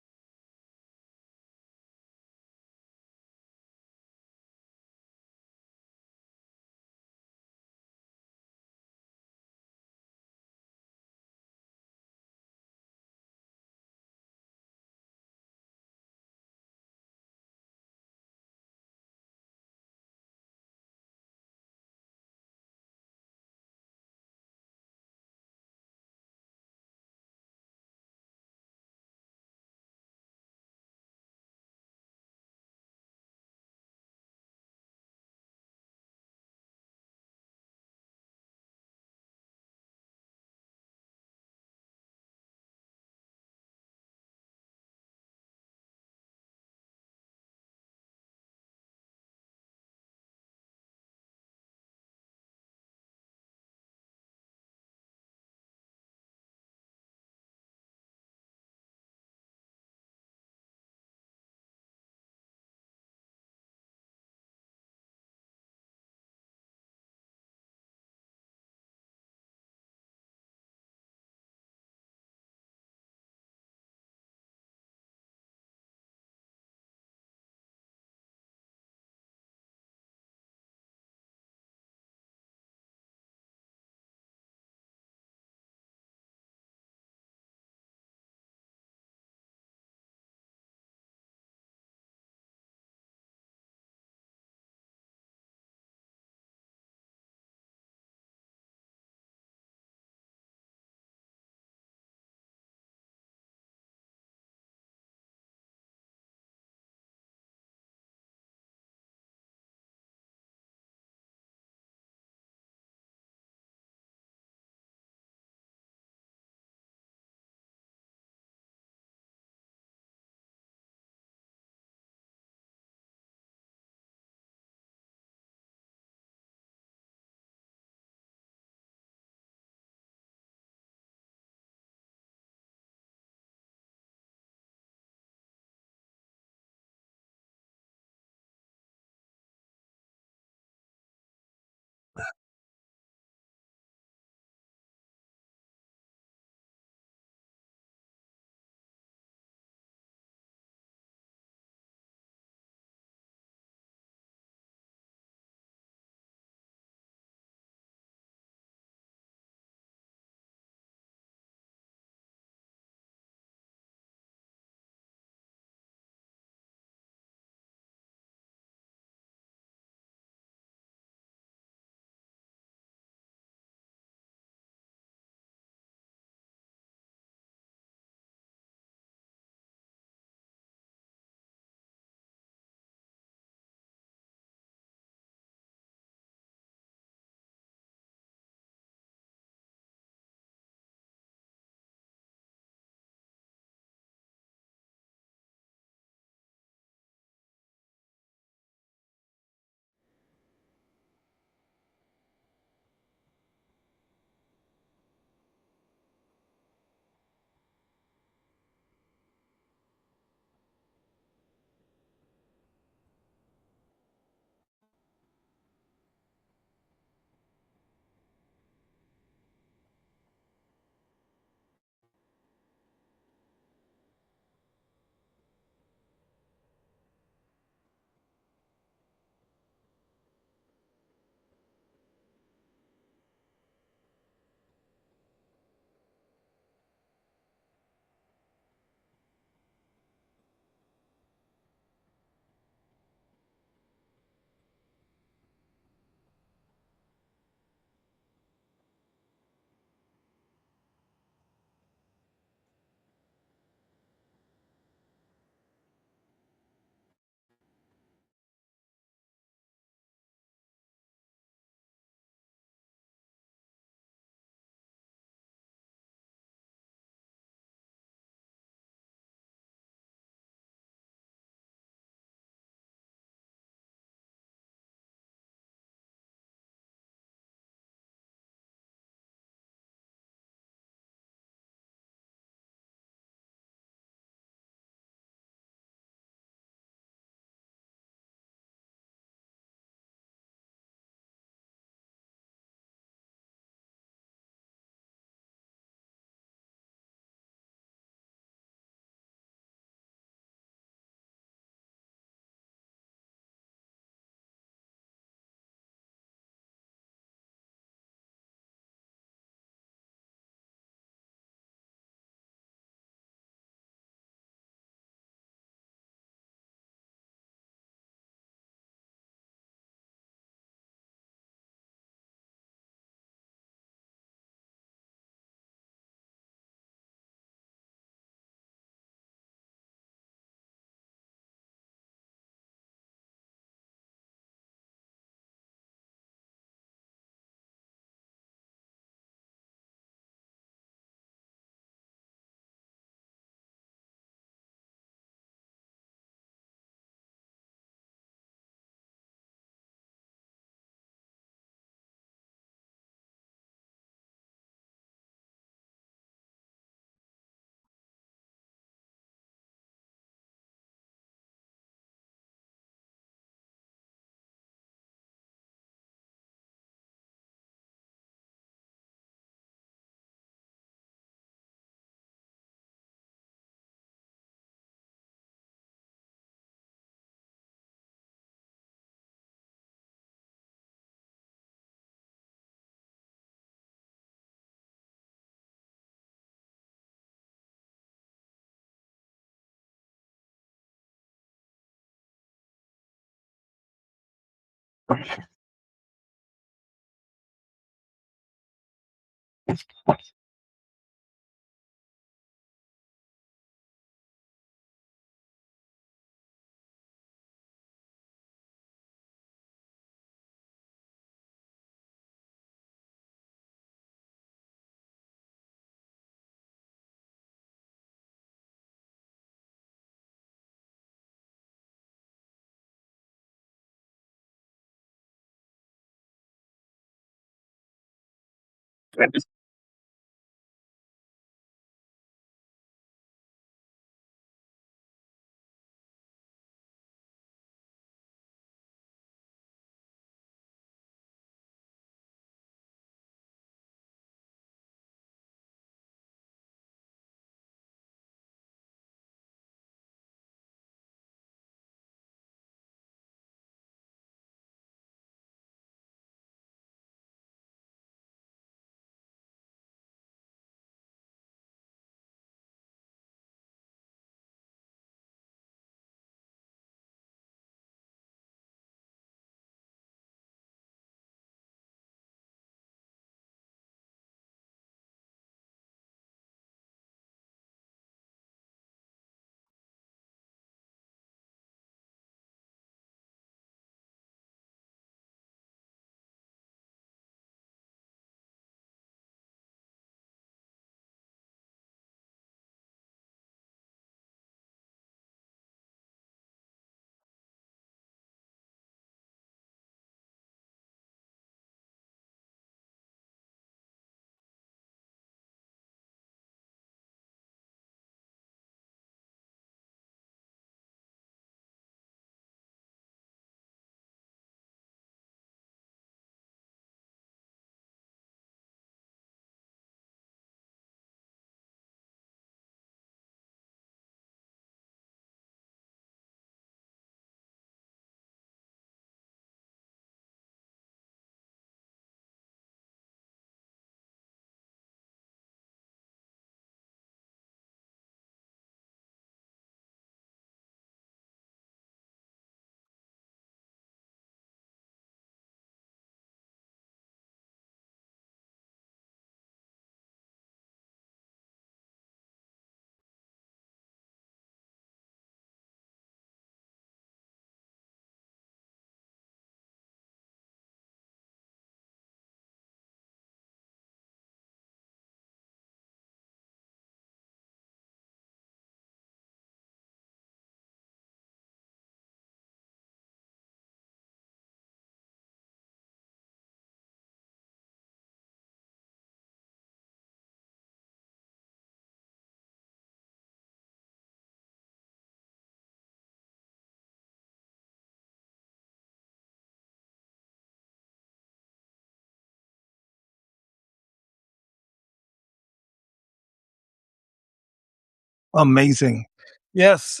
Amazing. Yes,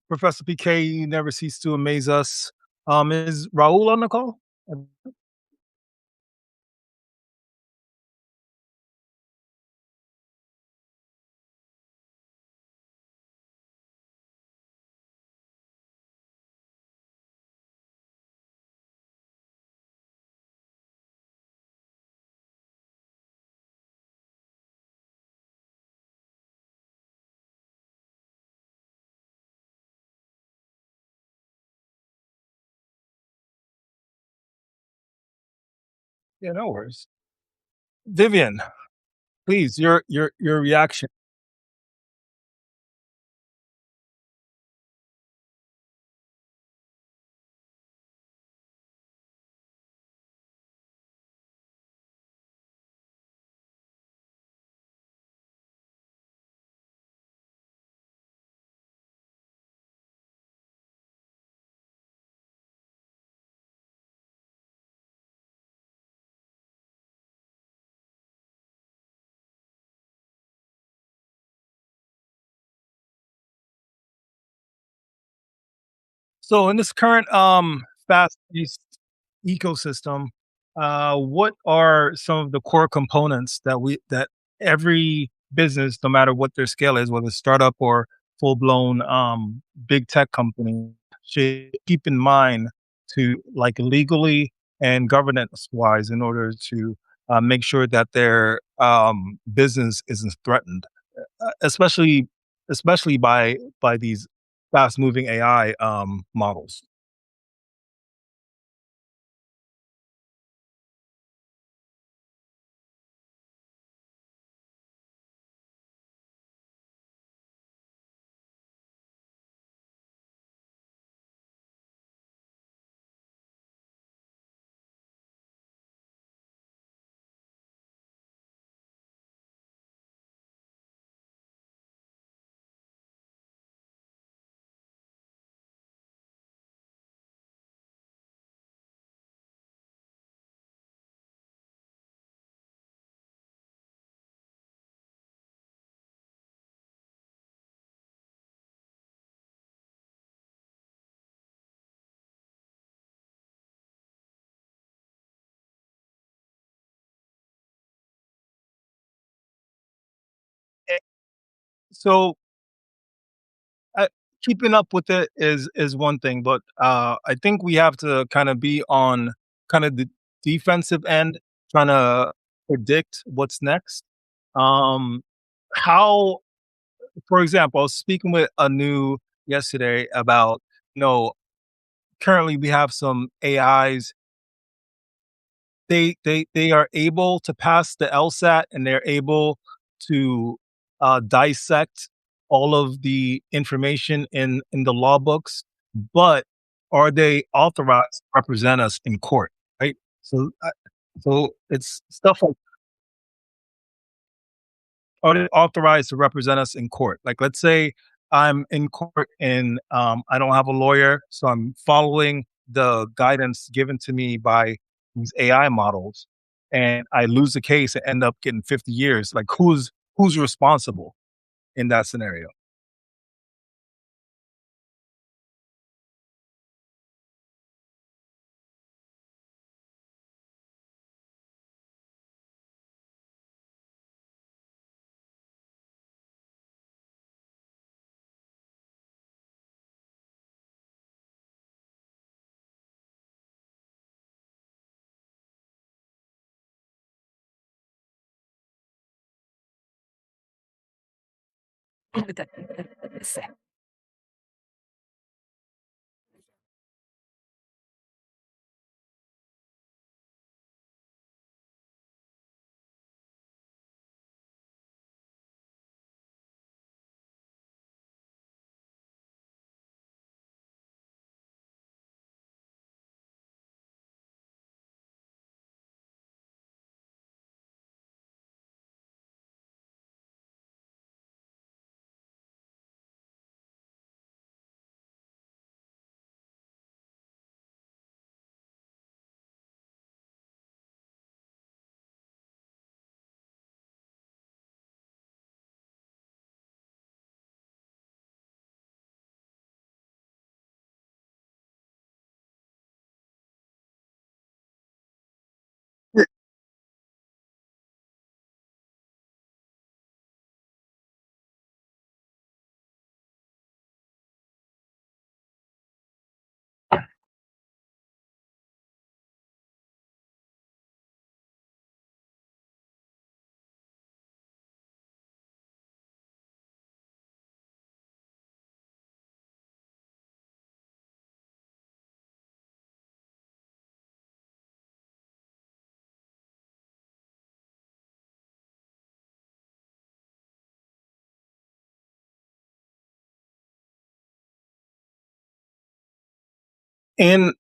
Professor PK, you never cease to amaze us. Is Raul on the call? Yeah, no worries. Vivian, please, your reaction. So in this current fast-paced ecosystem, what are some of the core components that every business, no matter what their scale is, whether it's startup or full blown big tech company, should keep in mind to like legally and governance wise in order to make sure that their business isn't threatened, especially by these fast moving AI models. Eh, So uh, keeping up with it is one thing, but I think we have to kind of be on kind of the defensive end, trying to predict what's next. Um, how, for example, I was speaking with Anu yesterday about, you know, currently we have some AIs. They are able to pass the LSAT and they're able to dissect all of the information in the law books, but are they authorized to represent us in court? Right. So it's stuff like, are they authorized to represent us in court? Like, let's say I'm in court and I don't have a lawyer, so I'm following the guidance given to me by these AI models, and I lose the case and end up getting 50 years. Like, who's responsible in that scenario? And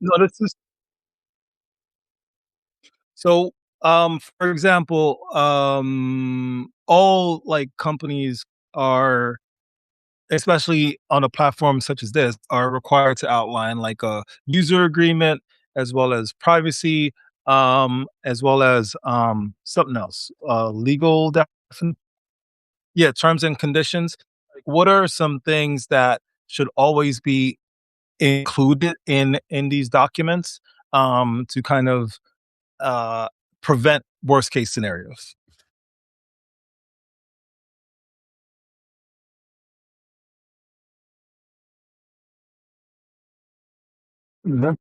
No, this is so, for example, all, like, companies are, especially on a platform such as this, are required to outline, like, a user agreement as well as privacy, as well as, something else, legal yeah, terms and conditions. Like, what are some things that should always be included in these documents, to kind of, uh, prevent worst case scenarios? Mhm.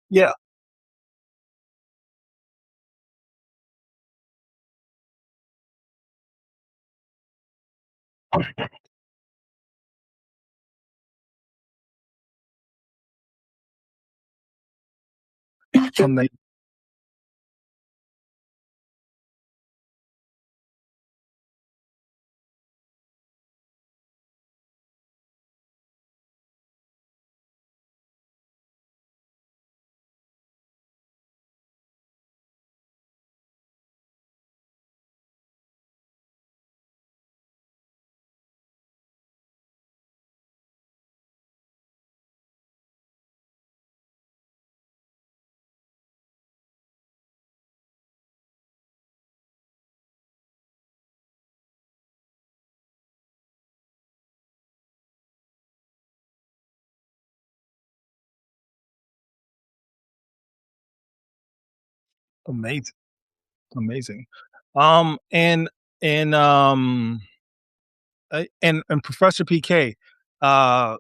Yeah, ama amazing, amazing. And and, and Professor PK, uh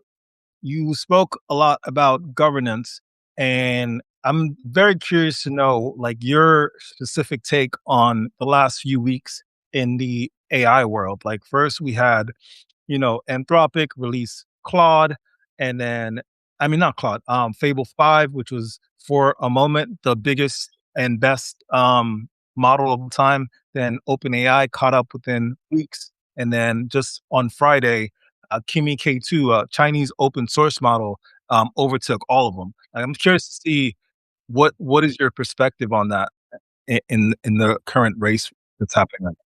you spoke a lot about governance, and I'm very curious to know, like, your specific take on the last few weeks in the AI world. Like, first we had, Anthropic release Claude, and then, I mean, not Claude, Fable 5, which was for a moment the biggest and best model of the time. Then OpenAI caught up within weeks, and then just on Friday, Kimi K2, a Chinese open source model, overtook all of them. I'm curious to see what is your perspective on that in the current race that's happening right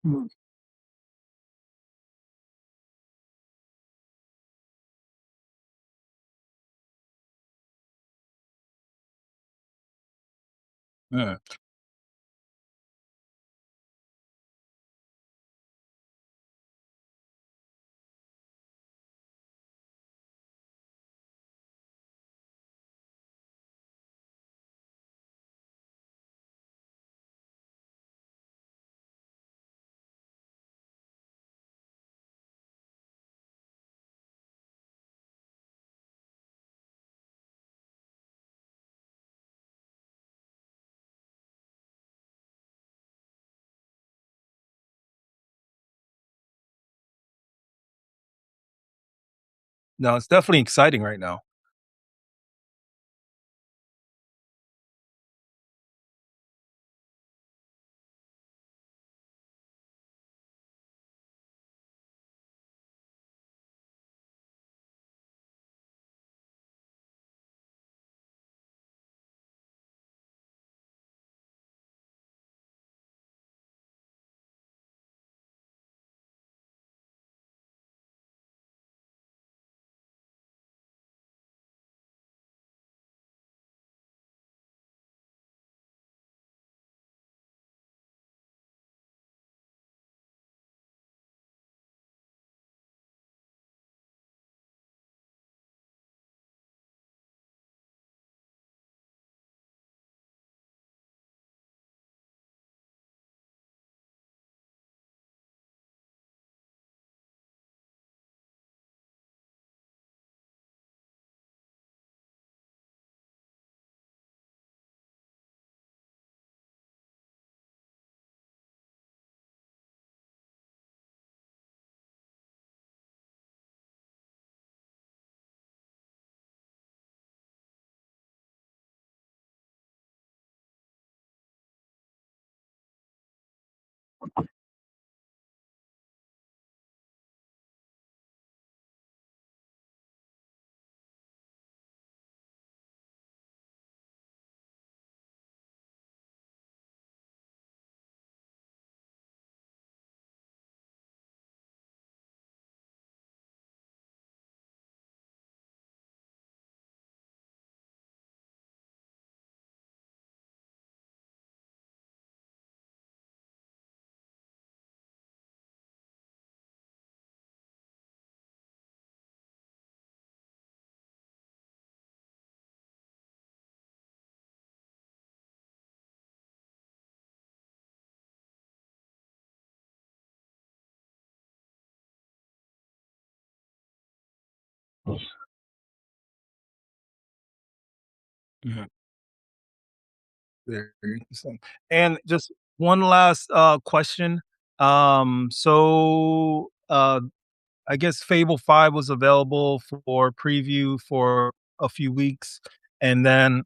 Mm, yeah. No, it's definitely exciting right now. Mhm. Very interesting. And just one last, question. I guess Fable 5 was available for preview for a few weeks, and then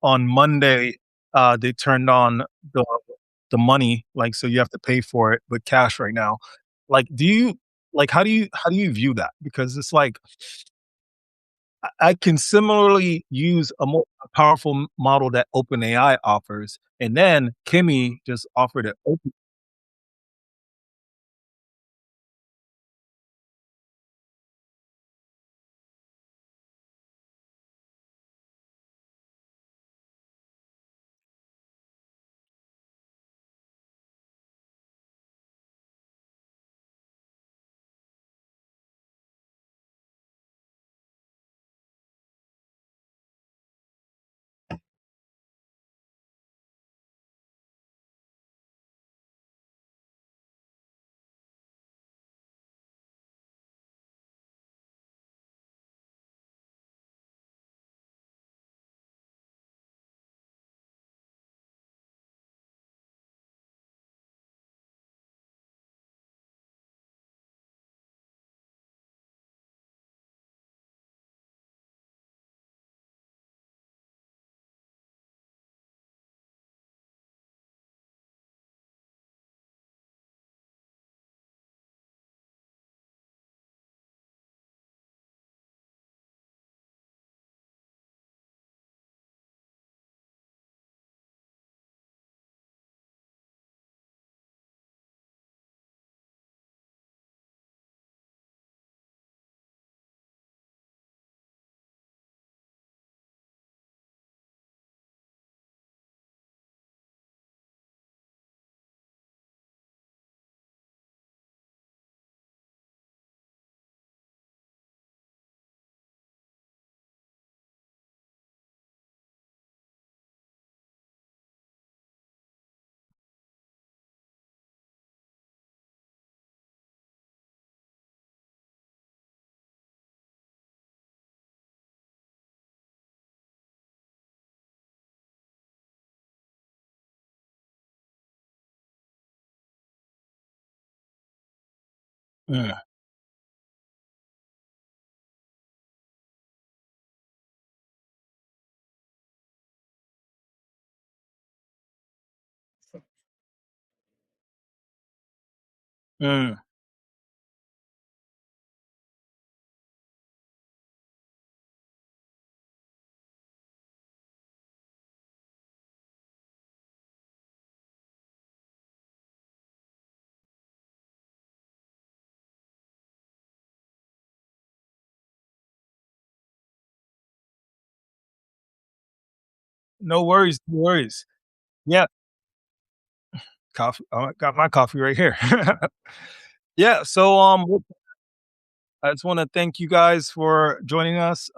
on Monday, they turned on the the money, like, so you have to pay for it with cash right now. Like, do you like, how do you view that? Because it's like, I can similarly use a more powerful model that OpenAI offers, and then Kimmy just offered it open. Mm, mm. No worries, no worries. Yeah, coffee. I got my coffee right here. Yeah, so I just want to thank you guys for joining us.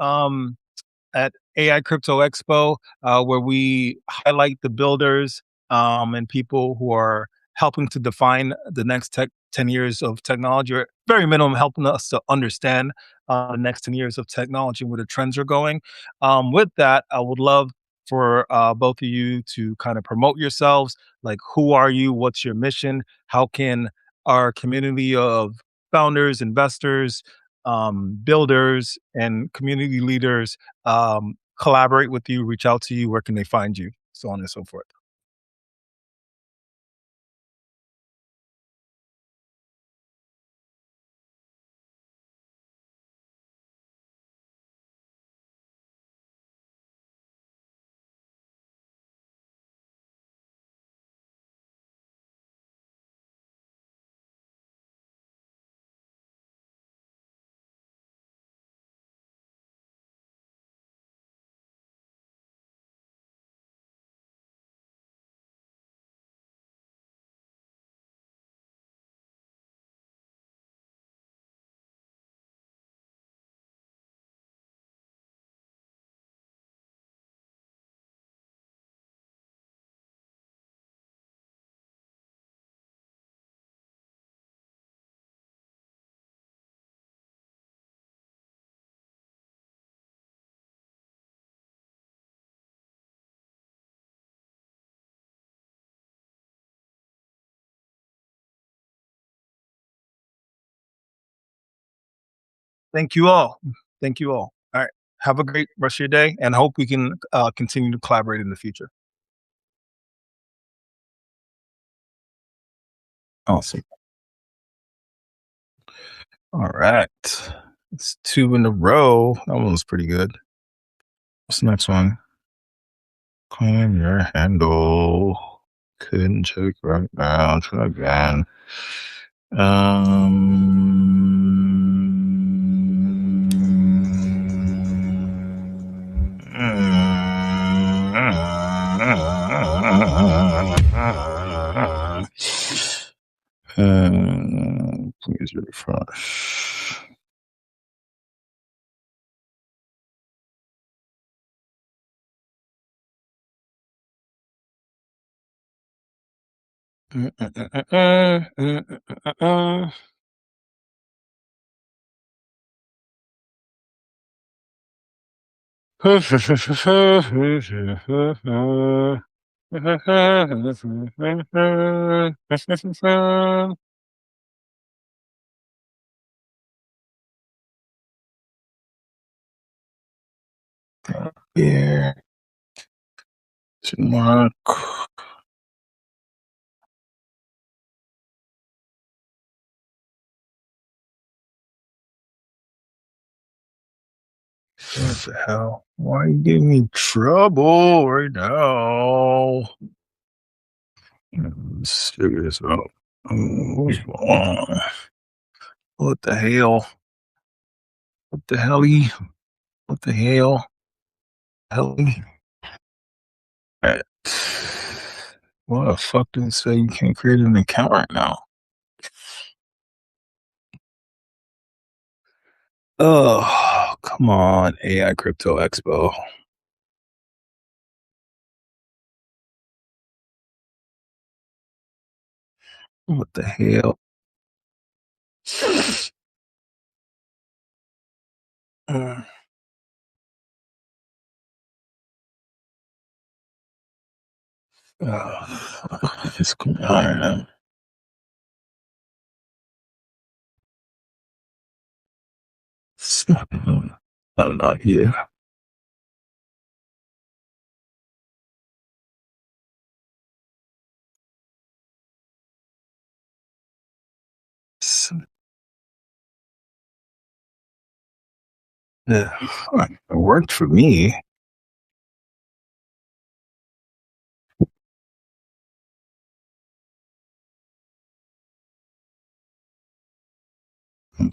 At AI Crypto Expo, where we highlight the builders and people who are helping to define the next 10 years of technology, or very minimum, helping us to understand the next 10 years of technology and where the trends are going. With that, I would love for both of you to kind of promote yourselves. Like, who are you? What's your mission? How can our community of founders, investors, builders, and community leaders collaborate with you, reach out to you? Where can they find you? So on and so forth. Thank you all. Thank you all. All right. Have a great rest of your day, and hope we can continue to collaborate in the future. Awesome. All right. It's two in a row. That one was pretty good. What's the next one? Claim your handle. Couldn't check right now. Try again. Please refresh. Yeah, mark. What the hell? Why are you giving me trouble right now? Let's figure this out. What's wrong? What the hell? What the helly? What the hell? Helly? Alright. What the fuck did it say you can't create an account right now? Oh, come on, AI Crypto Expo. What the hell? Uh, it's going on right now. I'm not here. Yeah, it worked for me.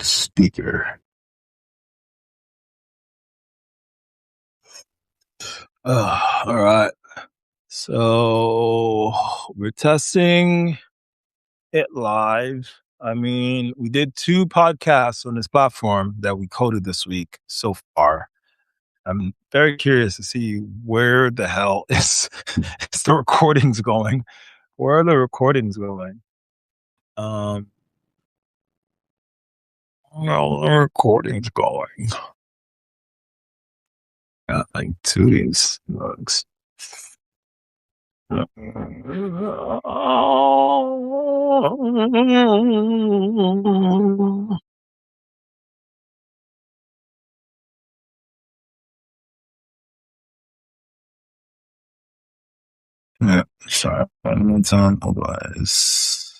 Speaker. All right. So we're testing it live. I mean, we did 2 podcasts on this platform that we coded this week so far. I'm very curious to see where the hell is the recordings going. Where are the recordings going? Where are the recordings going? Got like 2 of these bugs. Yeah, sorry. One time, otherwise.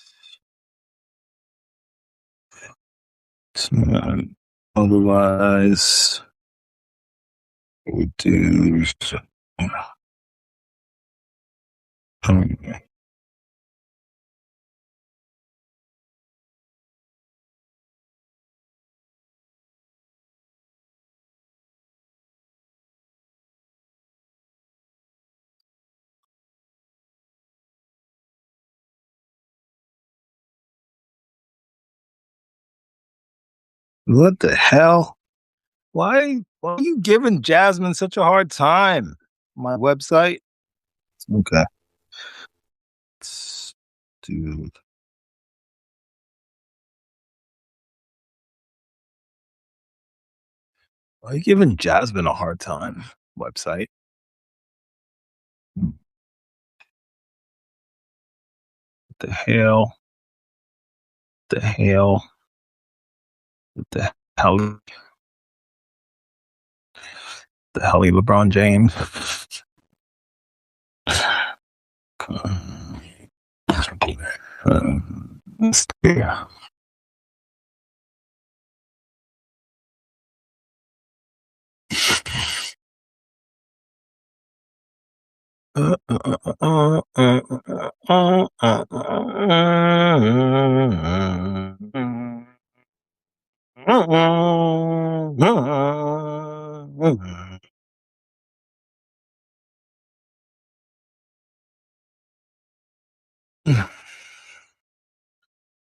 Otherwise, we do. What the hell? Why are you giving Jasmine such a hard time? My website? Okay. Dude. Why are you giving Jasmine a hard time? Website? What the hell? The hell? What the hell? The hell, LeBron James? Yeah.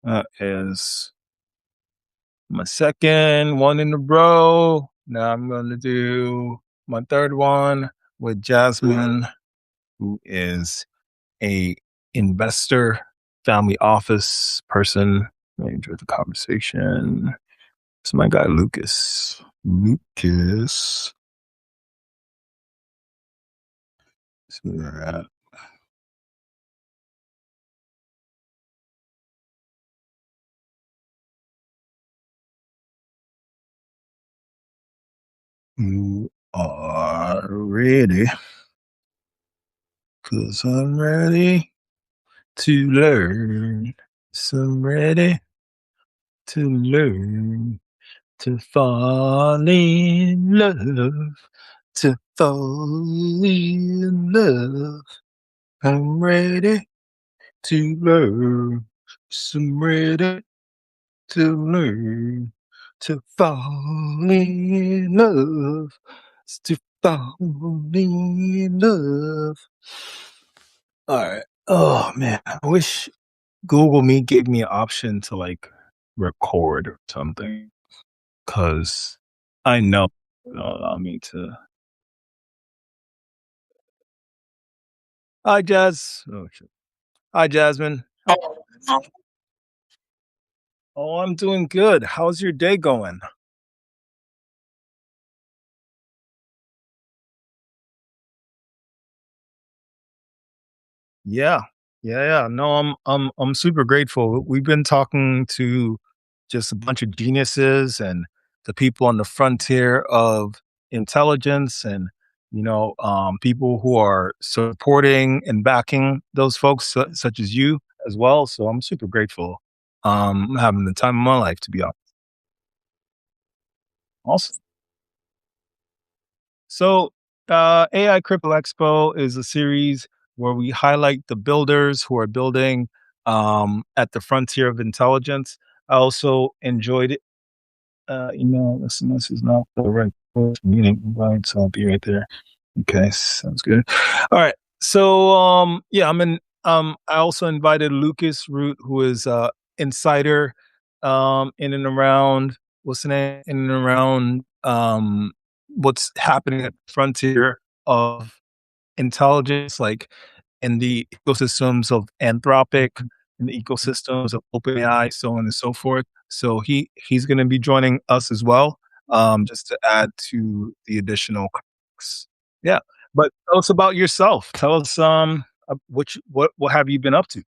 That is my second one in a row. Now I'm going to do my third one with Jasmine, who is a investor, family office person. I enjoyed the conversation. It's my guy Lucas. Lucas. That's where we're at. You are ready. Cause I'm ready to learn. So I'm ready to learn. To fall in love. To fall in love. I'm ready to learn. So I'm ready to learn. To fall in love. To fall in love. All right. Oh man, I wish Google Meet gave me an option to like record or something, because I know it'll allow me to. Hi, Jazz. Oh shit. Hi, Jasmine. Oh, I'm doing good. How's your day going? Yeah. Yeah. No, I'm super grateful. We've been talking to just a bunch of geniuses, and the people on the frontier of intelligence and people who are supporting and backing those folks such as you as well. So I'm super grateful. I'm having the time of my life, to be honest. Awesome. So, AI Crypto Expo is a series where we highlight the builders who are building at the frontier of intelligence. I also enjoyed it. SMS is not the right meeting invite, so I'll be right there. Okay, sounds good. All right. So, yeah, I also invited Lucas Root, who is insider in and around what's the name in and around what's happening at the frontier of intelligence, like in the ecosystems of Anthropic, in the ecosystems of OpenAI, so on and so forth. So he's going to be joining us as well, just to add to the additional costs. Yeah, but tell us about yourself. Tell us what have you been up to?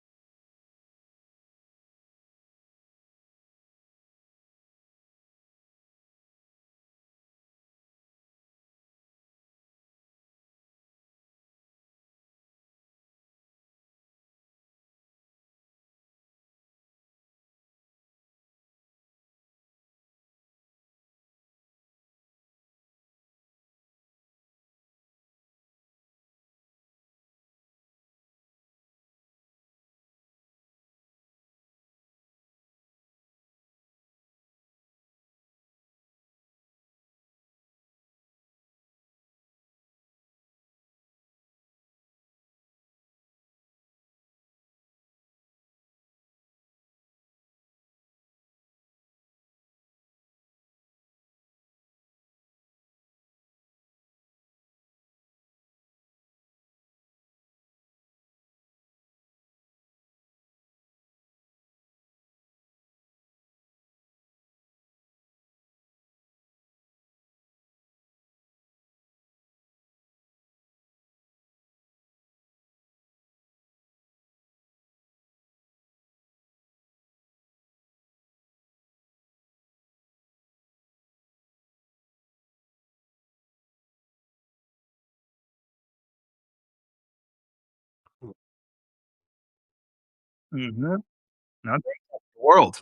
Mm-hmm. The world.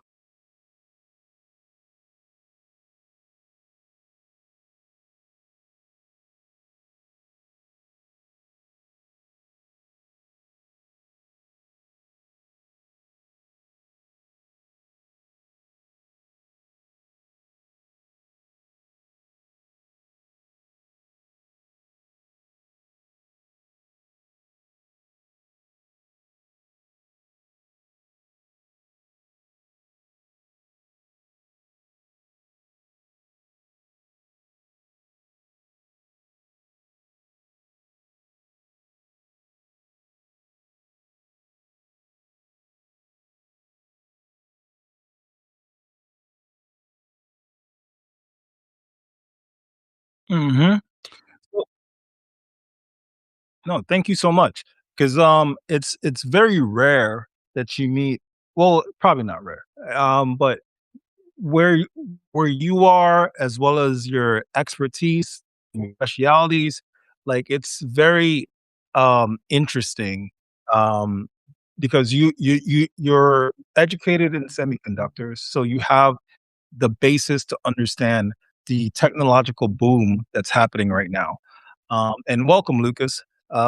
Mm-hmm. No, thank you so much. Because it's very rare that you meet. Well, probably not rare. But where y- where you are, as well as your expertise, your specialities, like it's very interesting. Um, because you're educated in semiconductors, so you have the basis to understand the technological boom that's happening right now. And welcome, Lucas.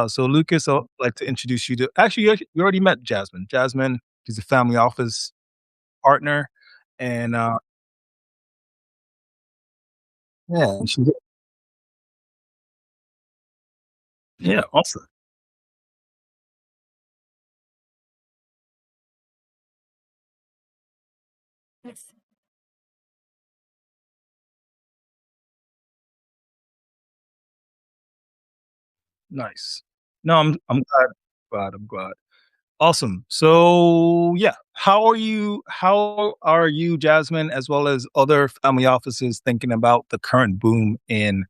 So, Lucas, I'd like to introduce you to. Actually, you already met Jasmine. Jasmine is a family office partner, and yeah, yeah, awesome, nice. No, I'm I'm glad. Awesome. So, yeah, How are you, Jasmine, as well as other family offices, thinking about the current boom in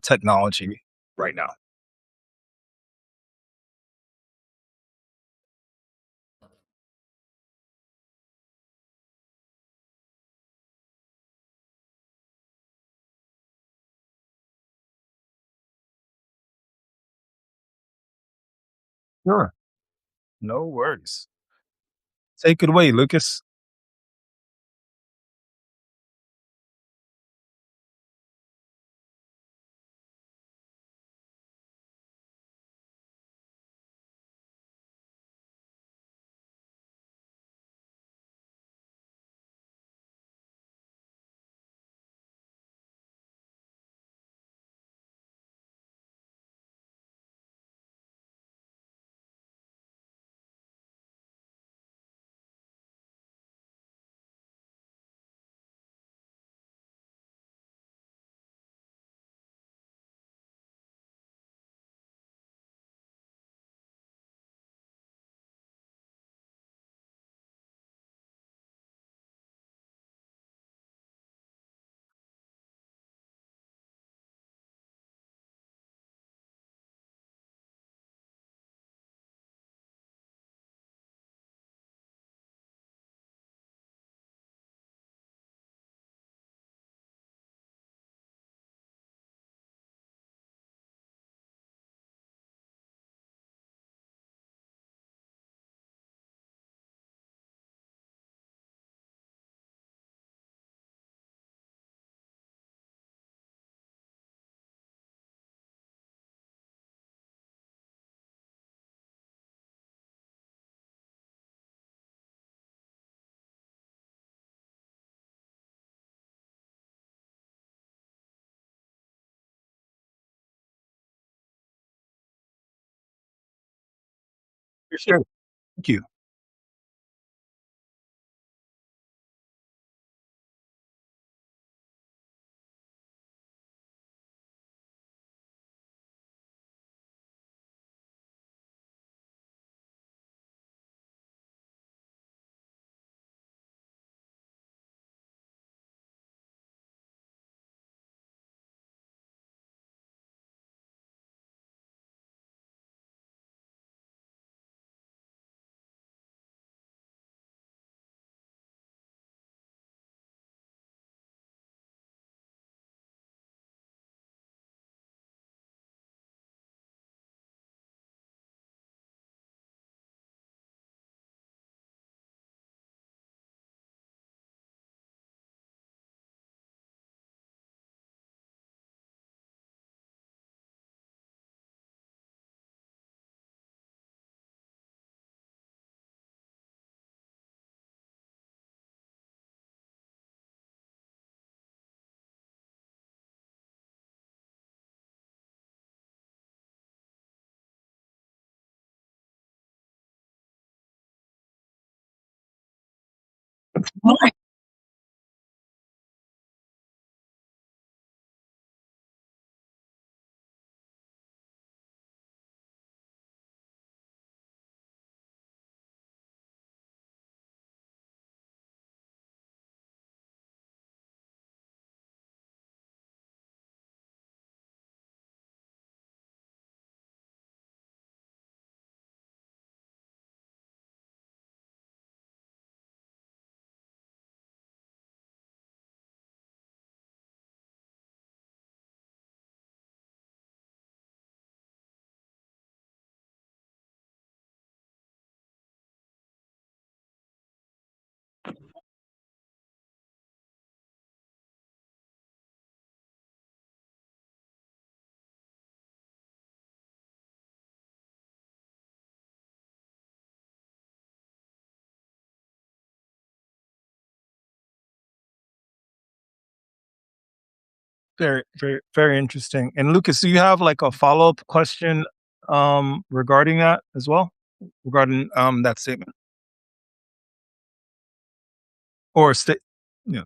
technology right now? Sure. No worries. Take it away, Lucas. For sure. Thank you. Very, very, very interesting. And Lucas, do you have like a follow-up question regarding that as well? Regarding that statement? Or state yeah.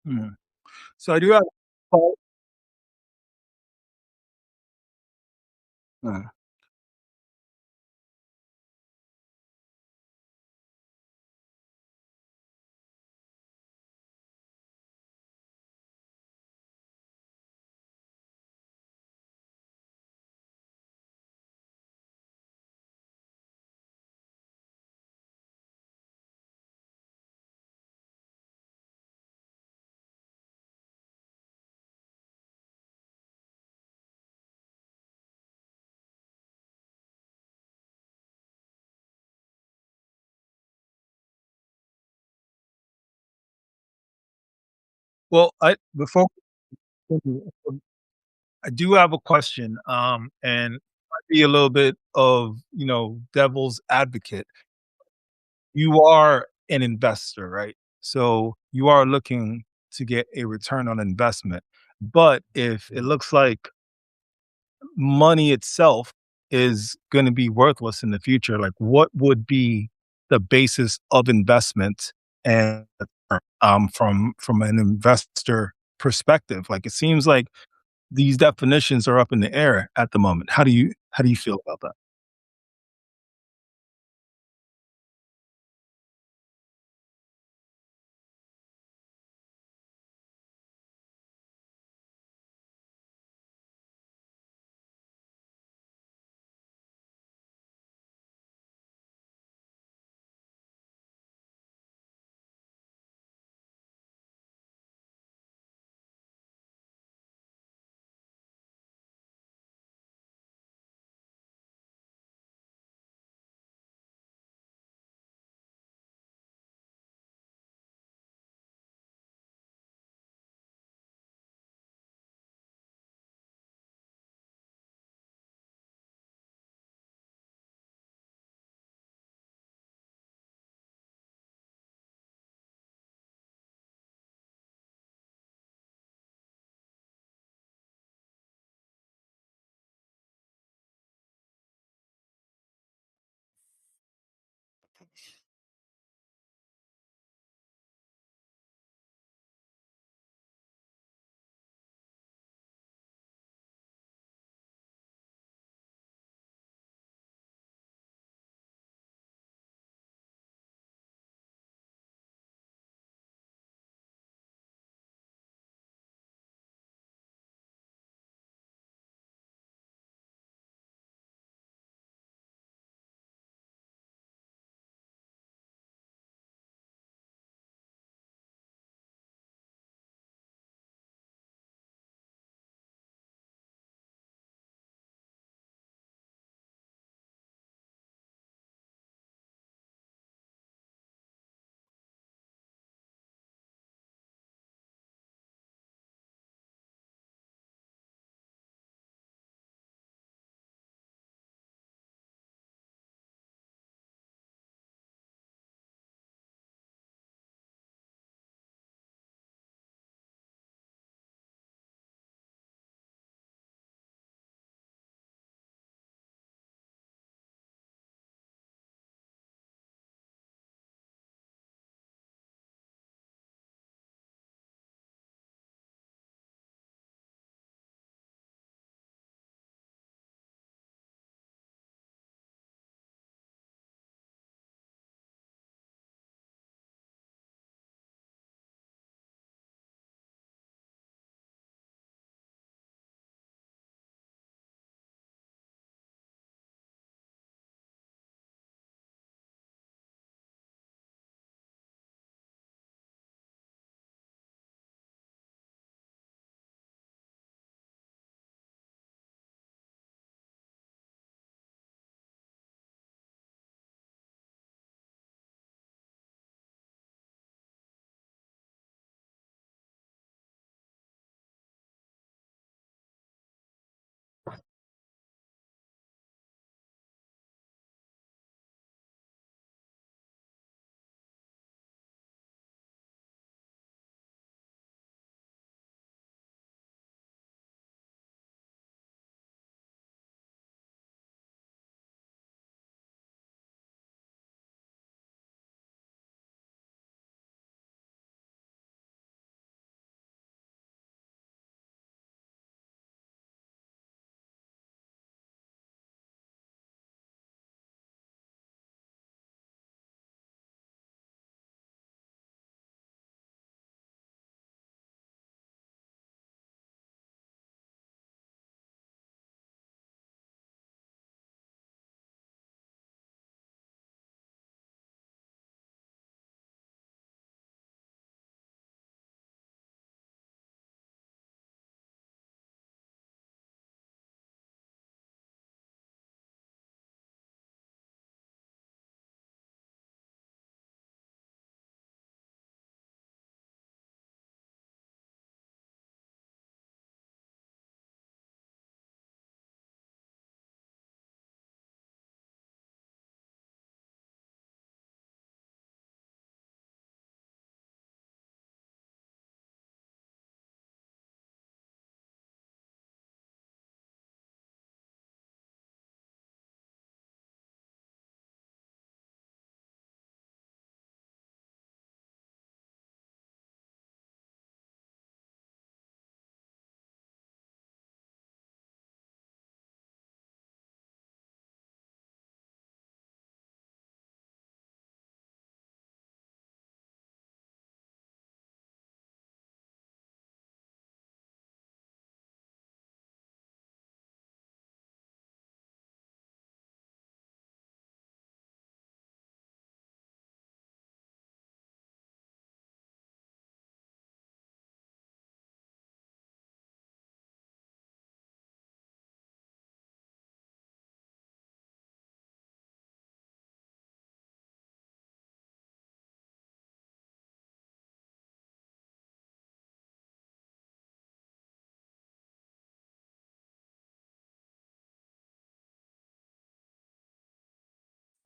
Mm. So I do have oh, uh, well, I before I do have a question, and might be a little bit of, devil's advocate. You are an investor, right? So you are looking to get a return on investment. But if it looks like money itself is going to be worthless in the future, like what would be the basis of investment and from an investor perspective? Like it seems like these definitions are up in the air at the moment. How do you feel about that?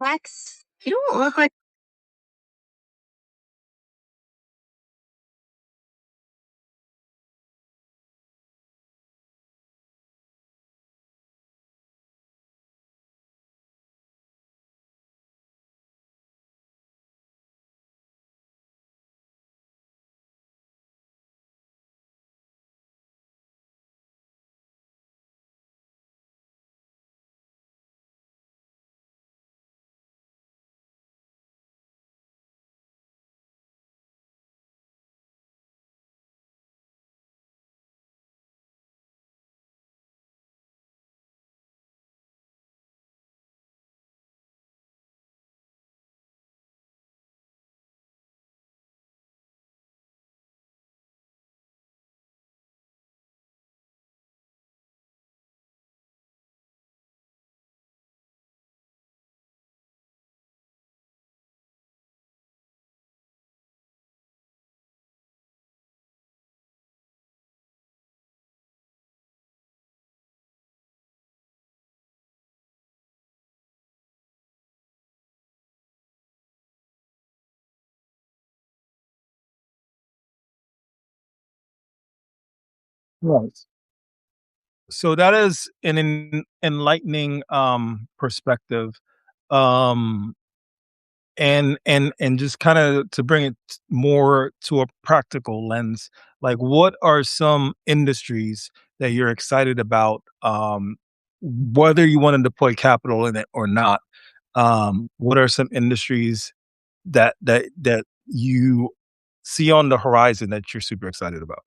Rex, you don't look like Right. So that is an enlightening perspective. Um and just kind of to bring it more to a practical lens, like what are some industries that you're excited about, whether you want to deploy capital in it or not? What are some industries that you see on the horizon that you're super excited about?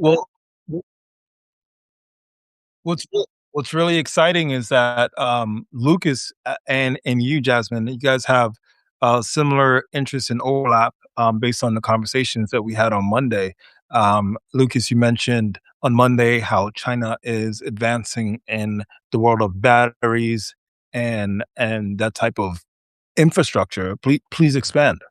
Well, What's real what's really exciting is that, Lucas, and you, Jasmine, you guys have, similar interests and overlap, based on the conversations that we had on Monday. Lucas, you mentioned on Monday how China is advancing in the world of batteries and that type of infrastructure. Please expand.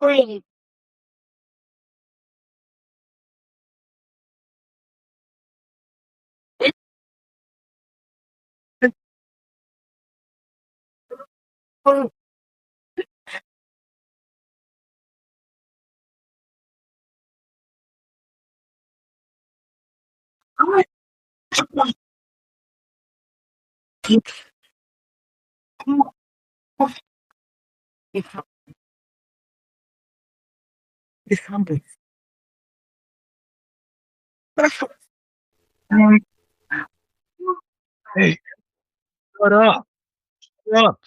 Wait, It's hungry. Hey, what up? What up?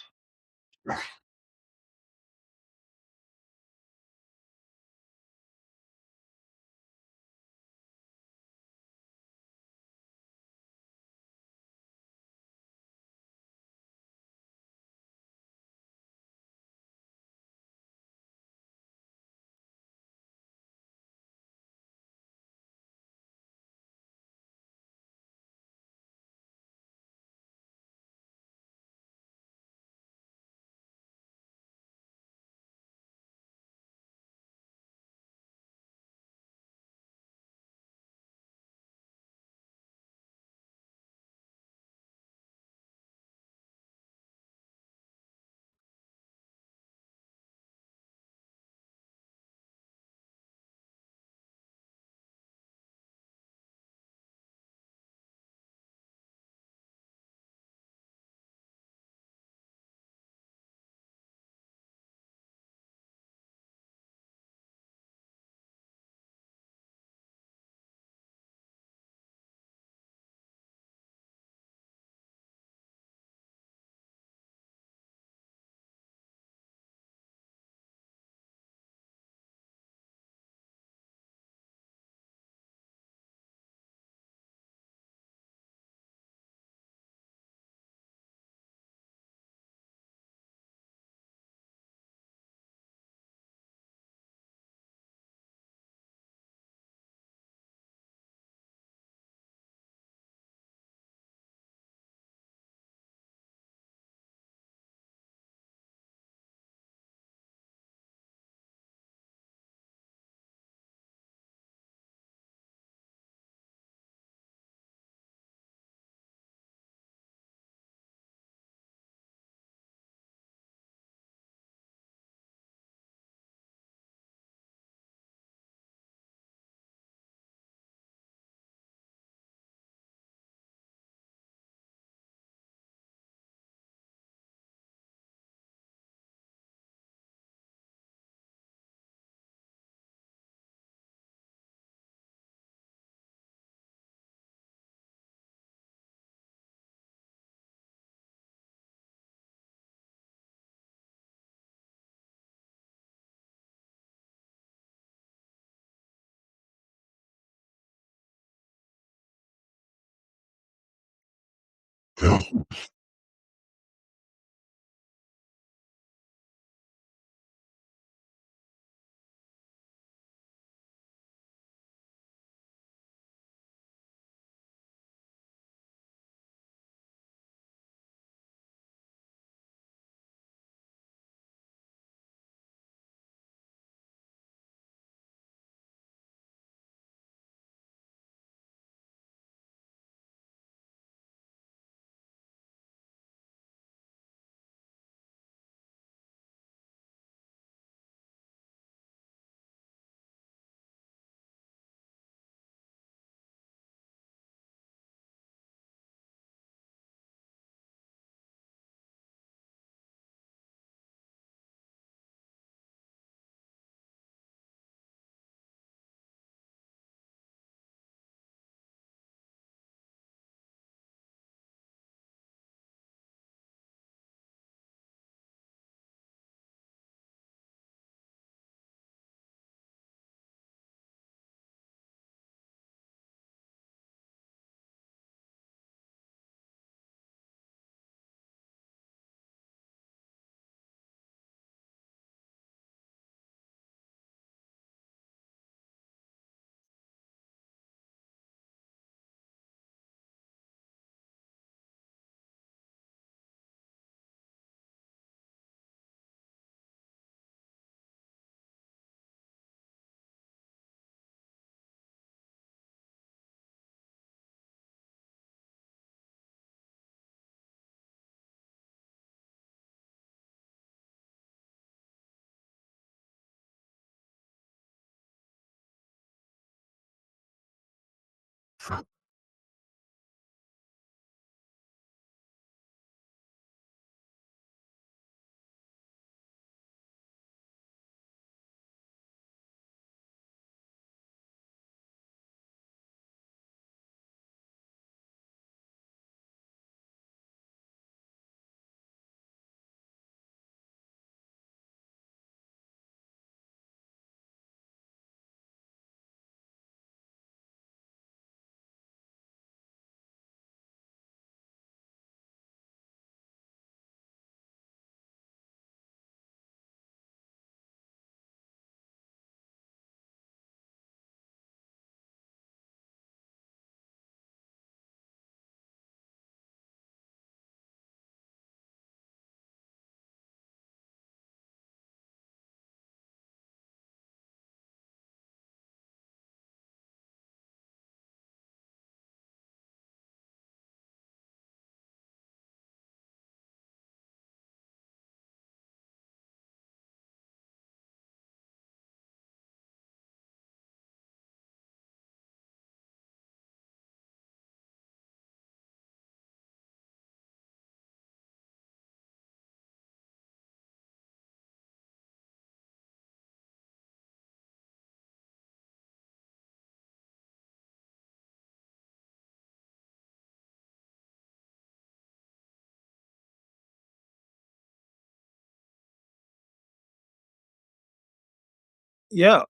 Yeah,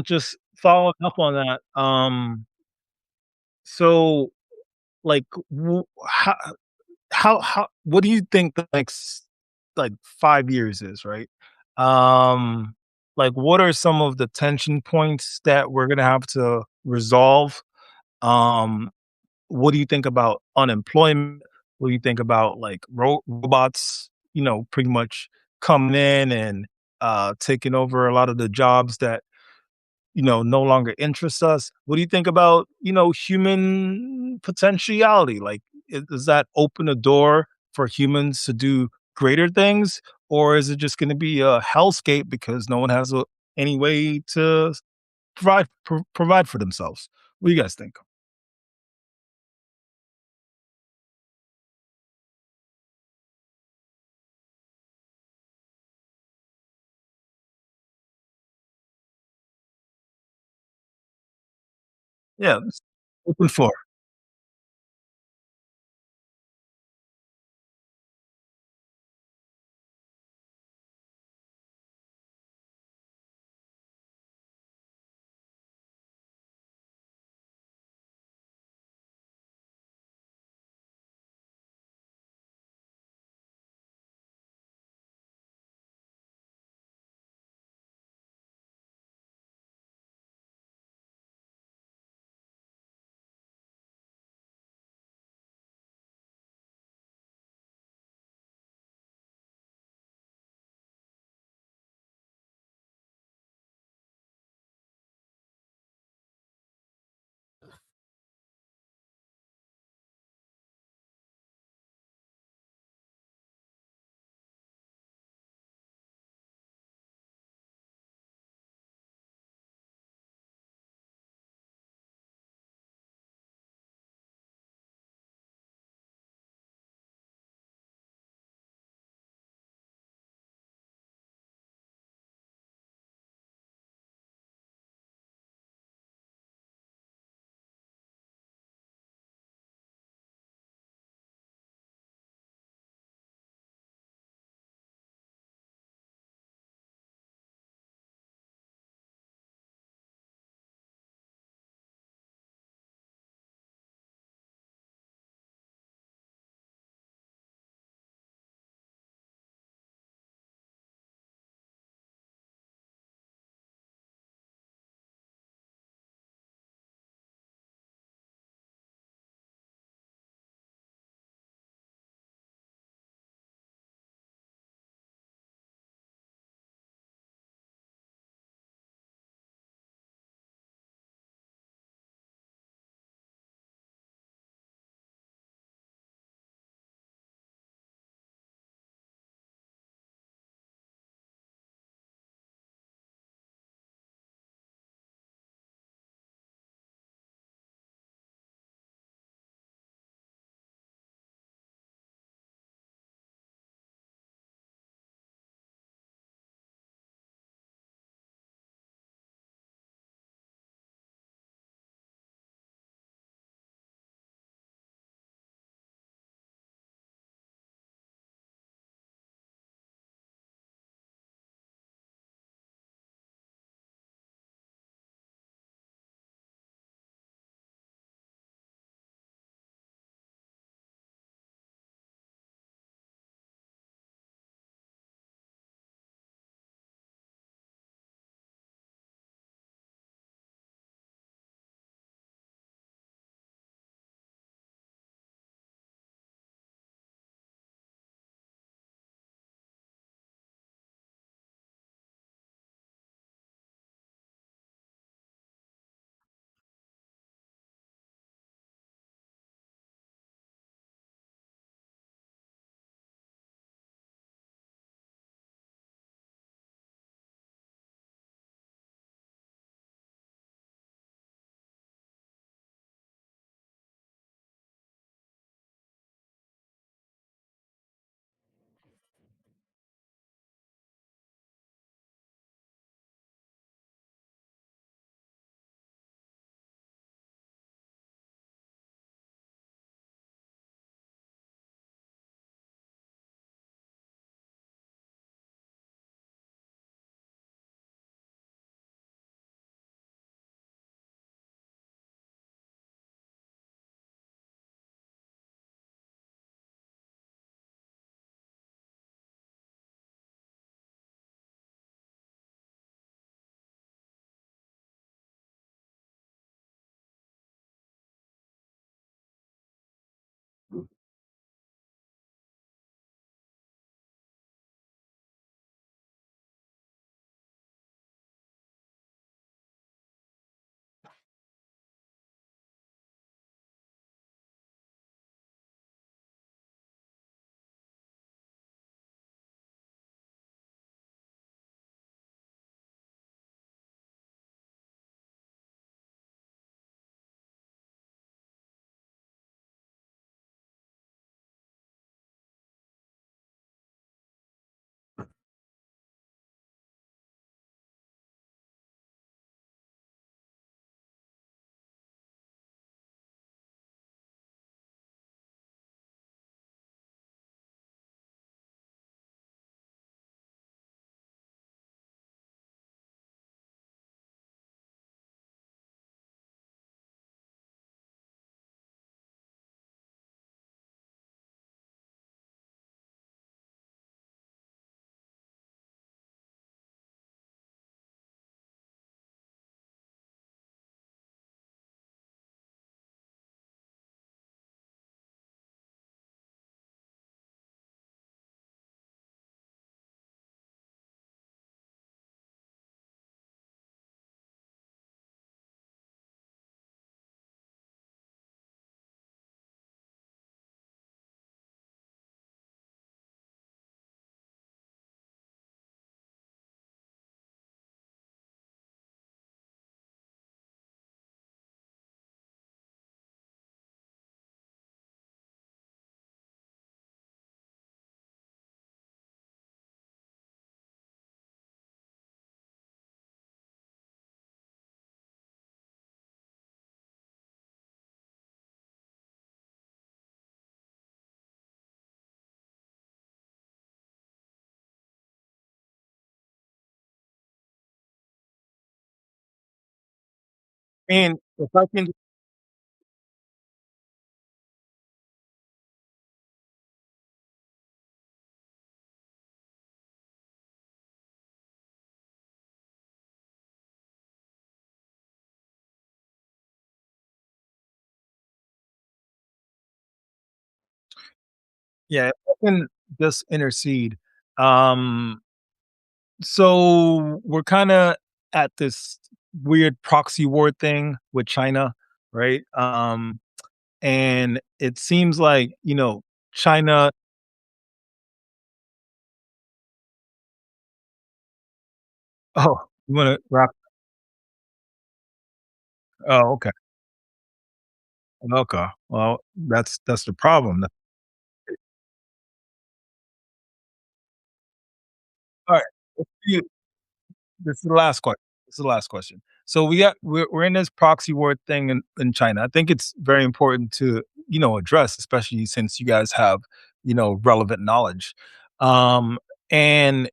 just following up on that, so, like, how what do you think the next, like, 5 years is, right? Um, like, what are some of the tension points that we're gonna have to resolve? Um, what do you think about unemployment? What do you think about, like, robots, pretty much coming in and, taking over a lot of the jobs that no longer interests us? What do you think about, human potentiality? Like, does that open a door for humans to do greater things? Or is it just going to be a hellscape because no one has any way to provide for themselves? What do you guys think? Yeah, it's open floor. And if I can yeah, if I can just intercede, um, so we're kinda at this weird proxy war thing with China, right? And it seems like, China. Oh, you wanna wrap. Oh, okay. Okay. Well, that's the problem. Alright, let's see. This is the last question. This is the last question. So we're in this proxy war thing in China. I think it's very important to, address, especially since you guys have, relevant knowledge. And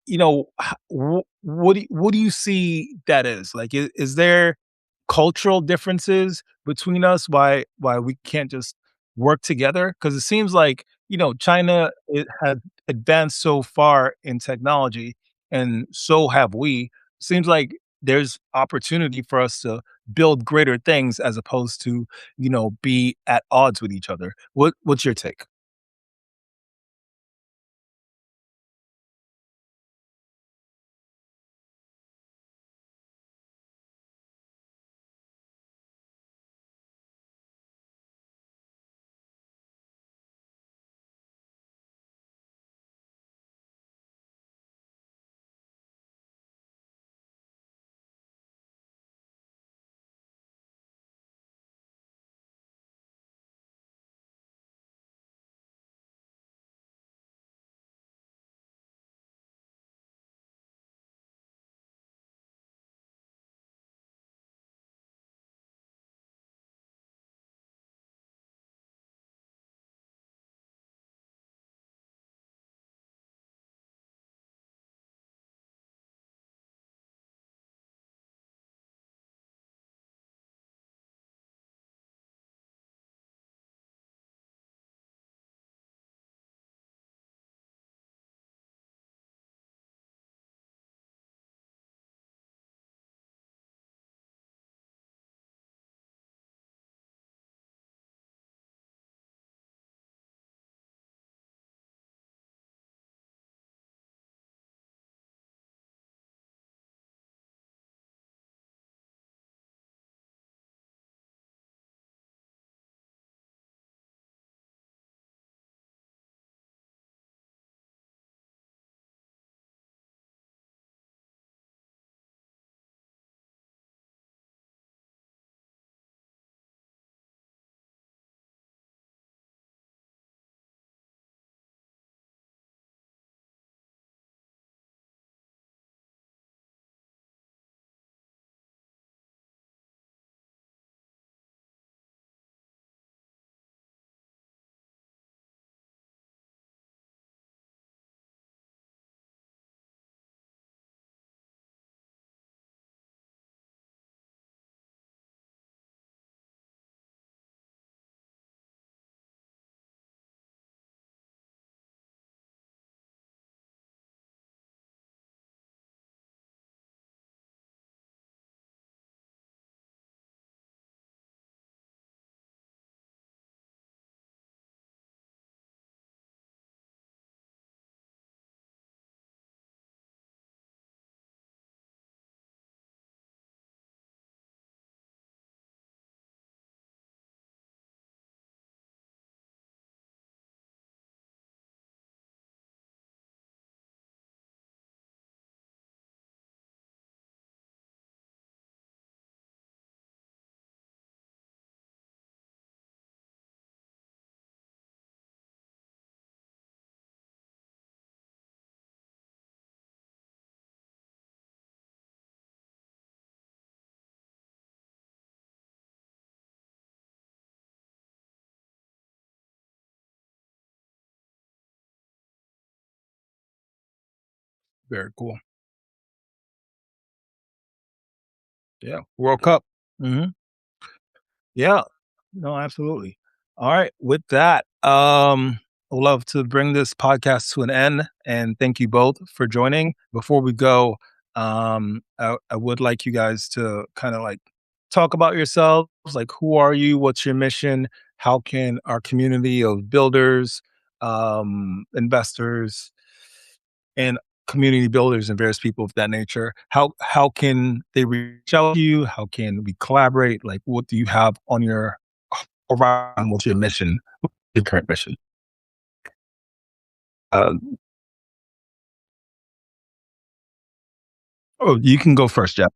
what do you see that is? Like, is there cultural differences between us? Why we can't just work together? Because it seems like China it has advanced so far in technology, and so have we. Seems like there's opportunity for us to build greater things as opposed to be at odds with each other. What's your take? Very cool. Yeah, World Cup. Mhm. Yeah. No, absolutely. All right. With that, I'd love to bring this podcast to an end and thank you both for joining. Before we go, I would like you guys to kind of like talk about yourselves. Like, who are you? What's your mission? How can our community of builders, investors, and community builders and various people of that nature, how can they reach out to you? How can we collaborate? Like, what do you have on your horizon? What's your mission? Your current mission? Uh, oh, you can go first, Jeff.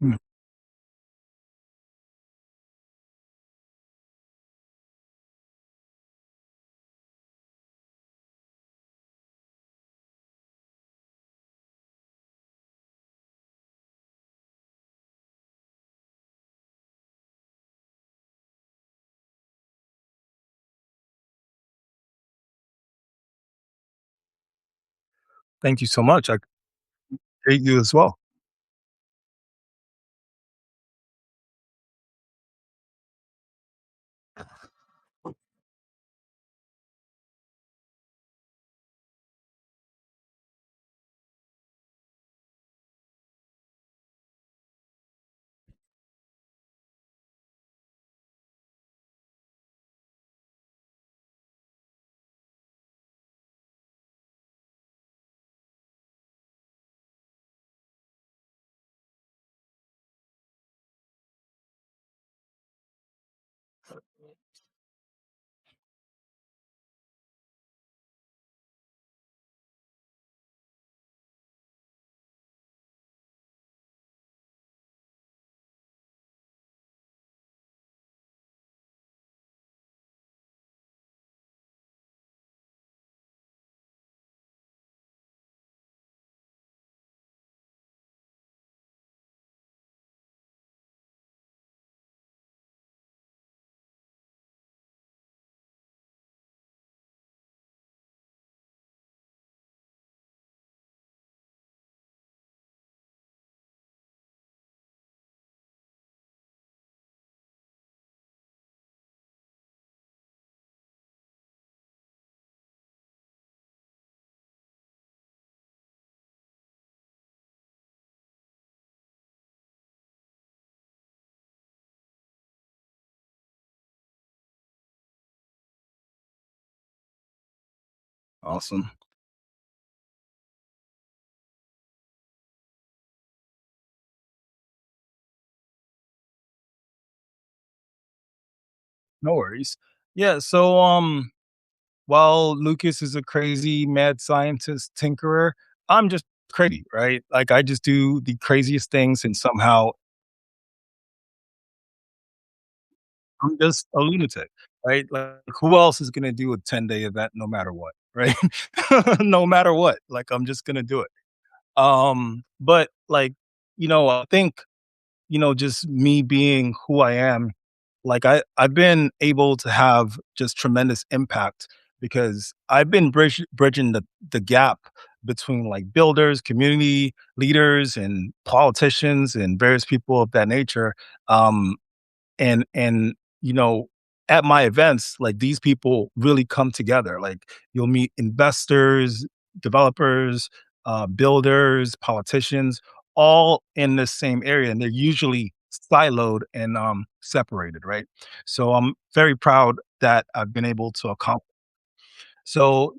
Mm, thank you so much. I appreciate you as well. Awesome. No worries. Yeah. So, while Lucas is a crazy mad scientist tinkerer, I'm just crazy, right? Like, I just do the craziest things, and somehow I'm just a lunatic, right? Like, who else is gonna do a 10-day event no matter what, right? No matter what, like, I'm just gonna do it. But, like, I think, just me being who I am like I've been able to have just tremendous impact because I've been bridging the gap between like builders, community leaders, and politicians and various people of that nature. Um, and you know, at my events, like these people really come together. Like you'll meet investors, developers, builders, politicians, all in the same area, and they're usually siloed and separated, right? So I'm very proud that I've been able to accomplish. So,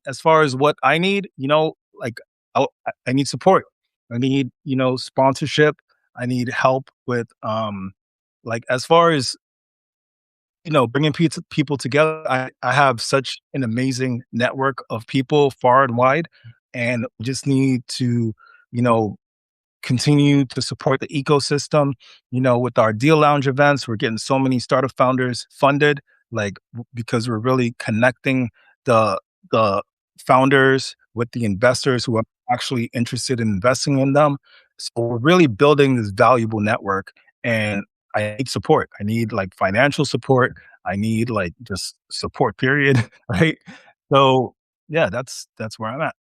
as far as what I need, like I need support. I need, sponsorship. I need help with, like, as far as, bringing people together. I have such an amazing network of people far and wide, and just need to, you know, continue to support the ecosystem. With our Deal Lounge events, we're getting so many startup founders funded, like because we're really connecting the the founders with the investors who are actually interested in investing in them. So we're really building this valuable network, and I need support. I need like financial support. I need like just support. Period. Right. So yeah, that's where I'm at.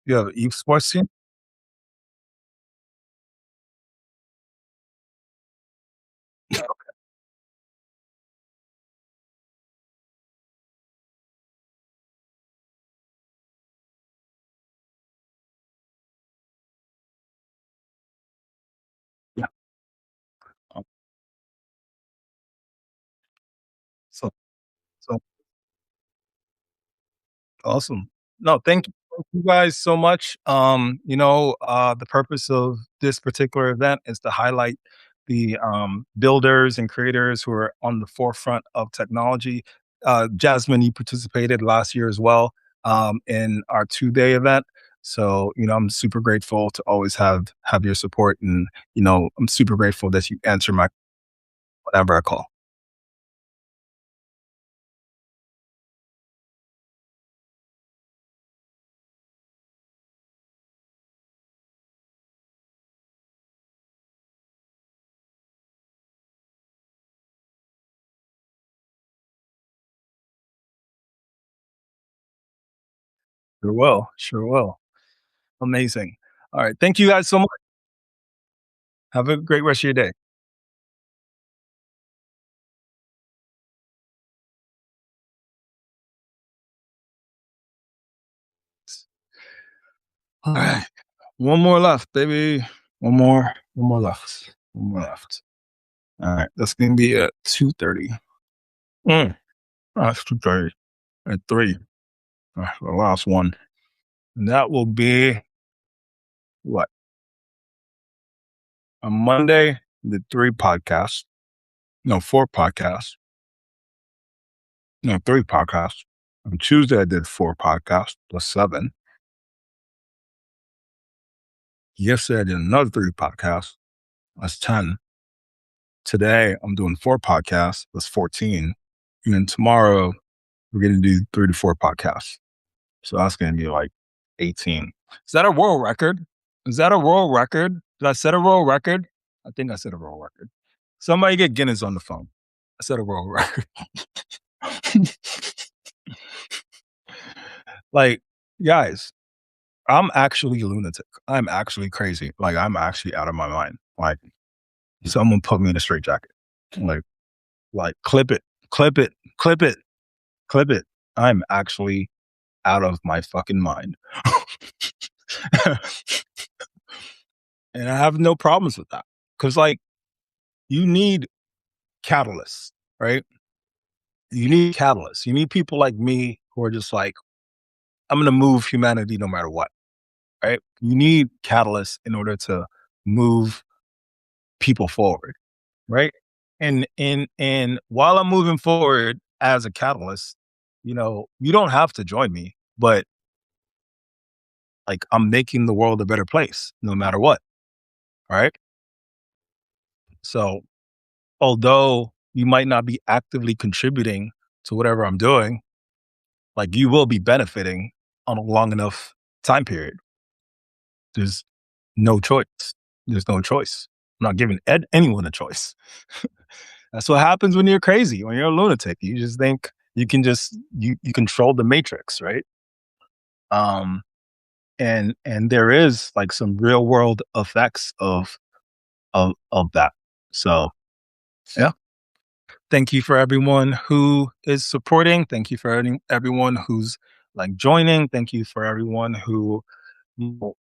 You have an esports team? Yeah. Oh, so so awesome. No, thank you guys so much. The purpose of this particular event is to highlight the builders and creators who are on the forefront of technology. Jasmine, you participated last year as well in our 2-day event. So, I'm super grateful to always have your support, and I'm super grateful that you answer my whenever I call. Sure will. Sure will. Amazing. All right. Thank you guys so much. Have a great rest of your day. All right. One more left, baby. One more left. One more left. All right. That's gonna be at 2:30. Mm. That's 2:30. At 3. The last one. And that will be what? On Monday, the 3 podcasts. No, 4 podcasts. No, 3 podcasts. On Tuesday, I did 4 podcasts plus 7. Yesterday, I did another 3 podcasts. That's 10. Today, I'm doing 4 podcasts. That's 14. And then tomorrow, we're going to do 3 to 4 podcasts. So that's going to be like 18. Is that a world record? Is that a world record? Did I set a world record? I think I set a world record. Somebody get Guinness on the phone. I set a world record. Like, guys, I'm actually a lunatic. I'm actually crazy. Like, I'm actually out of my mind. Like, someone put me in a straitjacket. Like, like clip it, clip it, clip it, clip it. I'm actually out of my fucking mind. And I have no problems with that. Cause like you need catalysts, right? You need catalysts. You need people like me who are just like, I'm gonna move humanity no matter what. Right? You need catalysts in order to move people forward. Right. And while I'm moving forward as a catalyst, you know, you don't have to join me, but like I'm making the world a better place no matter what. Right. So although you might not be actively contributing to whatever I'm doing, like you will be benefiting on a long enough time period. There's no choice. There's no choice. I'm not giving anyone a choice. That's what happens when you're crazy, when you're a lunatic. You just think you can just you control the matrix, right? Um, and there is like some real world effects of that. So yeah. Thank you for everyone who is supporting. Thank you for everyone who's like joining. Thank you for everyone who, you know,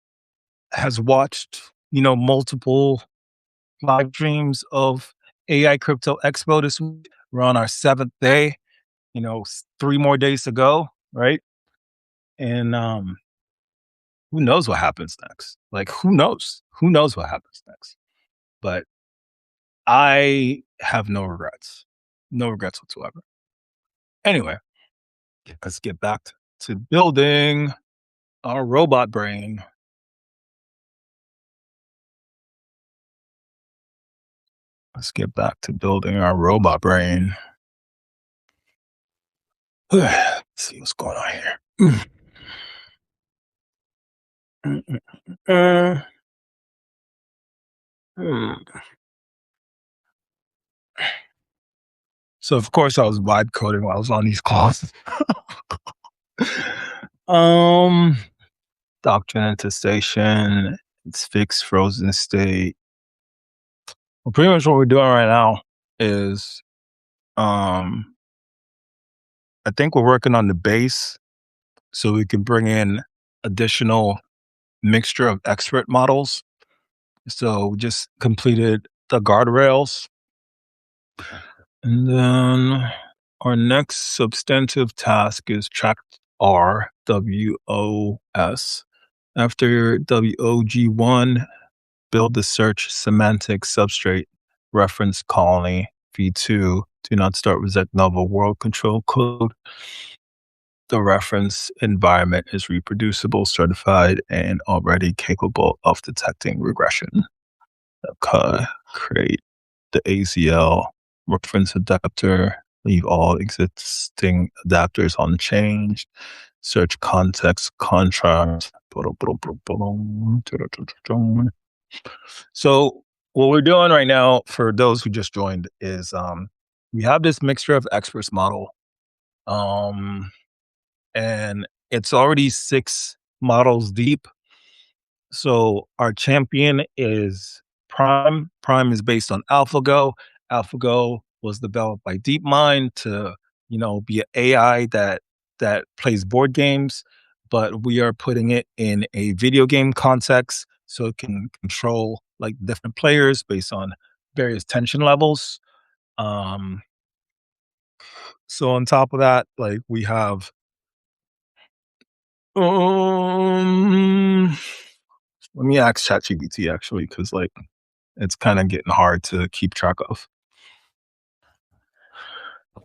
has watched, you know, multiple live streams of AI Crypto Expo this week. We're on our 7th day, you know, 3 more days to go, right? And who knows what happens next? Like, who knows? Who knows what happens next? But I have no regrets, no regrets whatsoever. Anyway, let's get back to building our robot brain. Let's get back to building our robot brain. Let's see what's going on here. So of course I was vibe coding while I was on these calls. um, Doctrine attestation, it's fixed frozen state. Well, pretty much what we're doing right now is, I think we're working on the base so we can bring in additional mixture of expert models. So we just completed the guardrails. And then our next substantive task is track RWOS. After WOG1, build the search semantic substrate reference colony. V2, do not start with Nova world control code. The reference environment is reproducible, certified, and already capable of detecting regression. Okay. Create the ACL reference adapter. Leave all existing adapters unchanged. Search context contrast. So what we're doing right now, for those who just joined, is we have this mixture of experts model, and it's already 6 models deep. So our champion is Prime. Prime is based on AlphaGo. AlphaGo was developed by DeepMind to, you know, be an AI that plays board games, but we are putting it in a video game context so it can control like different players based on various tension levels. Um, so on top of that, like we have let me ask ChatGPT actually, because like it's kind of getting hard to keep track of.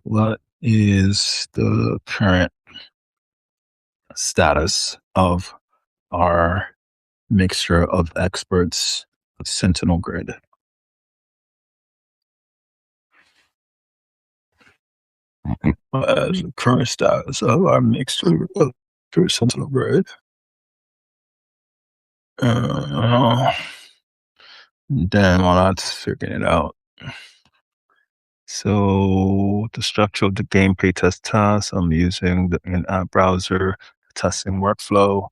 What is the current status of our mixture of experts Sentinel grid? What is the current status of our mixture of Sentinel grid? Damn, while that's figuring it out. So the structure of the gameplay test task, I'm using the in-app browser testing workflow.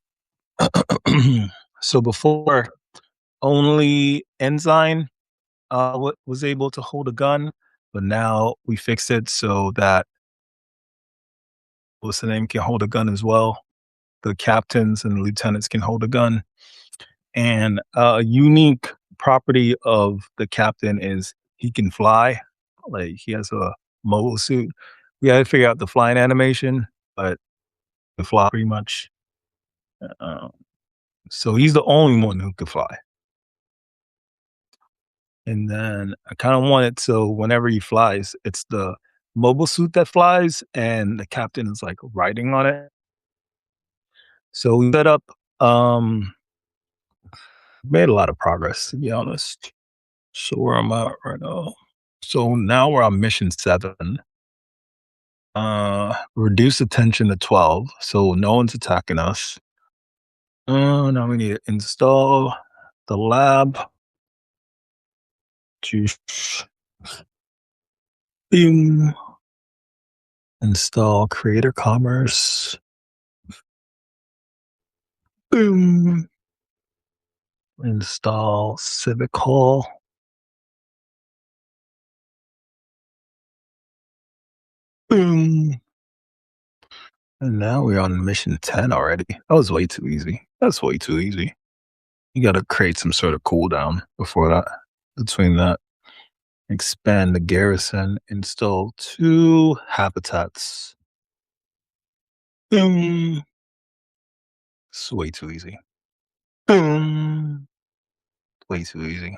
So before, only Enzyme was able to hold a gun. but now we fixed it so that what's the name can hold a gun as well. The captains and lieutenants can hold a gun. And a unique property of the captain is he can fly. Like he has a mobile suit. We had to figure out the flying animation, but the fly pretty much. Uh, so he's the only one who could fly. And then I kind of want it so whenever he flies, it's the mobile suit that flies, and the captain is like riding on it. So we set up. Made a lot of progress, to be honest. So where I'm at right now. So now we're on mission 7. Reduce attention to 12, so no one's attacking us. Now we need to install the lab. Boom. Install creator commerce. Boom. Install civic hall. Boom. And now we're on mission 10 already. That was way too easy. That's way too easy. You got to create some sort of cooldown before that. Between that, expand the garrison, install 2 habitats. Boom. It's way too easy. Boom. Way too easy.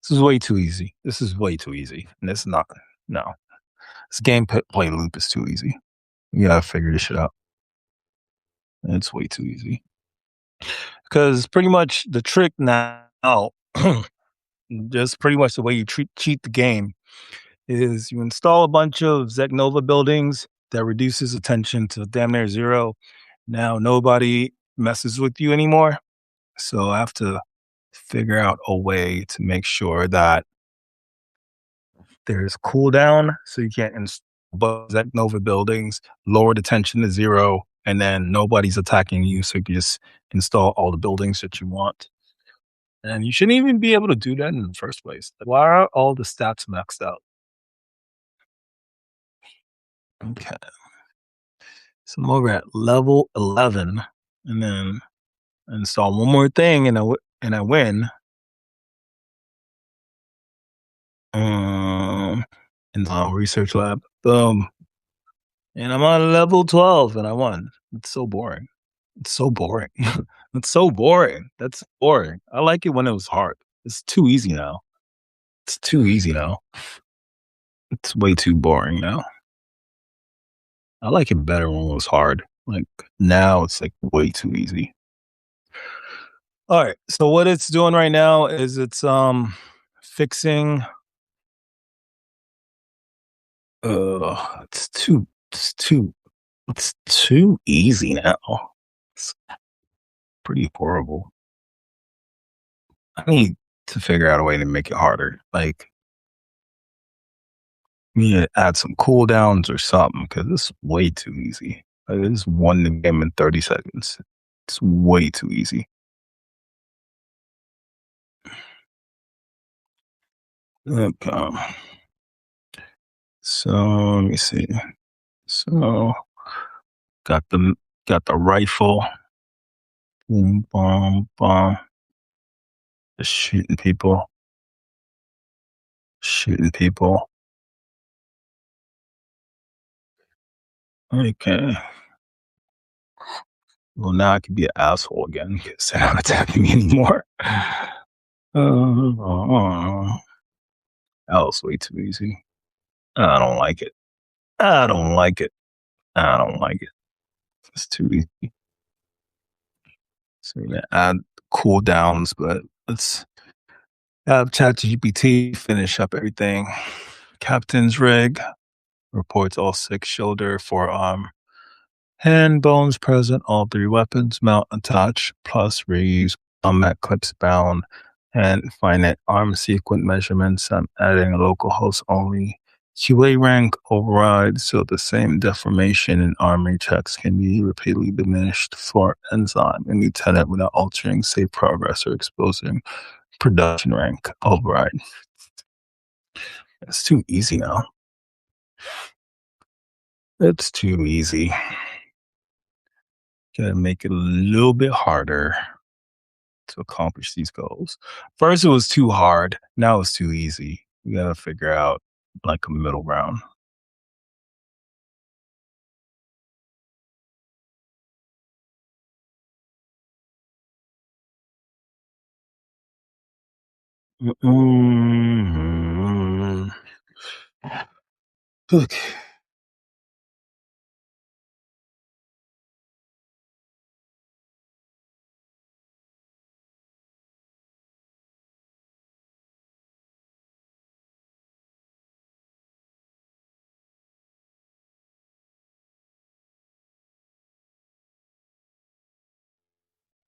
This is way too easy. This is way too easy. And it's not. No. This gameplay loop is too easy. You gotta figure this shit out. It's way too easy. Because pretty much the trick now, just pretty much the way you cheat the game, is you install a bunch of Zeknova buildings that reduces attention to damn near 0. Now nobody messes with you anymore. So I have to figure out a way to make sure that there's cooldown so you can't install Zeknova buildings, lower the tension to 0, and then nobody's attacking you, so you can just install all the buildings that you want. And you shouldn't even be able to do that in the first place. Like, why are all the stats maxed out? Okay. So I'm over at level 11, and then install one more thing, and I win. Install research lab. Boom. And I'm on level 12, and I won. It's so boring. It's so boring. It's so boring. That's boring. I like it when it was hard. It's too easy now. It's too easy now. It's way too boring now. I like it better when it was hard. Like now it's like way too easy. All right. So what it's doing right now is it's fixing it's too easy now. It's pretty horrible. I need to figure out a way to make it harder. Like we need to add some cooldowns or something because it's way too easy. Like, I just won the game in 30 seconds. It's way too easy. Okay. So let me see. So got the rifle. Boom, bomb, bomb. Just shooting people. Shooting people. Okay. Well, now I can be an asshole again because they're not attacking me anymore. That was way too easy. I don't like it. I don't like it. I don't like it. It's too easy. So we're gonna add cooldowns, but let's have ChatGPT finish up everything. Captain's rig reports all 6 shoulder, forearm, hand bones present, all 3 weapons, mount attached, plus reuse, combat clips bound, and finite arm sequence measurements. I'm adding a local host only QA rank override, so the same deformation in armory checks can be repeatedly diminished for enzyme and lieutenant without altering safe progress or exposing production rank override. It's too easy now. It's too easy. Gotta make it a little bit harder to accomplish these goals. First, it was too hard. Now it's too easy. You gotta figure out like a middle ground. Mm-mm. Okay.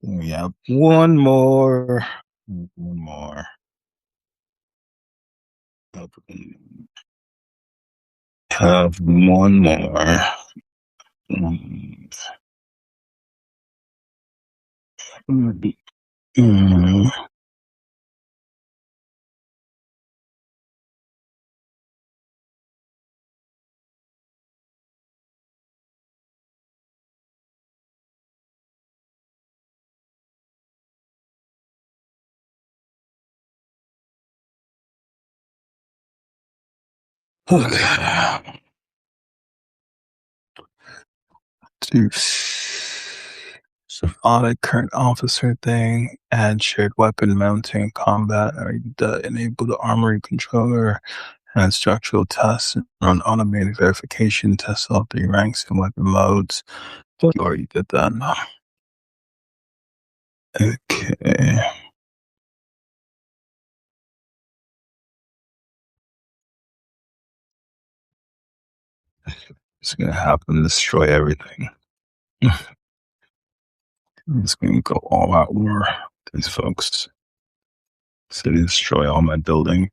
We have one more. One more. Have one more. Mm. Mm. Okay. So audit current officer thing, add shared weapon mounting combat, or enable the armory controller, and structural tests, run automated verification, test all three ranks and weapon modes. You already did that. Okay. It's gonna happen, destroy everything. I'm just gonna go all out war. These folks. So they destroy all my buildings.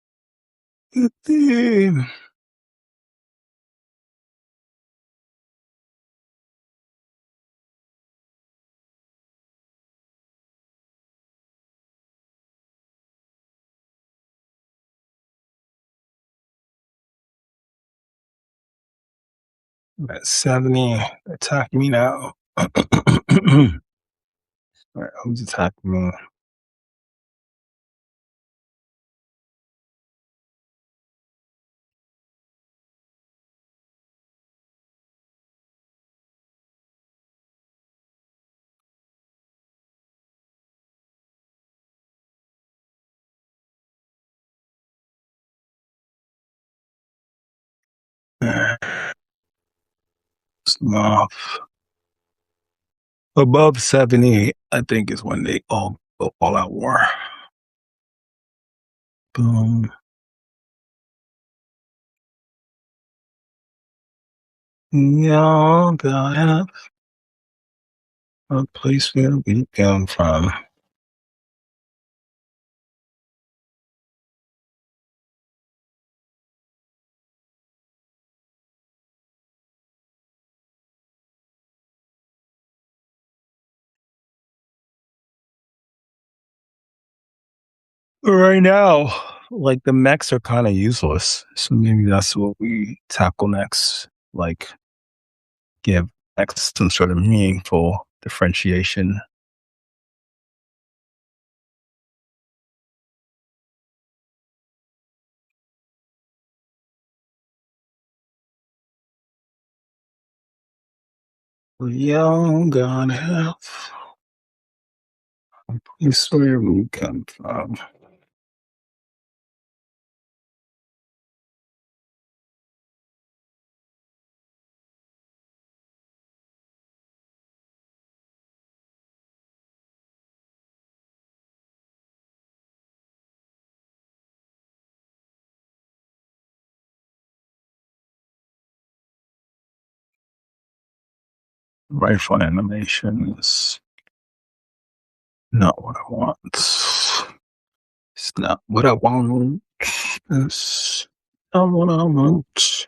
At 70, attack me now. Alright, who's attacking me? Off. Above 70, I think, is when they all go all out war. Boom. Y'all got have a place where we come from. Right now, like the mechs are kind of useless. So maybe that's what we tackle next. Like give mechs some sort of meaningful differentiation. Y'all gonna have a place where we come from. Rifle animation is not what I want. It's not what I want. It's not what I want.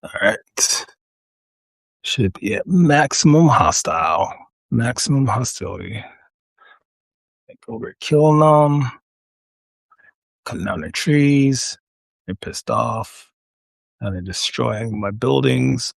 All right. Should be at maximum hostile. Maximum hostility. Like over killing them, cutting down their trees. They're pissed off. Now they're destroying my buildings.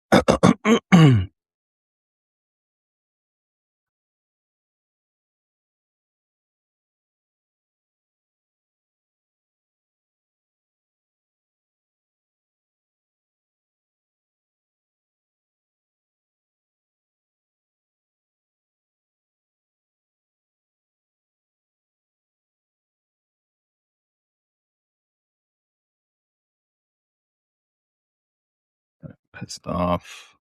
Pissed off.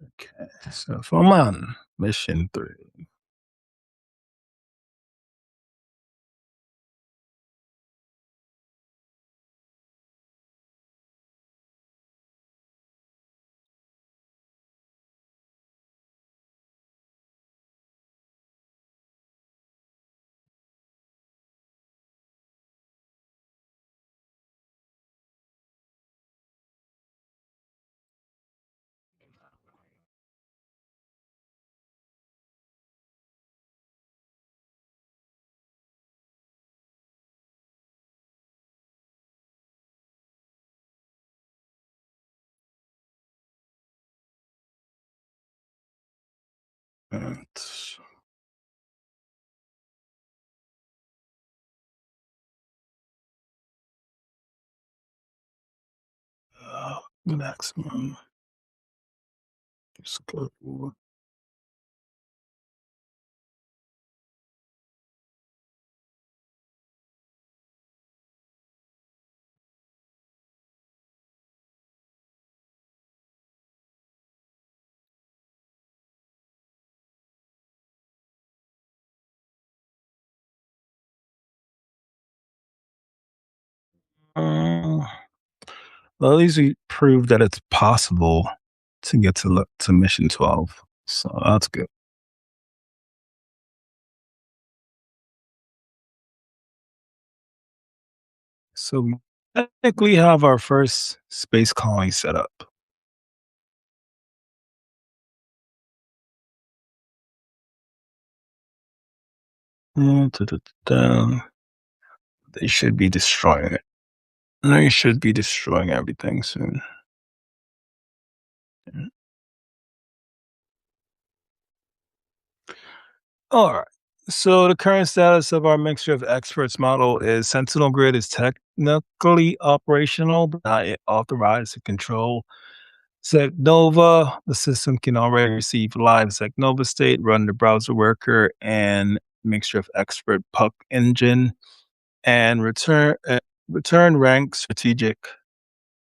Okay, so if I'm on mission 3, it's maximum. Just go. Uh, well, at least we proved that it's possible to get to mission 12, so that's good. So we technically have our first space colony set up. They should be destroying it. They should be destroying everything soon. All right. So the current status of our mixture of experts model is Sentinel Grid is technically operational, but not yet authorized to control Nova. The system can already receive live Nova state, run the browser worker and mixture of expert puck engine, and return rank strategic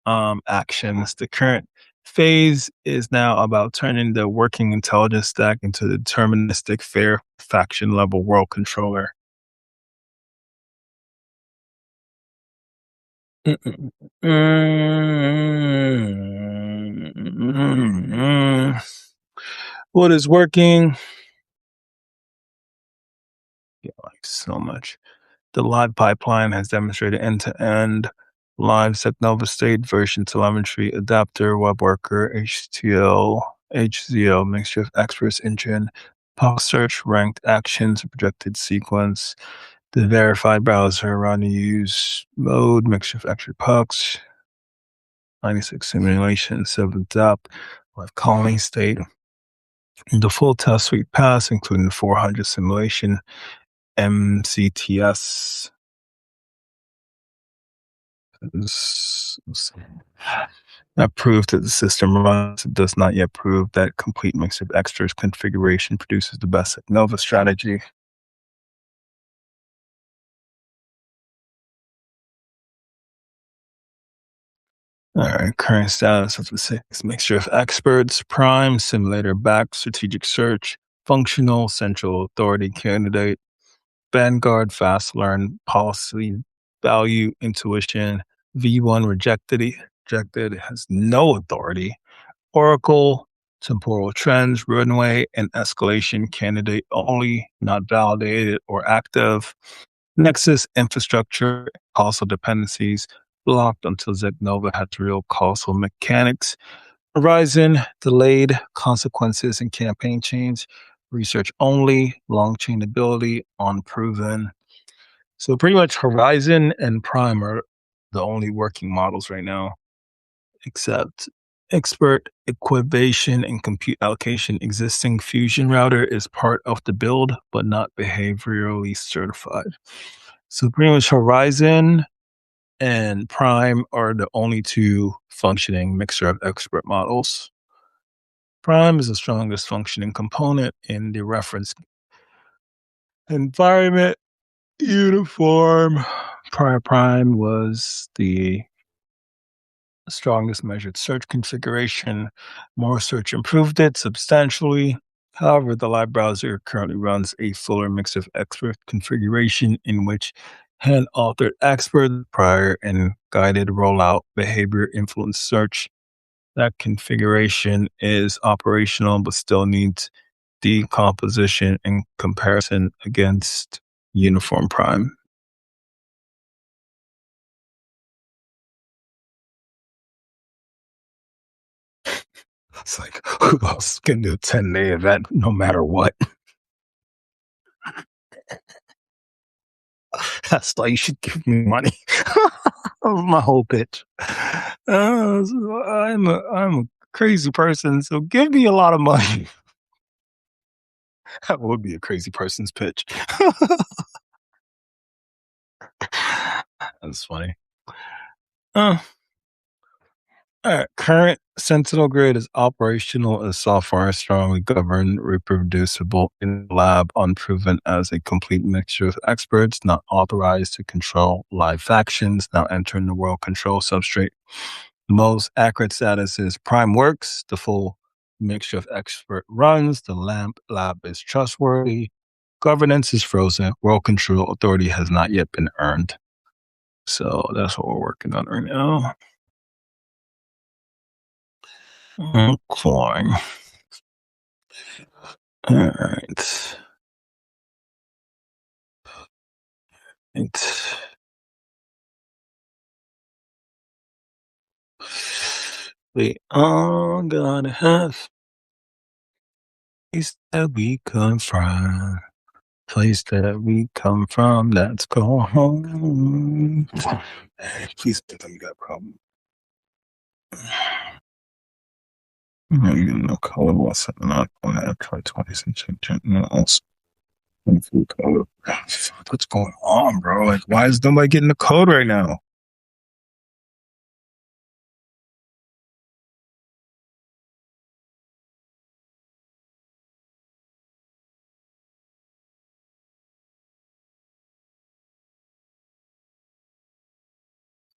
actions. The current phase is now about turning the working intelligence stack into the deterministic fair faction level world controller. What is working? Yeah, like so much. The live pipeline has demonstrated end-to-end live Setnova state version telemetry adapter, web worker, HZO, mixture of express engine, pulse search, ranked actions, projected sequence, the verified browser, run use mode, mixture of extra pucks, 96 simulation, 7th app, live calling state, the full test suite pass, including the 400 simulation, MCTS. That proved that the system runs. It does not yet prove that complete mix of extras configuration produces the best Nova strategy. All right, current status of the 6 mixture of experts, prime, simulator back, strategic search, functional, central authority candidate, vanguard, fast learn, policy, value, intuition, V1 rejected, has no authority, Oracle, temporal trends, runway, and escalation candidate only, not validated or active. Nexus infrastructure, causal dependencies, blocked until Zegnova has real causal mechanics. Horizon, delayed consequences and campaign chains. Research only, long chain ability, unproven. So pretty much Horizon and Prime are the only working models right now, except expert equivation and compute allocation. Existing Fusion router is part of the build, but not behaviorally certified. So pretty much Horizon and Prime are the only two functioning mixture of expert models. Prime is the strongest functioning component in the reference environment. Uniform. Prior Prime was the strongest measured search configuration. More search improved it substantially. However, the live browser currently runs a fuller mix of expert configuration in which hand authored expert prior and guided rollout behavior influence search. That configuration is operational but still needs decomposition in comparison against Uniform Prime. It's like, who else can do a 10-day event no matter what? That's why you should give me money. That was my whole pitch. I'm a crazy person, so give me a lot of money. That would be a crazy person's pitch. That's funny. Uh, all right. Current Sentinel Grid is operational as software, strongly governed, reproducible in the lab, unproven as a complete mixture of experts, not authorized to control live factions, now entering the world control substrate. The most accurate status is Prime works, the full mixture of expert runs, the LAMP lab is trustworthy, governance is frozen, world control authority has not yet been earned. So that's what we're working on right now. Flying. All right. We all gotta have place that we come from. Place that we come from. Let's go home. Please don't tell me you got a problem. No color was not on that. Try 26 else. What's going on, bro? Like, why is nobody getting the code right now?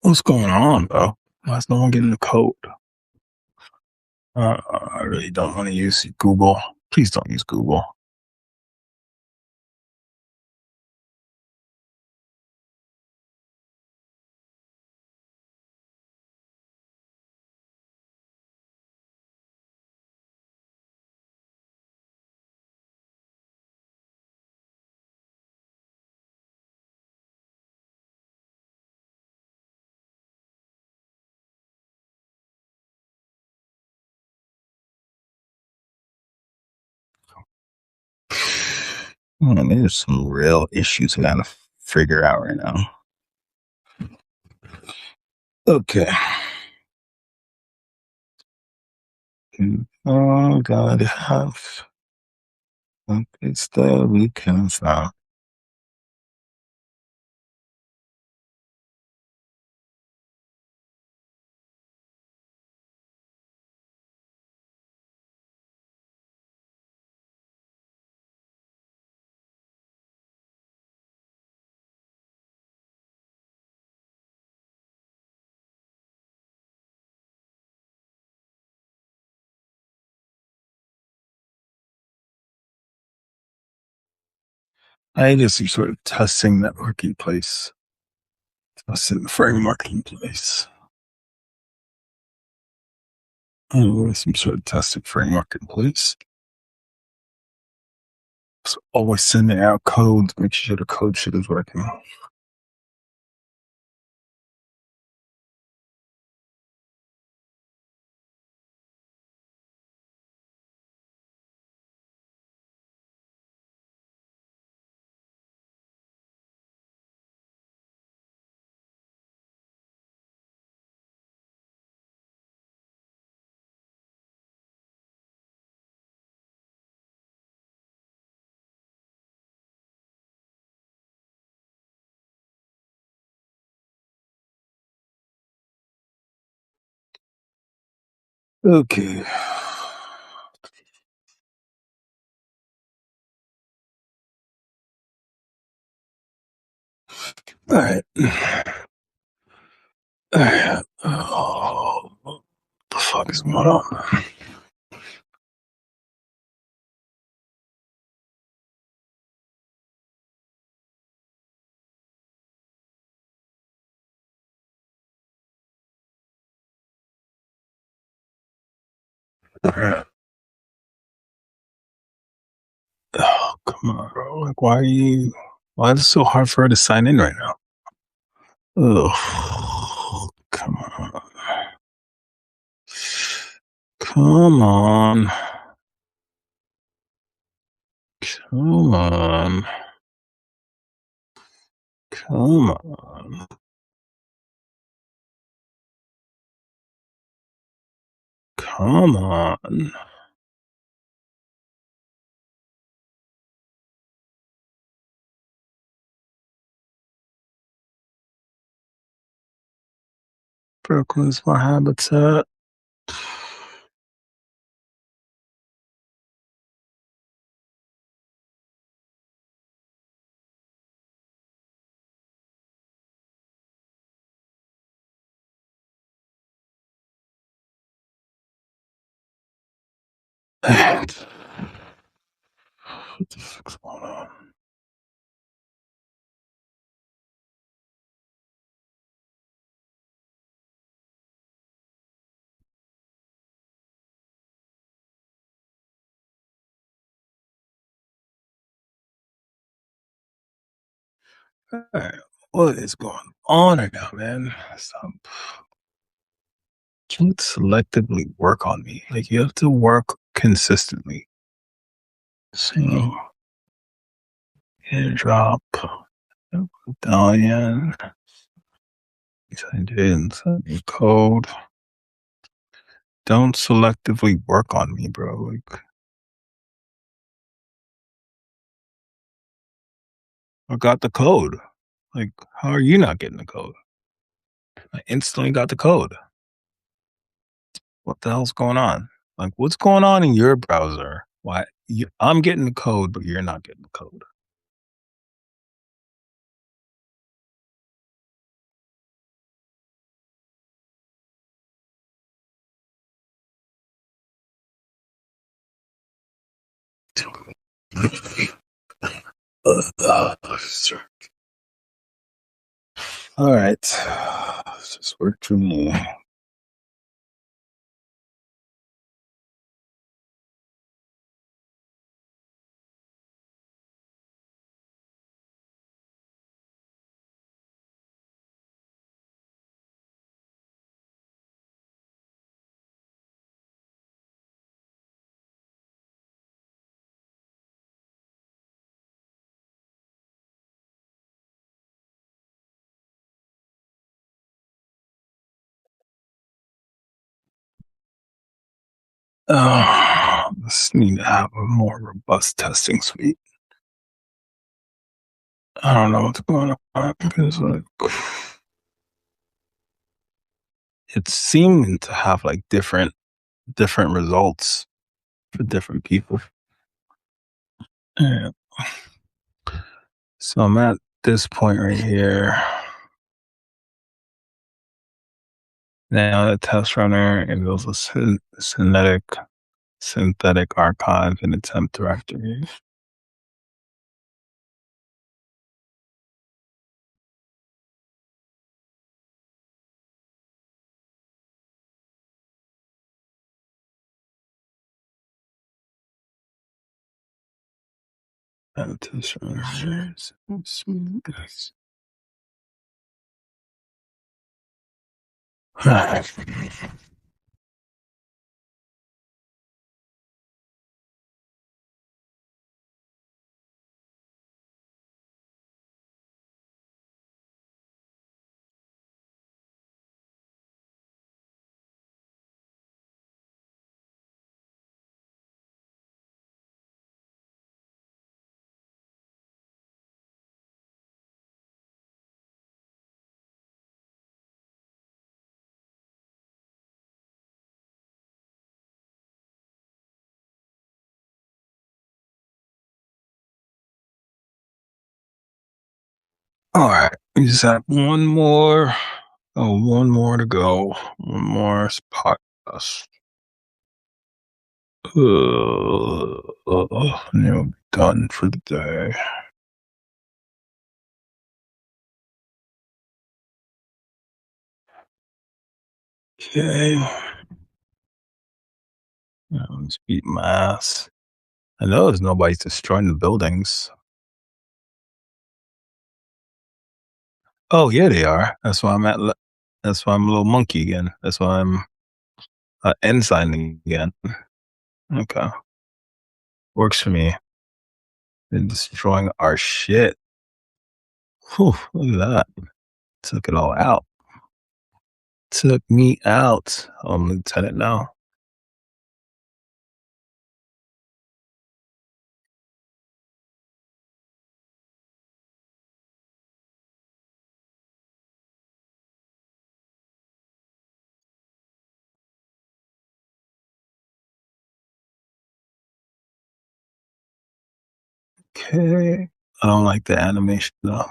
What's going on, bro? Why is no one getting the code? I really don't want to use Google. Please don't use Google. Man, there's some real issues I gotta figure out right now. Okay. Oh, God, have it's the weekends now. I need some sort of testing networking place. Testing framework in place. Some sort of testing framework in place. So always sending out code to make sure the code shit is working. Okay. All right. All right. Oh, what the fuck is going on? All right. Oh, come on, bro. Like, why is it so hard for her to sign in right now? Oh, come on. Come on. Come on. Come on. Come on. Brooklyn's my habitat. And what the fuck's going on? Alright, what is going on right now, man? Stop. Can't selectively work on me. Like, you have to work consistently. So, airdrop, medallion, send in, send me code. Don't selectively work on me, bro. Like, I got the code. Like, how are you not getting the code? I instantly got the code. What the hell's going on? Like, what's going on in your browser? Why I'm getting the code, but you're not getting the code? All right. Just work for me. Let's need to have a more robust testing suite. I don't know what's going on because like it's seeming to have like different results for different people. Yeah. So I'm at this point right here. Now the test runner enables a synthetic archive in a temp directory. Test runners. All right, we just have one more. Oh, one more to go. One more spot. And you'll be done for the day. Okay. Let's beat my ass. I know there's nobody's destroying the buildings. Oh yeah, they are. That's why I'm at. That's why I'm a little monkey again. That's why I'm ensigning again. Okay, works for me. They're destroying our shit. Whew, look at that. Took it all out. Took me out. I'm lieutenant now. Okay. I don't like the animation though.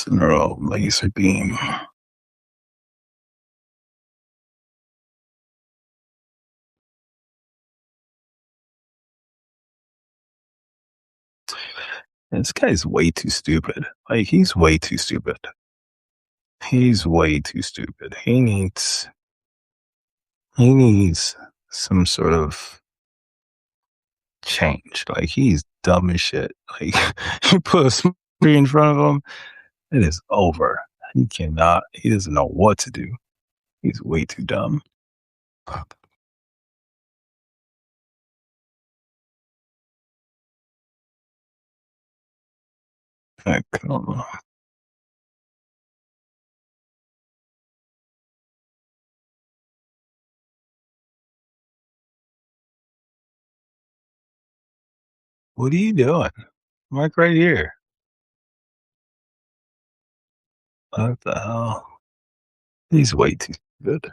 Neural laser beam. This guy's way too stupid. Like he's way too stupid. He's way too stupid. He needs some sort of change. Like he's dumb as shit. Like you put a screen in front of him, it is over. He doesn't know what to do. He's way too dumb. Like, I don't know. What are you doing? I'm like right here. What the hell? He's way too good.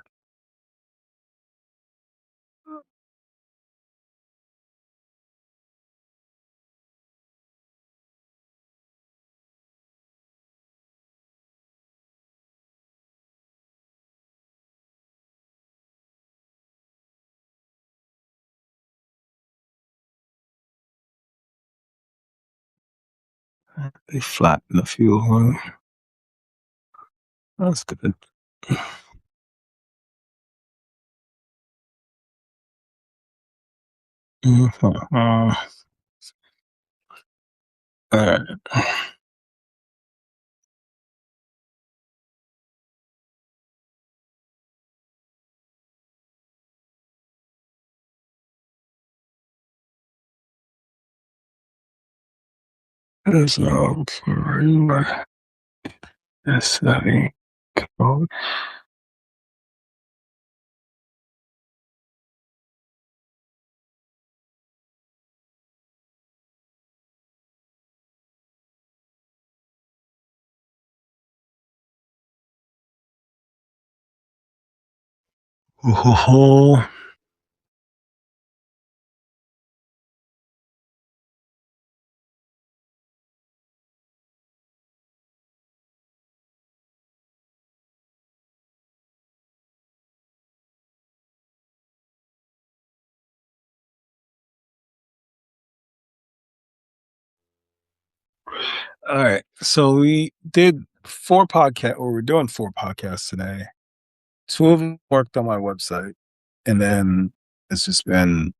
They flatten a few of them. That's good. Mhm. Alright. There's no remember this setting code. Oh, all right. So we did 4 podcasts, or we're doing 4 podcasts today. 2 of them worked on my website, and then it's just been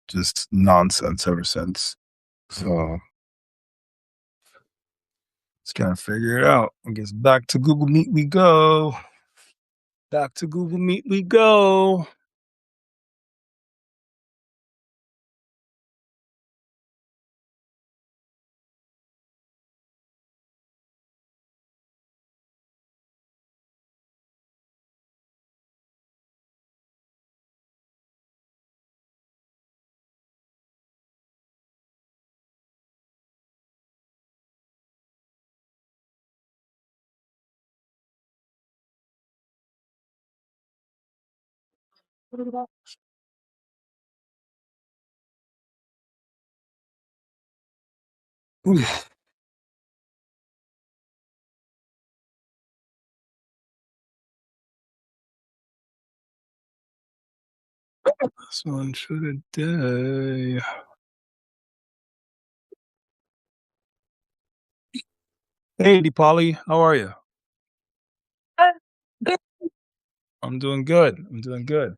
just nonsense ever since. So just gotta figure it out. I guess back to Google Meet we go. Back to Google Meet we go. Oof, this one for the day. Hey, Deepali, how are you? I'm doing good. I'm doing good.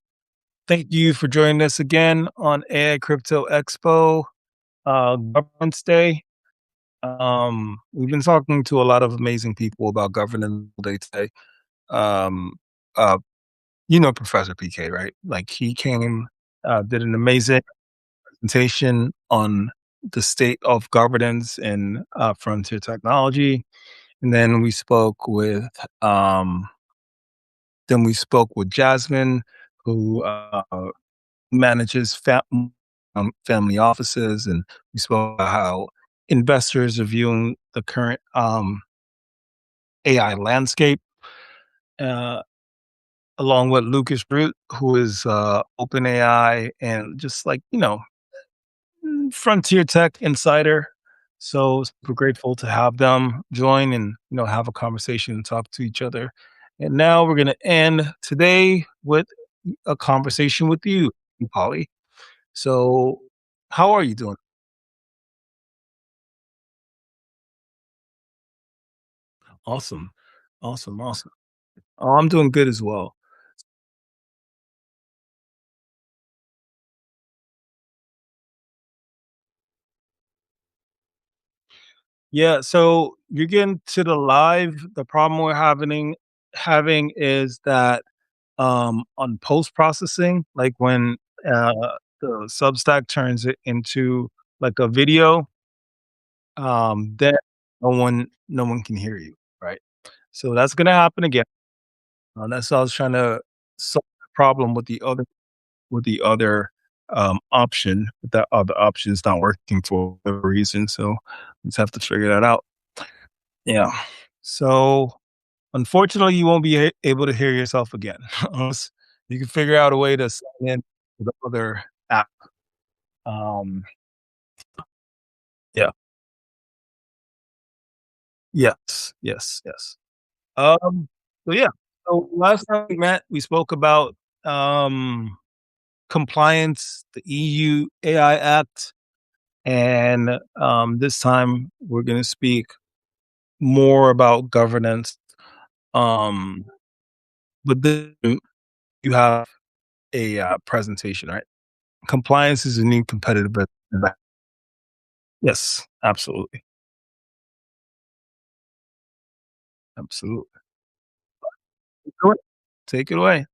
Thank you for joining us again on AI Crypto Expo, Governance Day. We've been talking to a lot of amazing people about governance day today. Um, uh, you know Professor PK, right? Like he came, did an amazing presentation on the state of governance in frontier technology, and um, then we spoke with Jasmine, who manages family offices, and we spoke about how investors are viewing the current AI landscape, uh, along with Lucas Root, who is OpenAI and just like frontier tech insider. So super grateful to have them join and have a conversation and talk to each other. And now we're gonna end today with a conversation with you, Polly. So, how are you doing? Awesome. Awesome, awesome. Oh, I'm doing good as well. Yeah, so you're getting to the live. The problem we're having is that on post processing, like when uh the Substack turns it into like a video, then no one can hear you, right? So that's gonna happen again. That's why I was trying to solve the problem with the other option, but that other option is not working for whatever reason. So we just have to figure that out. Yeah. So unfortunately, you won't be able to hear yourself again unless you can figure out a way to sign in to the other app. Um, yeah. Yes. Yes. Yes. Um, so yeah. So last time we met, we spoke about um, compliance, the EU AI Act, And this time we're going to speak more about governance. Um, but then you have a presentation, right? Compliance is a new competitive advantage. Yes, absolutely. Absolutely. Go ahead. Take it away.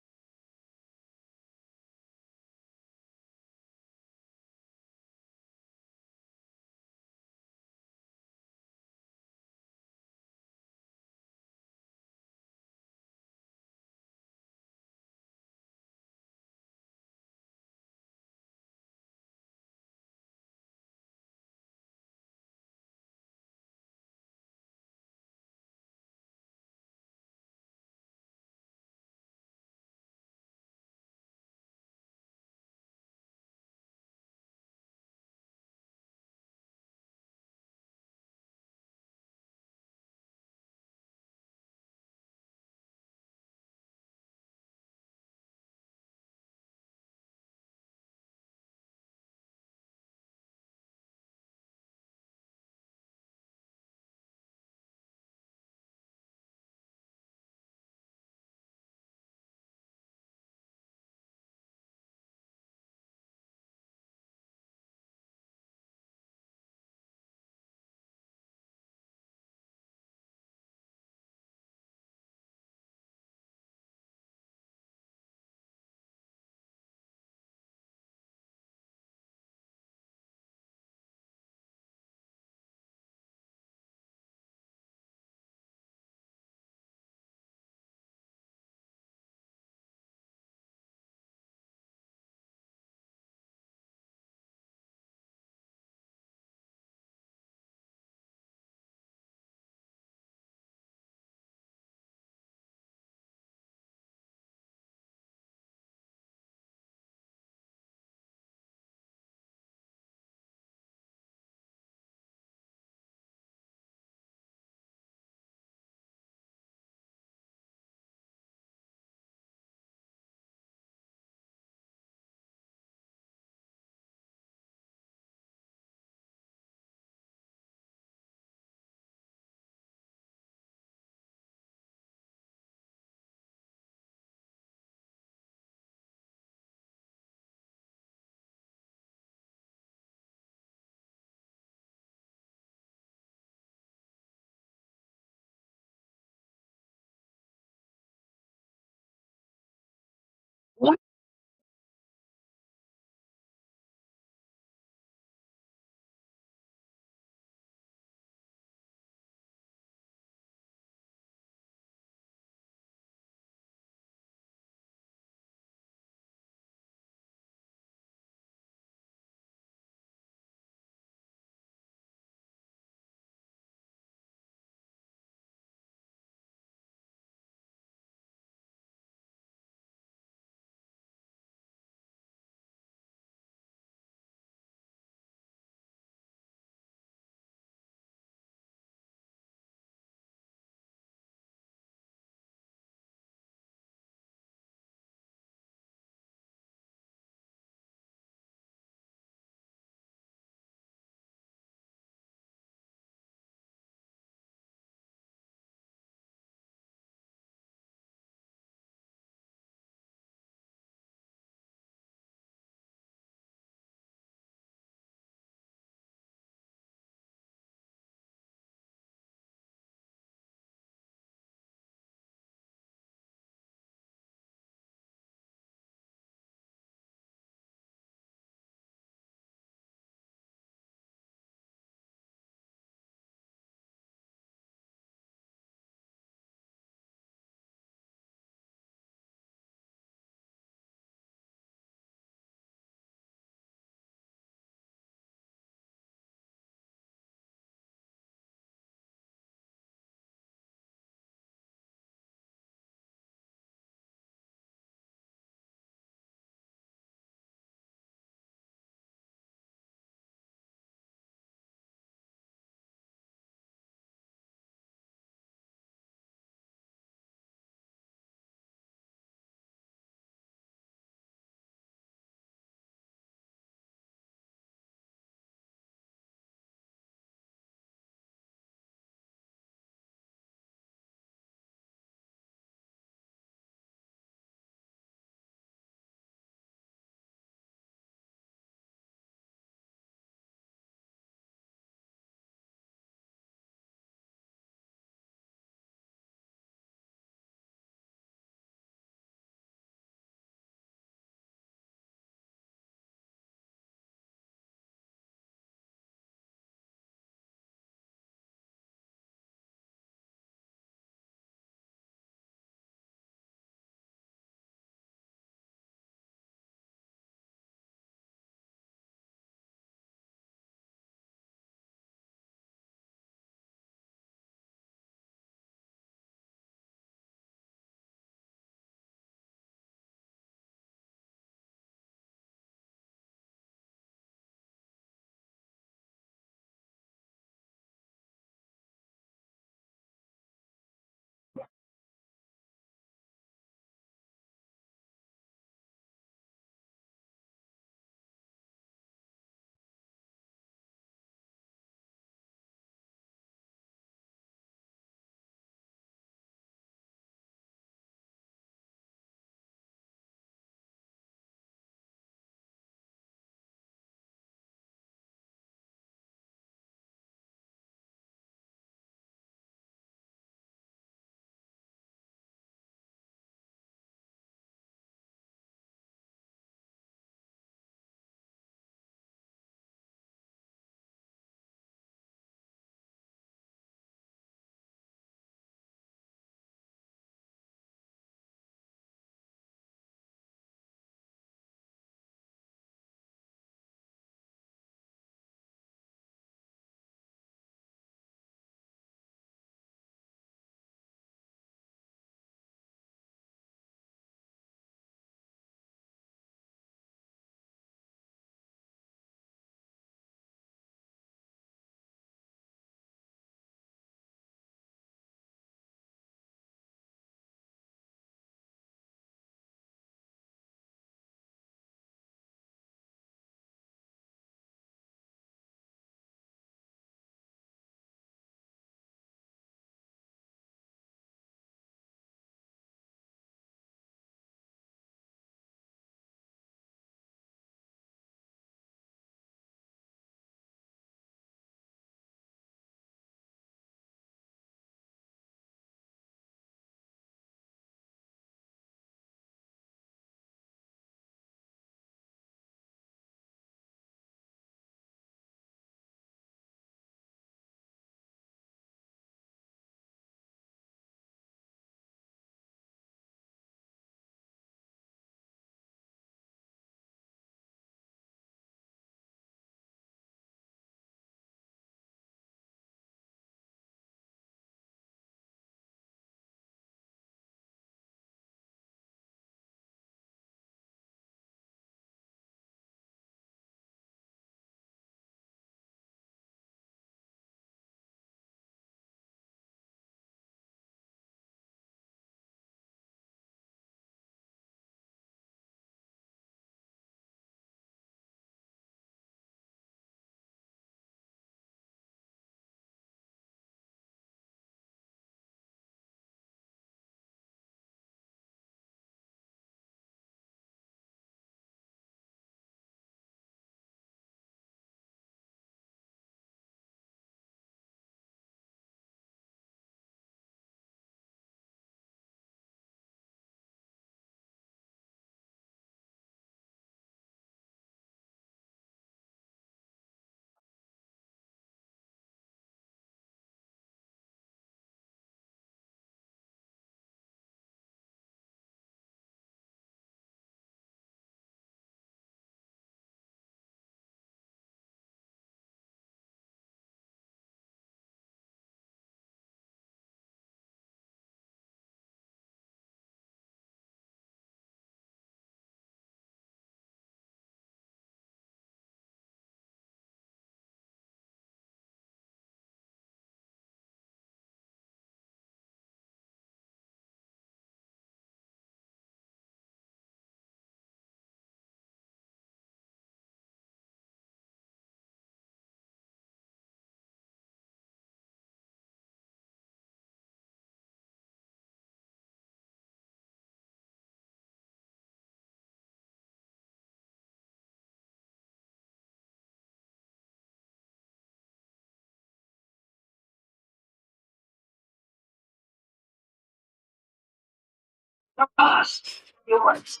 Gosh, yours.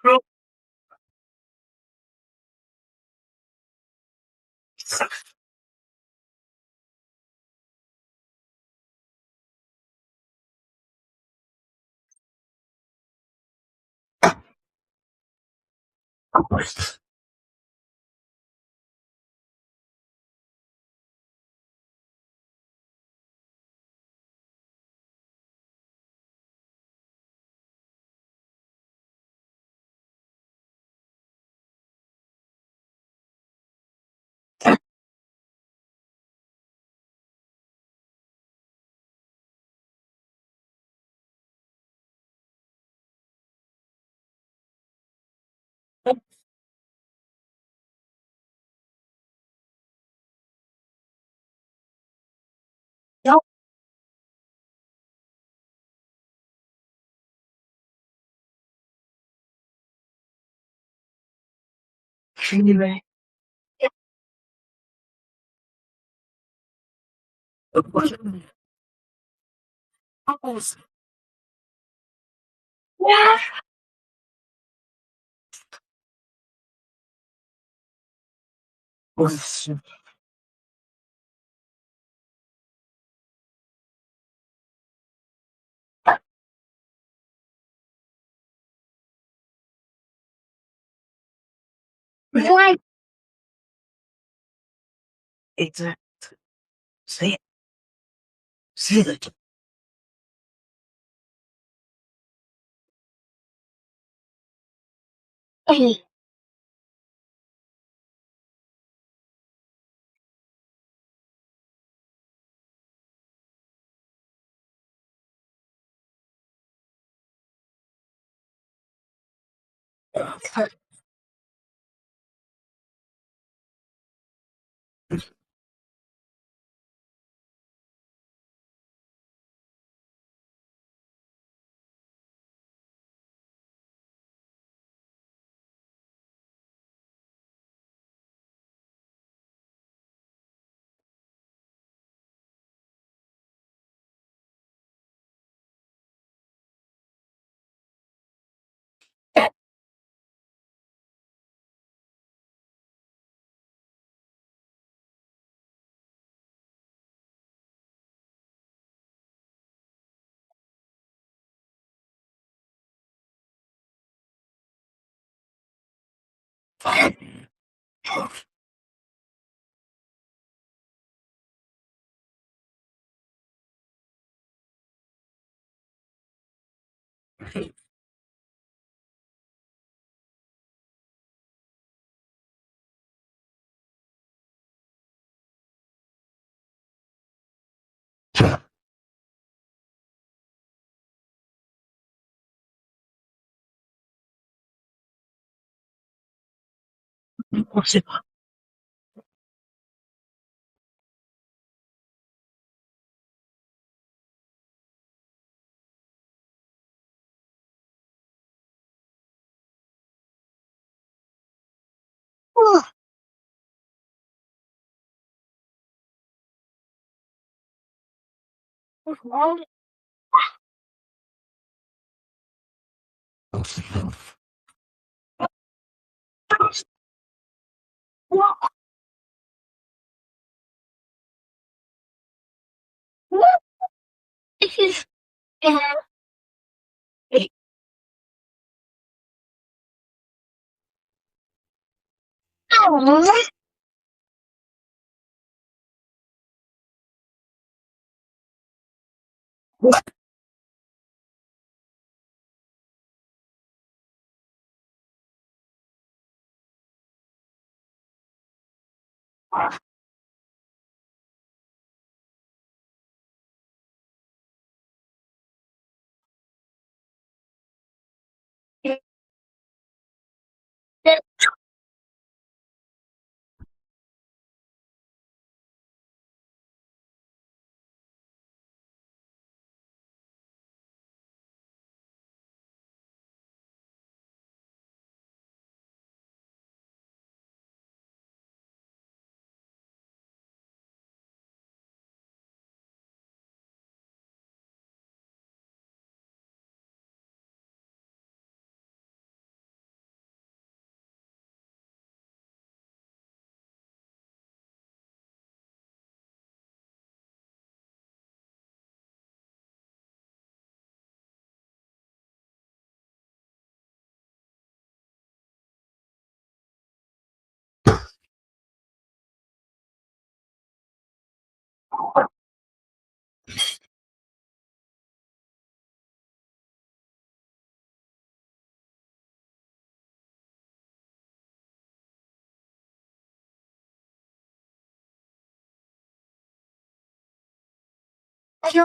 Nope. Anyway. Yeah. Why? It's a say it. Say it. What's wrong? What? This is Hey, oh, Why?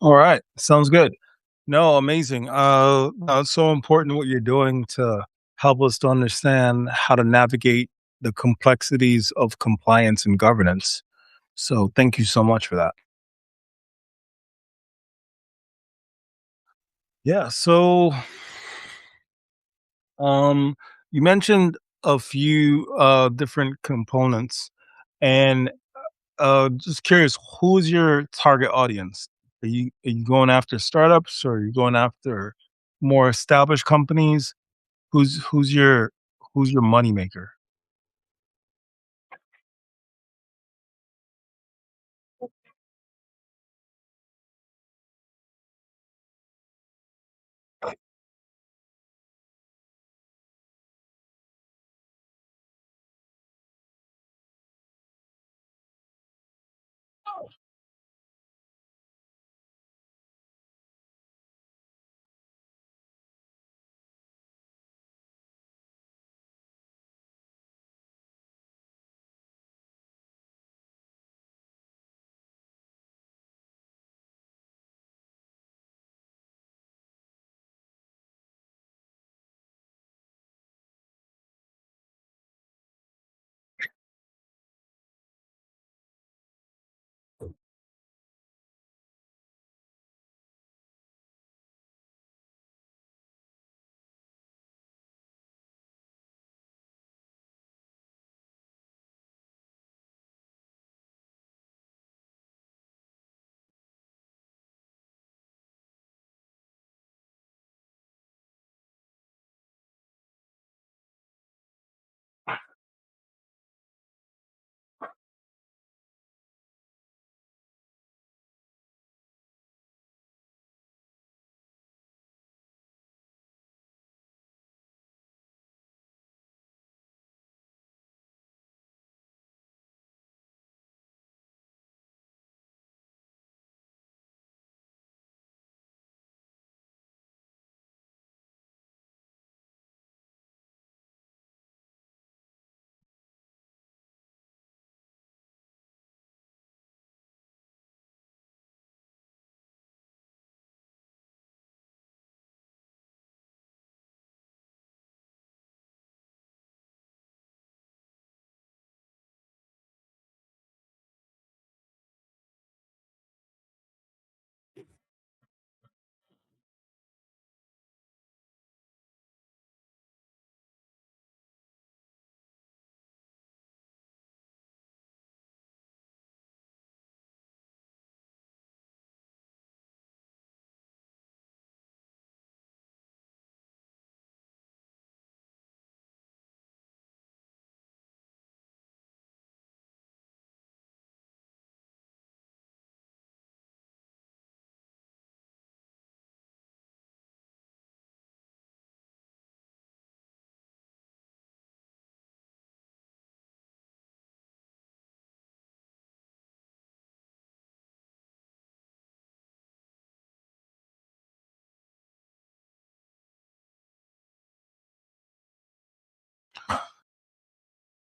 All right, sounds good. No, amazing. It's so important what you're doing to help us to understand how to navigate the complexities of compliance and governance. So, thank you so much for that. Yeah. So, um, you mentioned a few different components, and just curious, who's your target audience? Are you going after startups, or are you going after more established companies? Who's your money maker?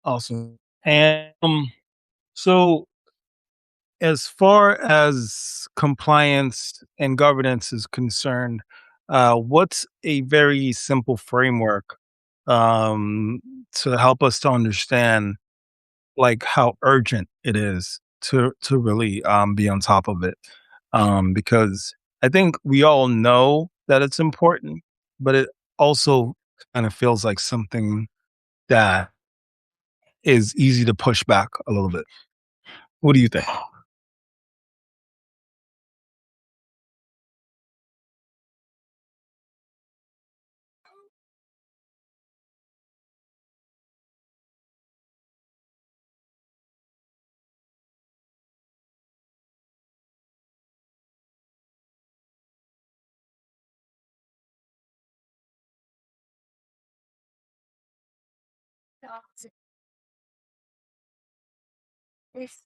Awesome. And so, as far as compliance and governance is concerned, what's a very simple framework um, to help us to understand like how urgent it is to really be on top of it, because I think we all know that it's important, but it also kind of feels like something that is easy to push back a little bit. What do you think? This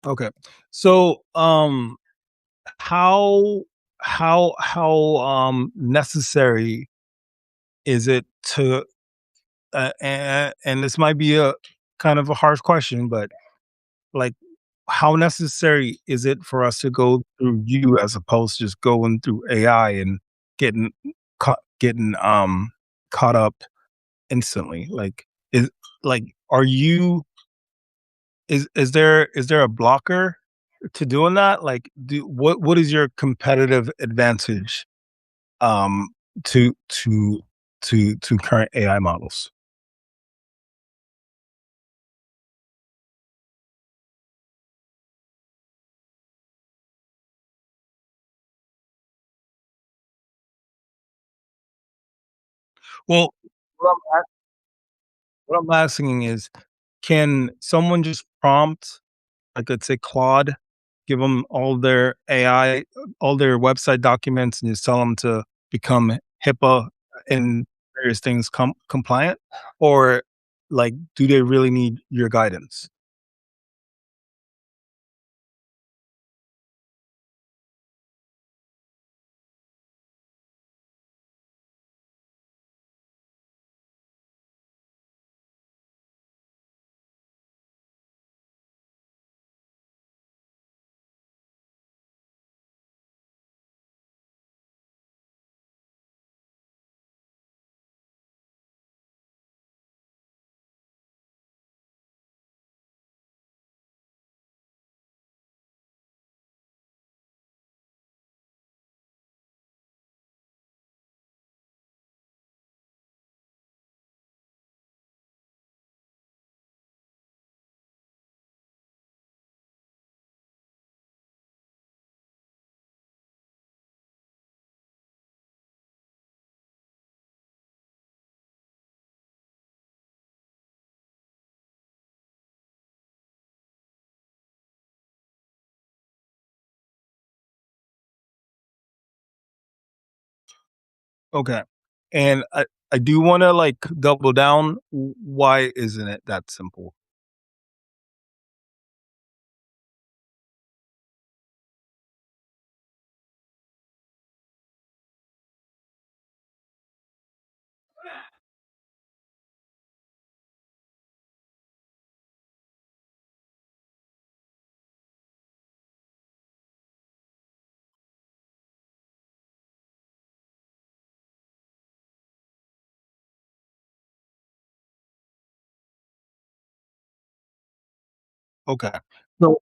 Okay. So, how how necessary is it to and this might be a kind of a harsh question, but like how necessary is it for us to go through you as opposed to just going through AI and getting getting caught up instantly? Like is like are you is there a blocker to doing that? Like what is your competitive advantage um to to current AI models? Well, what I'm, what I'm asking is, can someone just prompt, like let's say Claude, give them all their AI, all their website documents, and just tell them to become HIPAA and various things compliant, or like, do they really need your guidance? Okay. And I do wanna, like, double down. Why isn't it that simple? Okay. So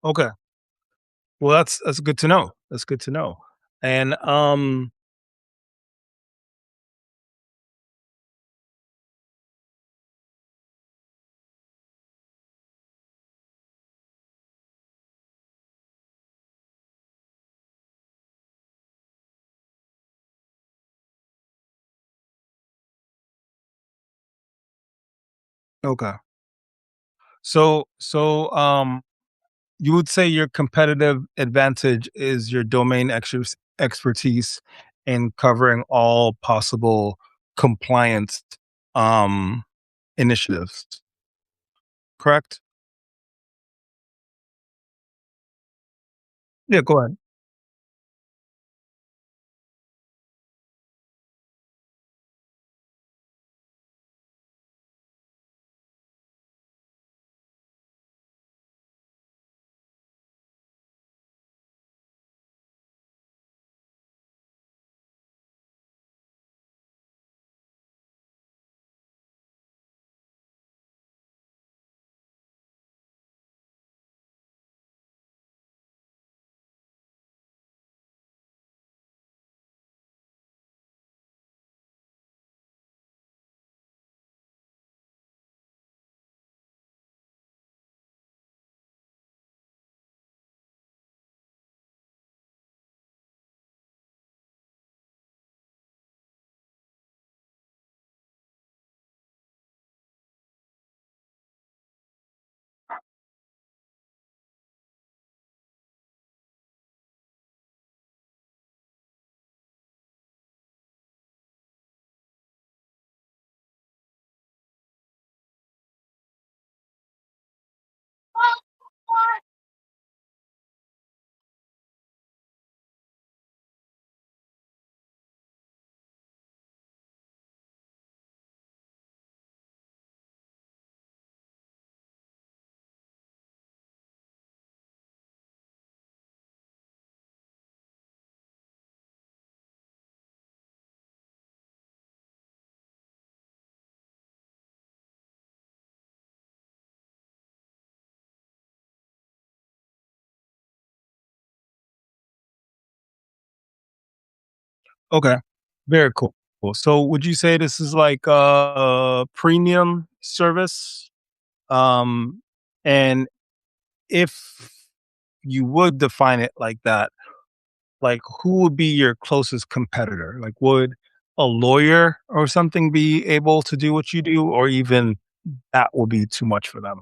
okay. Well, that's good to know. That's good to know. And, okay. So, you would say your competitive advantage is your domain expertise in covering all possible compliance, um, initiatives, correct? Yeah, go ahead. Okay. Very cool. So would you say this is like a premium service? Um, and if you would define it like that, like who would be your closest competitor? Like would a lawyer or something be able to do what you do, or even that will be too much for them?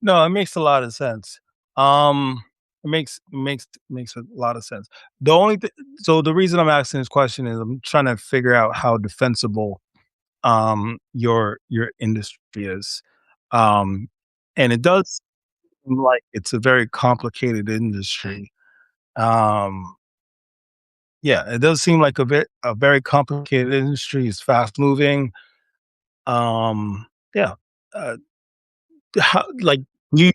No, it makes a lot of sense. It makes a lot of sense. The only so the reason I'm asking this question is I'm trying to figure out how defensible your industry is. Um and it does seem like it's a very complicated industry. Um yeah, it does seem like a very complicated industry. It's fast moving. Um yeah. Uh how like you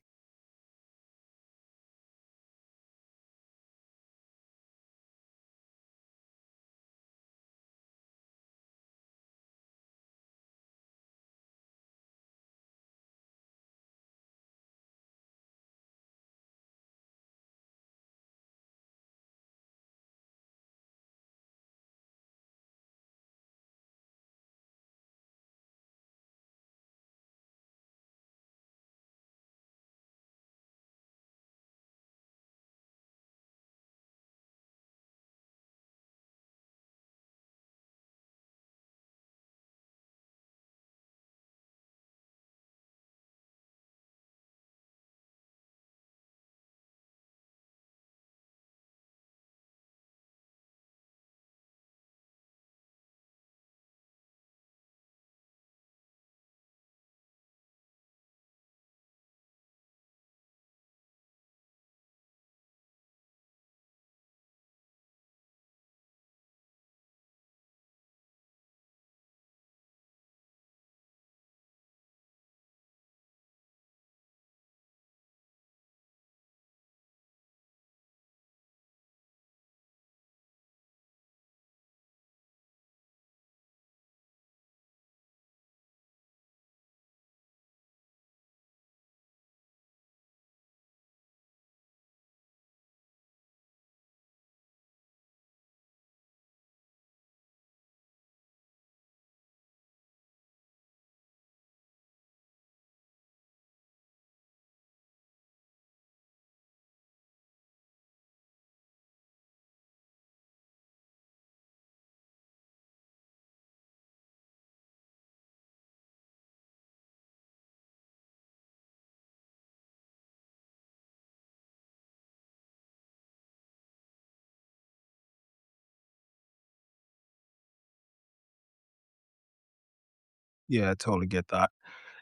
yeah, I totally get that.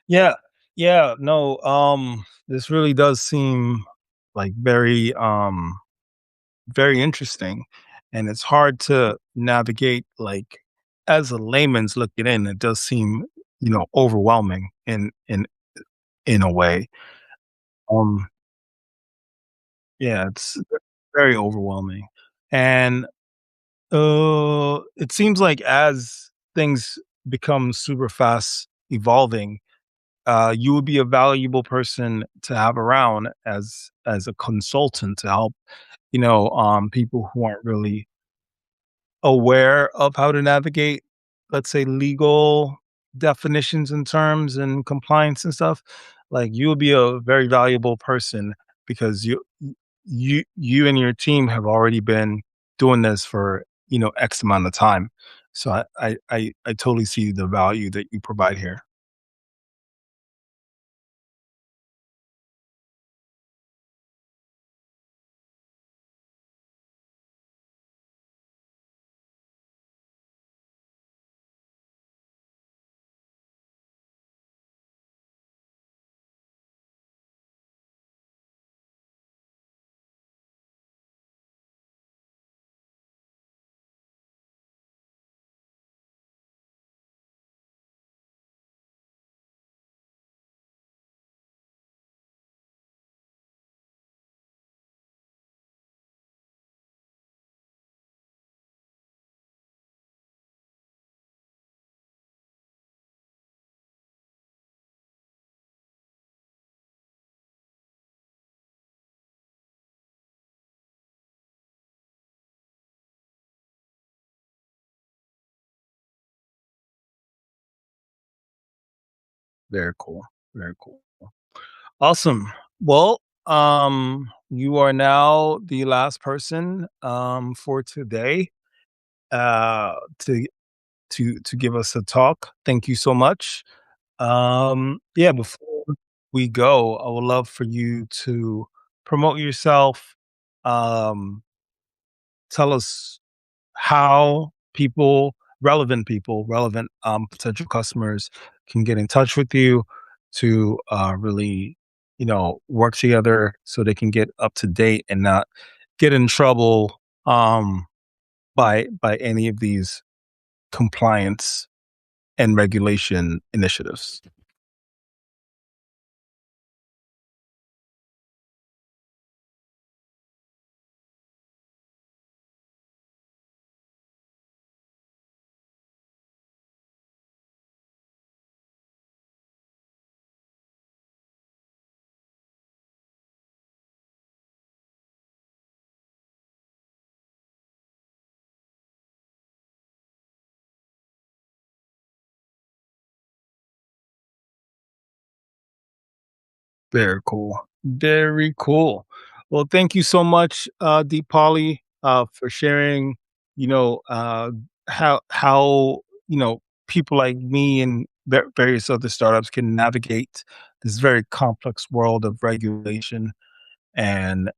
Yeah, yeah, no, this really does seem like very interesting, and it's hard to navigate, like, as a layman's looking in, it does seem, overwhelming in a way. Um, yeah, it's very overwhelming, and, it seems like as things become super fast evolving, you would be a valuable person to have around as a consultant to help, people who aren't really aware of how to navigate, let's say, legal definitions and terms and compliance and stuff. Like you'll be a very valuable person because you and your team have already been doing this for X amount of time. So I totally see the value that you provide here. Very cool. Very cool. Awesome. Well, you are now the last person for today uh to to give us a talk. Thank you so much. Yeah, before we go, I would love for you to promote yourself. Um, Tell us how relevant potential customers can get in touch with you to really, work together so they can get up to date and not get in trouble by any of these compliance and regulation initiatives. Very cool. Very cool. Well, thank you so much, Deepali, for sharing, you know, uh, how, people like me and various other startups can navigate this very complex world of regulation. And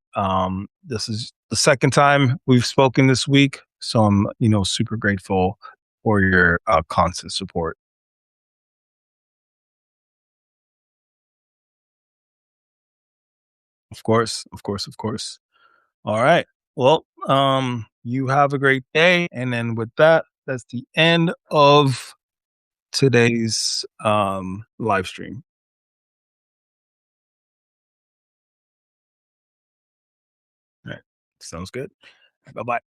this is the second time we've spoken this week. So I'm, super grateful for your constant support. Of course, of course, of course. All right. Well, you have a great day. And then with that, that's the end of today's live stream. All right. Sounds good. Bye bye.